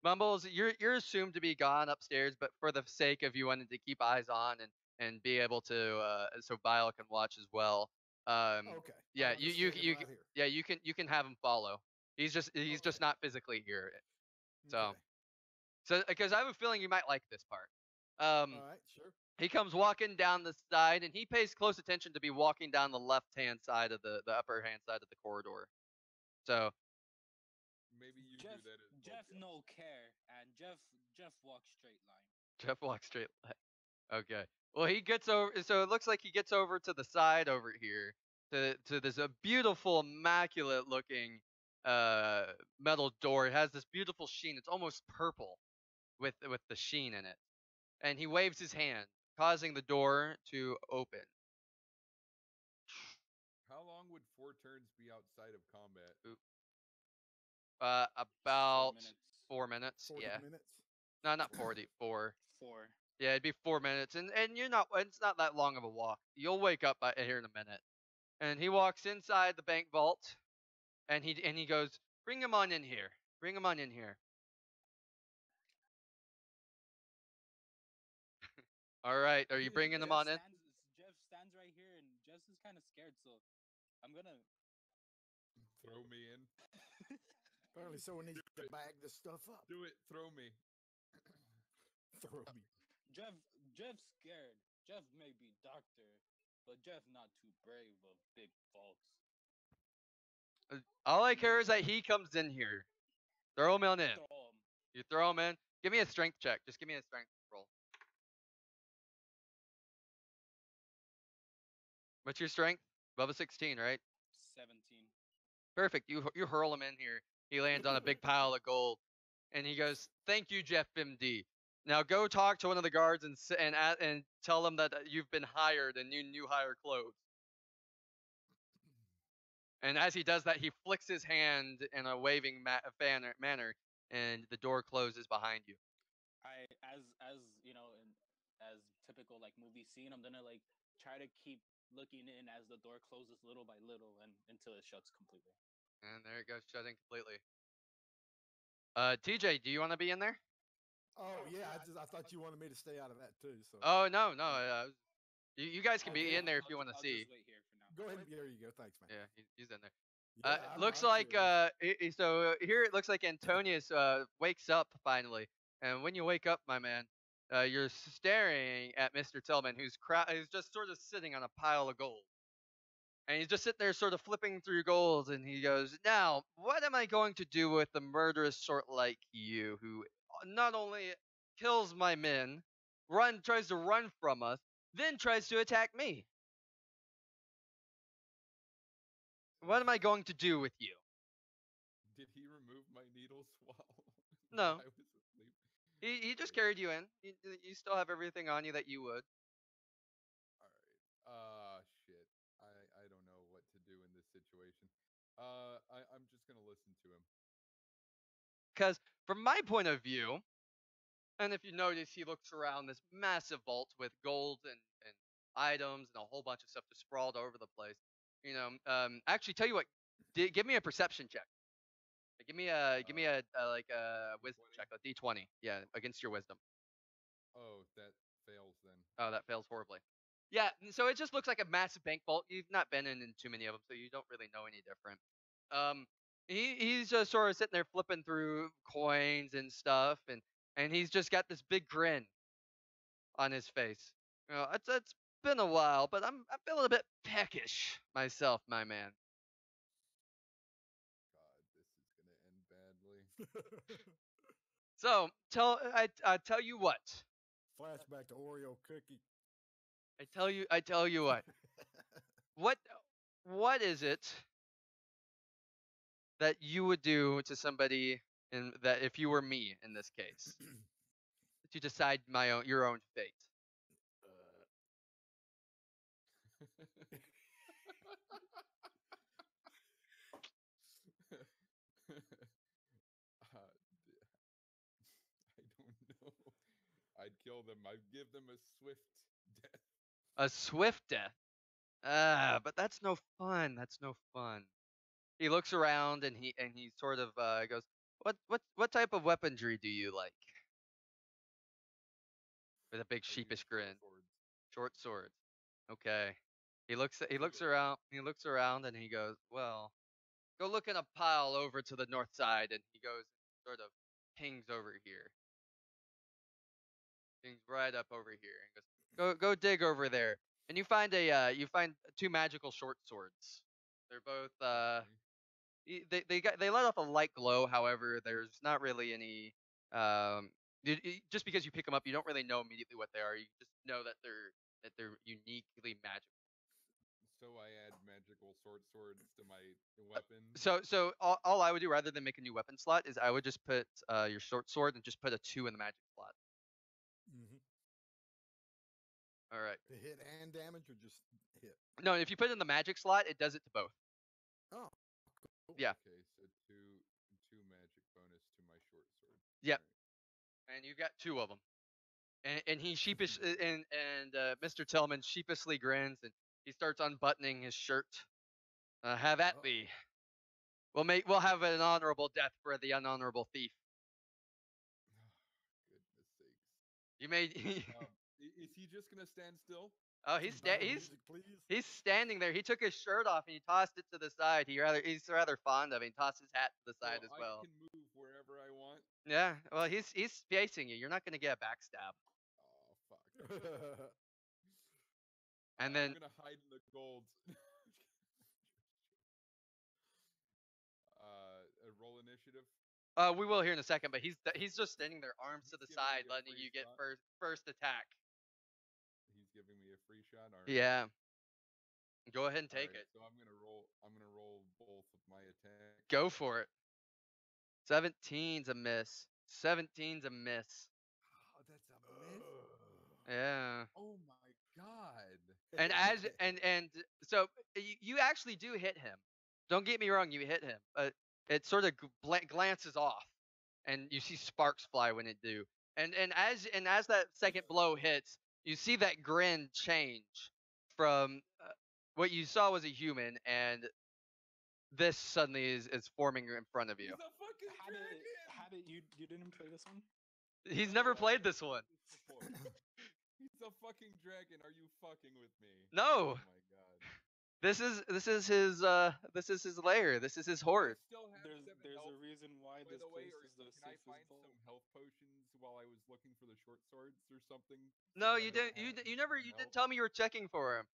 Mumbles, you're assumed to be gone upstairs, but for the sake of you wanting to keep eyes on and be able to, so Bile can watch as well. Okay. Yeah, I'll just stay right here. yeah, you can have him follow. He's just not physically here. So Okay. so because I have a feeling you might like this part. All right, sure. He comes walking down the side, and he pays close attention to be walking down the left-hand side of the upper hand side of the corridor. So Maybe you Jeff, do that as well, Jeff no care, and Jeff walks straight line. Jeff walks straight line. Okay. Well, he gets over. So it looks like he gets over to the side over here to this beautiful, immaculate looking metal door. It has this beautiful sheen. It's almost purple with the sheen in it. And he waves his hand, causing the door to open. How long would 4 turns be outside of combat? About 4 minutes. 4 minutes. 40 Yeah. minutes. No, not 40. 4. 4. Yeah, it'd be 4 minutes, and you're not. It's not that long of a walk. You'll wake up here in a minute. And he walks inside the bank vault, and he goes, "Bring him on in here. Bring him on in here." All right, are you bringing him on in? Jeff stands right here, and Jeff is kind of scared, so I'm gonna. Throw me in. Apparently, someone needs to bag this stuff up. Do it. Throw me. Throw me. Jeff's scared. Jeff may be doctor, but Jeff not too brave of big faults. All I care is that he comes in here. Throw him on in. Throw him. You throw him in. Give me a strength check. Just give me a strength roll. What's your strength? Above a 16, right? 17. Perfect. You hurl him in here. He lands on a big pile of gold, and he goes, "Thank you, Jeff MD. Now go talk to one of the guards and tell them that you've been hired and you new hire clothes." And as he does that, he flicks his hand in a waving manner, and the door closes behind you. I as you know, as typical like movie scene, I'm gonna like try to keep looking in as the door closes little by little and until it shuts completely. And there it goes, shutting completely. TJ, do you want to be in there? Oh yeah, I thought you wanted me to stay out of that too. So Oh no. You guys can be Okay. in there if you want to I'll see. just wait here for now. go ahead. There you go. Thanks, man. Yeah, he's in there. Yeah, Looks I'm like curious. so here it looks like Antonius wakes up finally, and when you wake up, my man, you're staring at Mr. Tillman, who's just sort of sitting on a pile of gold, and he's just sitting there, sort of flipping through gold, and he goes, "Now, what am I going to do with the murderous sort like you, who not only kills my men, tries to run from us, then tries to attack me? What am I going to do with you?" Did he remove my needles while No. I was asleep? He just Okay. carried you in. You still have everything on you that you would. All right. Shit. I don't know what to do in this situation. I'm just gonna listen to him. Because from my point of view, and if you notice, he looks around this massive vault with gold and items and a whole bunch of stuff just sprawled over the place. Actually, tell you what, give me a perception check. Give me a like a wisdom D20? check, a D20. Yeah, against your wisdom. Oh, that fails then. Oh, that fails horribly. Yeah, so it just looks like a massive bank vault. You've not been in too many of them, so you don't really know any different. Um, he's just sort of sitting there flipping through coins and stuff, and he's just got this big grin on his face. It's been a while, but I'm feeling a bit peckish myself, my man. God, this is gonna end badly. So I tell you what. Flashback to Oreo cookie. I tell you what, what is it that you would do to somebody in that if you were me in this case to decide your own fate? I don't know. I'd kill them. I'd give them a swift death. A swift death. Ah, but that's no fun. That's no fun. He looks around and he sort of goes, what type of weaponry do you like?" With a big I use sheepish short grin. swords. Short swords. Okay. He looks Good. around. He looks around and he goes, "Well, go look in a pile over to the north side." And he goes, sort of pings over here. Pings right up over here and goes, "Go dig over there." And you find two magical short swords. They're both Okay. they let off a light glow. However, there's not really any just because you pick them up, you don't really know immediately what they are. You just know that they're uniquely magical. So I add magical short swords to my weapon. So all I would do rather than make a new weapon slot is I would just put your short sword and just put a 2 in the magic slot. Mm-hmm. All right. To hit and damage or just hit? No, if you put it in the magic slot, it does it to both. Oh, cool. Yeah. Okay, so two magic bonus to my short sword. Yep. Alright. And you got 2 of them. And he sheepish and Mr. Tillman sheepishly grins and he starts unbuttoning his shirt. Have at thee. We'll have an honorable death for the unhonorable thief. Goodness sakes. You may. Is he just gonna stand still? Oh, Some battle music, please. he's standing there. He took his shirt off and he tossed it to the side. He's rather fond of it. He tossed his hat to the side as well. I can move wherever I want. Yeah. Well, he's facing you. You're not gonna get a backstab. Oh fuck. And then I'm gonna hide in the gold. Roll initiative. we will here in a second, but he's just standing there, arms to the He's giving side, me a letting free you get shot. first attack. He's giving me a free shot. All right. Yeah. Go ahead and take Alright, it. So I'm gonna roll both of my attacks. Go for it. 17's a miss. 17's a miss. Oh, that's a miss. Yeah. Oh my god. And so you actually do hit him. Don't get me wrong, you hit him, but it sort of glances off, and you see sparks fly when it do. And as that second blow hits, you see that grin change from what you saw was a human, and this suddenly is forming in front of He's you. a fucking dragon. How did you didn't play this one? He's never played this one. Before. He's a fucking dragon. Are you fucking with me? No. Oh my god. This is his lair. This is his horde. I still have There's 7 a health, reason why by this the way, place or is the can I safest find vault. some health potions while I was looking for the short swords or something? No, So you I don't didn't. have You never. You some didn't health? tell me you were checking for him.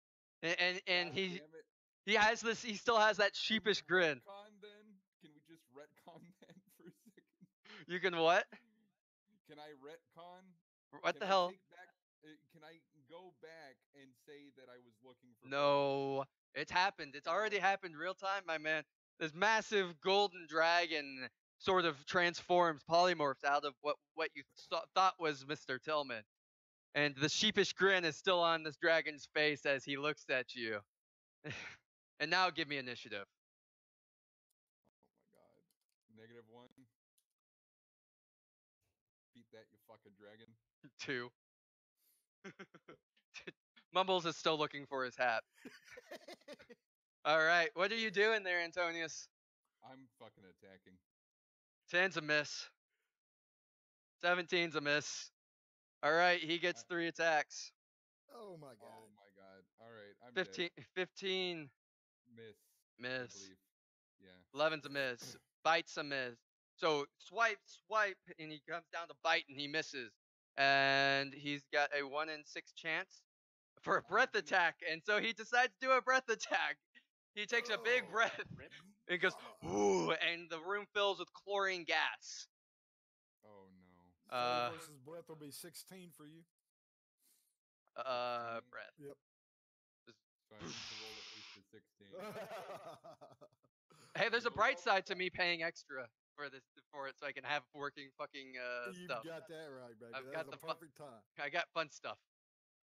And God he damn it. he has this. He still has that Can we sheepish grin. retcon then? Can we just retcon that for a second? You can what? Can I retcon? What the Can I hell? take back? Can I go back and say that I was looking for? No, it's happened. It's already happened real time, my man. This massive golden dragon sort of transforms, polymorphs out of what you thought was Mr. Tillman, and the sheepish grin is still on this dragon's face as he looks at you. And now give me initiative. Oh my god. -1. Beat that, you fucking dragon. 2. Mumbles is still looking for his hat. All right, what are you doing there, Antonius? I'm fucking attacking. 10's a miss. 17's a miss. All right, he gets 3 attacks. Oh my god. Oh my god. All right, I'm 15, dead. 15 Miss. I miss. believe. Yeah. 11's a miss. Bite's a miss. So swipe, and he comes down to bite, and he misses. And he's got a 1 in 6 chance for a breath attack, and so he decides to do a breath attack. He takes a big breath and goes, ooh, and the room fills with chlorine gas. Oh no. Flavor versus breath will be 16 for you. Breath. Yep. Just- So I need to roll at least a 16. Hey, there's a Nope. bright side to me paying extra for this for it, so I can have working fucking You've stuff. got that right, baby. I've That got was a the perfect time. I got fun stuff.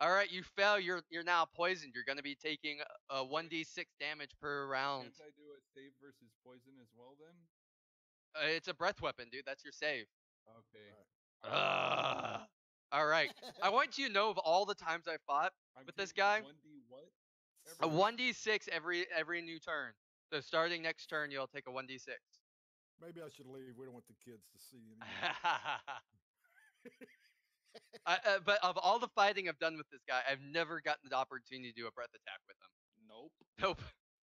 All right, you fell. You're now poisoned. You're gonna be taking 1d6 damage per round. Can't I do a save versus poison as well then? It's a breath weapon, dude. That's your save. Okay. Right. Ugh. All right. I want you to know of all the times I fought I'm with this taking guy. 1d what? A Every 1d6 every new turn. So starting next turn, you'll take a 1d6. Maybe I should leave. We don't want the kids to see anymore. But of all the fighting I've done with this guy, I've never gotten the opportunity to do a breath attack with him. Nope. Nope.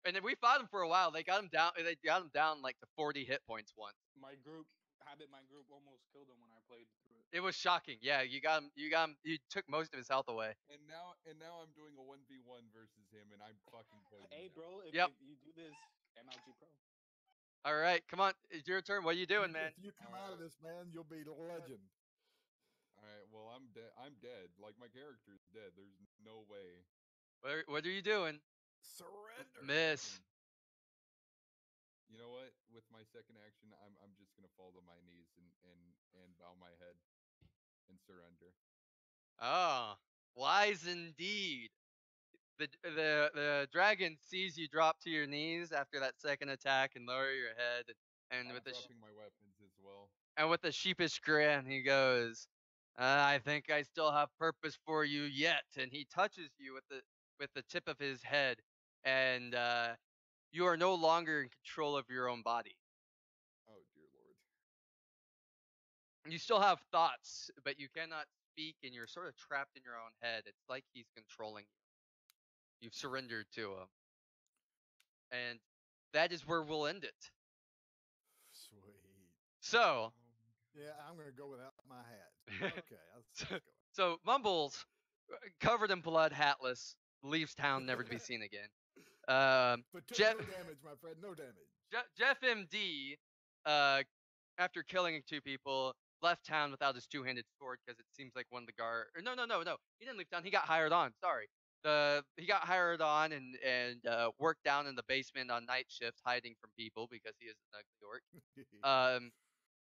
And then we fought him for a while. They got him down. They got him down like to 40 hit points once. My group almost killed him when I played through it. It was shocking. Yeah, you got him. You got him. You took most of his health away. And now I'm doing a 1v1 versus him, and I'm fucking poisoned. Hey, now. bro, if, Yep. if you do this, MLG Pro. All right, come on. It's your turn. What are you doing, man? If you come out of this, man, you'll be legend. All right. Well, I'm dead. I'm dead. Like my character's dead. There's no way. What are you doing? Surrender. Miss. You know what? With my second action, I'm just gonna fall to my knees and bow my head and surrender. Ah, wise indeed. The dragon sees you drop to your knees after that second attack and lower your head, and I'm with a dropping my weapons as well. and with a sheepish grin, he goes, "I think I still have purpose for you yet." And he touches you with the tip of his head, and you are no longer in control of your own body. Oh dear lord. You still have thoughts, but you cannot speak, and you're sort of trapped in your own head. It's like he's controlling you. You've surrendered to him. And that is where we'll end it. Sweet. So, Yeah, I'm gonna go without my hat. Okay, let's go. so Mumbles, covered in blood, hatless, leaves town never to be seen again. But took Jeff, no damage, my friend. No damage. Jeff MD, after killing two people, left town without his two-handed sword because it seems like one of the guard. Or no. He didn't leave town. He got hired on. Sorry. He got hired on and worked down in the basement on night shift, hiding from people because he is an ugly orc.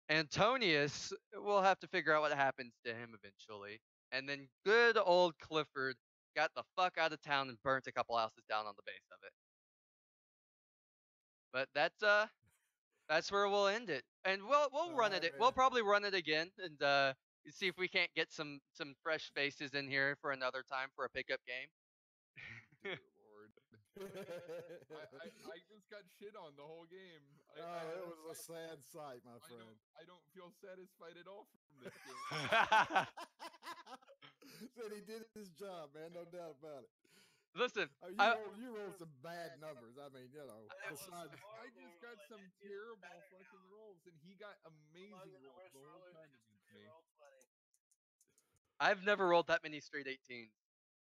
Antonius, we'll have to figure out what happens to him eventually. And then good old Clifford got the fuck out of town and burnt a couple houses down on the base of it. But that's where we'll end it. And we'll run Alright, it. We'll man. probably run it again and see if we can't get some fresh faces in here for another time for a pickup game. Dear lord. I just got shit on the whole game. It was a sad sight, my friend. I don't feel satisfied at all from this game. Said he did his job, man. No doubt about it. Listen, You rolled some bad numbers. I mean, besides, I just got some terrible fucking rolls, and he got amazing rolls the whole time against me. I've never rolled that many straight 18s.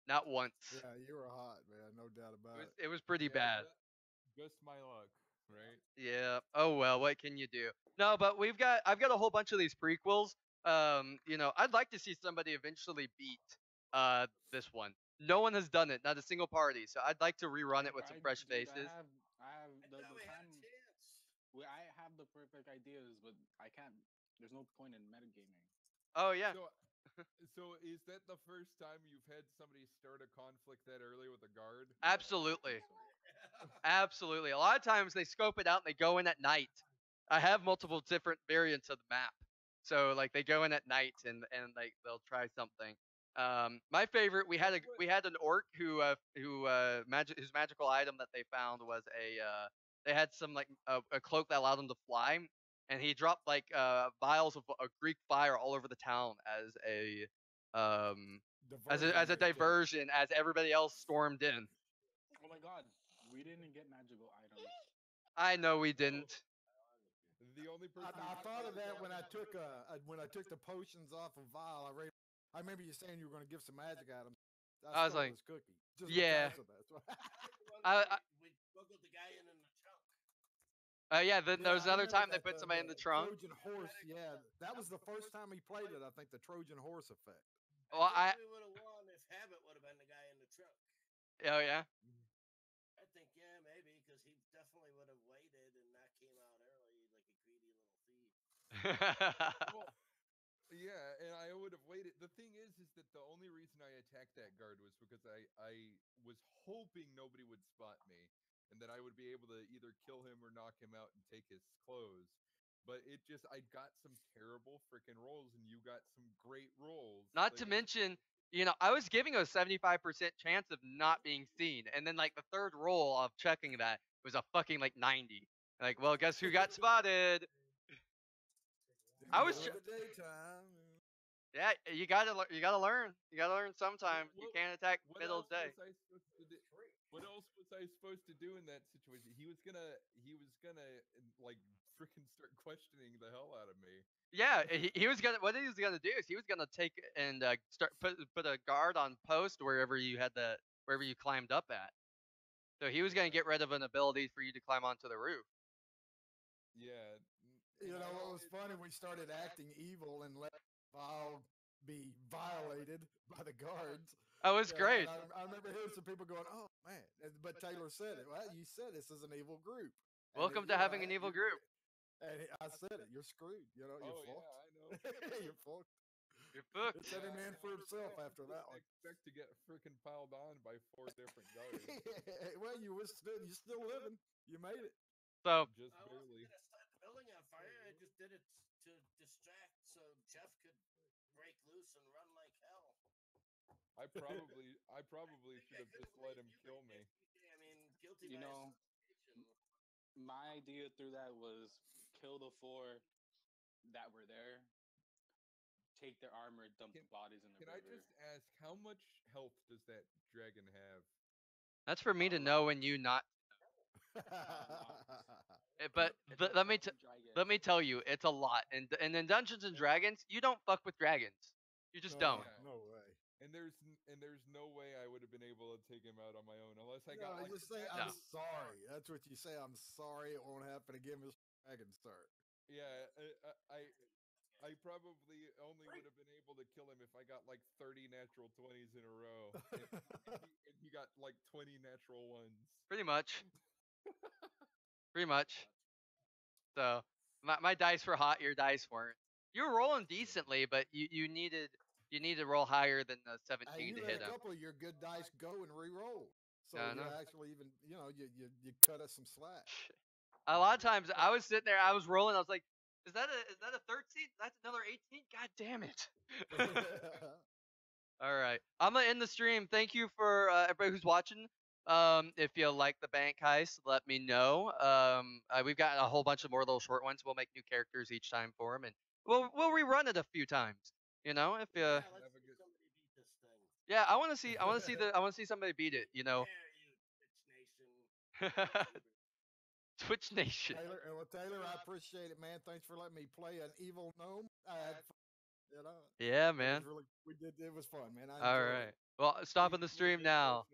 Not once. yeah, you were hot, man. No doubt about it. It was pretty Yeah, bad. Just my luck, right? Yeah. Oh well, what can you do? No, but I've got a whole bunch of these prequels. I'd like to see somebody eventually beat this one. No one has done it, not a single party. So I'd like to rerun it with some fresh Dude, faces. I have the thought we had a time. chance. I have the perfect ideas, but I can't. There's no point in metagaming. Oh yeah. So is that the first time you've had somebody start a conflict that early with a guard? Absolutely. Absolutely. A lot of times they scope it out and they go in at night. I have multiple different variants of the map. So like they go in at night and like they'll try something. My favorite, we had an orc whose magical item that they found was they had some like a cloak that allowed him to fly, and he dropped like vials of Greek fire all over the town as a diversion as everybody else stormed in. Oh my god, we didn't get magical items. I know we didn't. The only person I thought of that when I took the potions off of Vial. I remember you saying you were going to give some magic items. I was stole like, his cookie. Just yeah. because of that. We smuggled the guy in the trunk. Yeah. Then there was I another remember time they that, put somebody in the trunk. Trojan horse, yeah. That was the first time he played it. I think the Trojan horse effect. Well, I think we would have won if Habit would have been the guy in the truck. Oh yeah. I think, yeah, maybe, because he definitely would have waited and not came out early like a greedy little thief. Well, yeah, and I would have waited. The thing is that the only reason I attacked that guard was because I was hoping nobody would spot me, and that I would be able to either kill him or knock him out and take his clothes. But it just I got some terrible freaking rolls, and you got some great rolls. Not Like to mention, I was giving a 75% chance of not being seen, and then like the third roll of checking that was a fucking like 90. Like, well, guess who got spotted? I was, Middle of the daytime. yeah, you gotta learn. You gotta learn sometime. You what, can't attack what middle else of the day. was I supposed to do? What else was I supposed to do in that situation? He was gonna like freaking start questioning the hell out of me. Yeah, he was gonna. What he was gonna do is he was gonna take and start put a guard on post wherever you climbed up at. So he was gonna get rid of an ability for you to climb onto the roof. Yeah. You know what was funny? We started acting evil and let Val be violated by the guards. Oh, it's Yeah, great. and I remember hearing some people going, "Oh man!" But Taylor said it. Well, you said this is an evil group. And Welcome to having an evil group. And I said it. You're screwed. You know, you're Oh yeah, fucked. I know. You're fucked. You're fucked. It's every man for himself after that one. Expect to get freaking piled on by 4 different guards. Well, you still living. You made it. So Just I wasn't barely. gonna set the building on fire. I just did it to distract so Jeff could break loose and run like hell. I probably should have just let him kill me. I mean, guilty You by know, association. my idea through that was kill the 4 that were there, take their armor, dump the bodies in the Can I river. just ask how much health does that dragon have? that's for me to know when you not. But It's a let me fucking dragon. let me tell you, it's a lot. And in Dungeons and Dragons, you don't fuck with dragons. You just don't. No way. And there's no way I would have been able to take him out on my own unless I No, got like just say No. I'm sorry. That's what you say. I'm sorry. It won't happen again, Mr. Dragon Star. yeah, I probably only would have been able to kill him if I got like 30 natural 20s in a row. And he got like 20 natural ones. Pretty much. Pretty much. So my dice were hot, your dice weren't. You were rolling decently, but you needed to roll higher than the 17 Hey, you to let hit a him. couple of your good dice go and re-roll. So I you know. actually even, you cut us some slack. A lot of times I was sitting there, I was rolling, I was like, is that a 13? That's another 18? God damn it. All right. I'm gonna end the stream. Thank you for everybody who's watching. If you like the bank heist, let me know. We've got a whole bunch of more little short ones. We'll make new characters each time for them, and we'll rerun it a few times. If you, Yeah, let's Have a see good- somebody beat this thing. yeah, I want to see somebody beat it. Dare you, Twitch Nation. Twitch Nation. Taylor, I appreciate it, man. Thanks for letting me play an evil gnome. I had fun. Yeah, It man. was really, it was fun, man. I All enjoyed right. it. Well, stopping the stream now.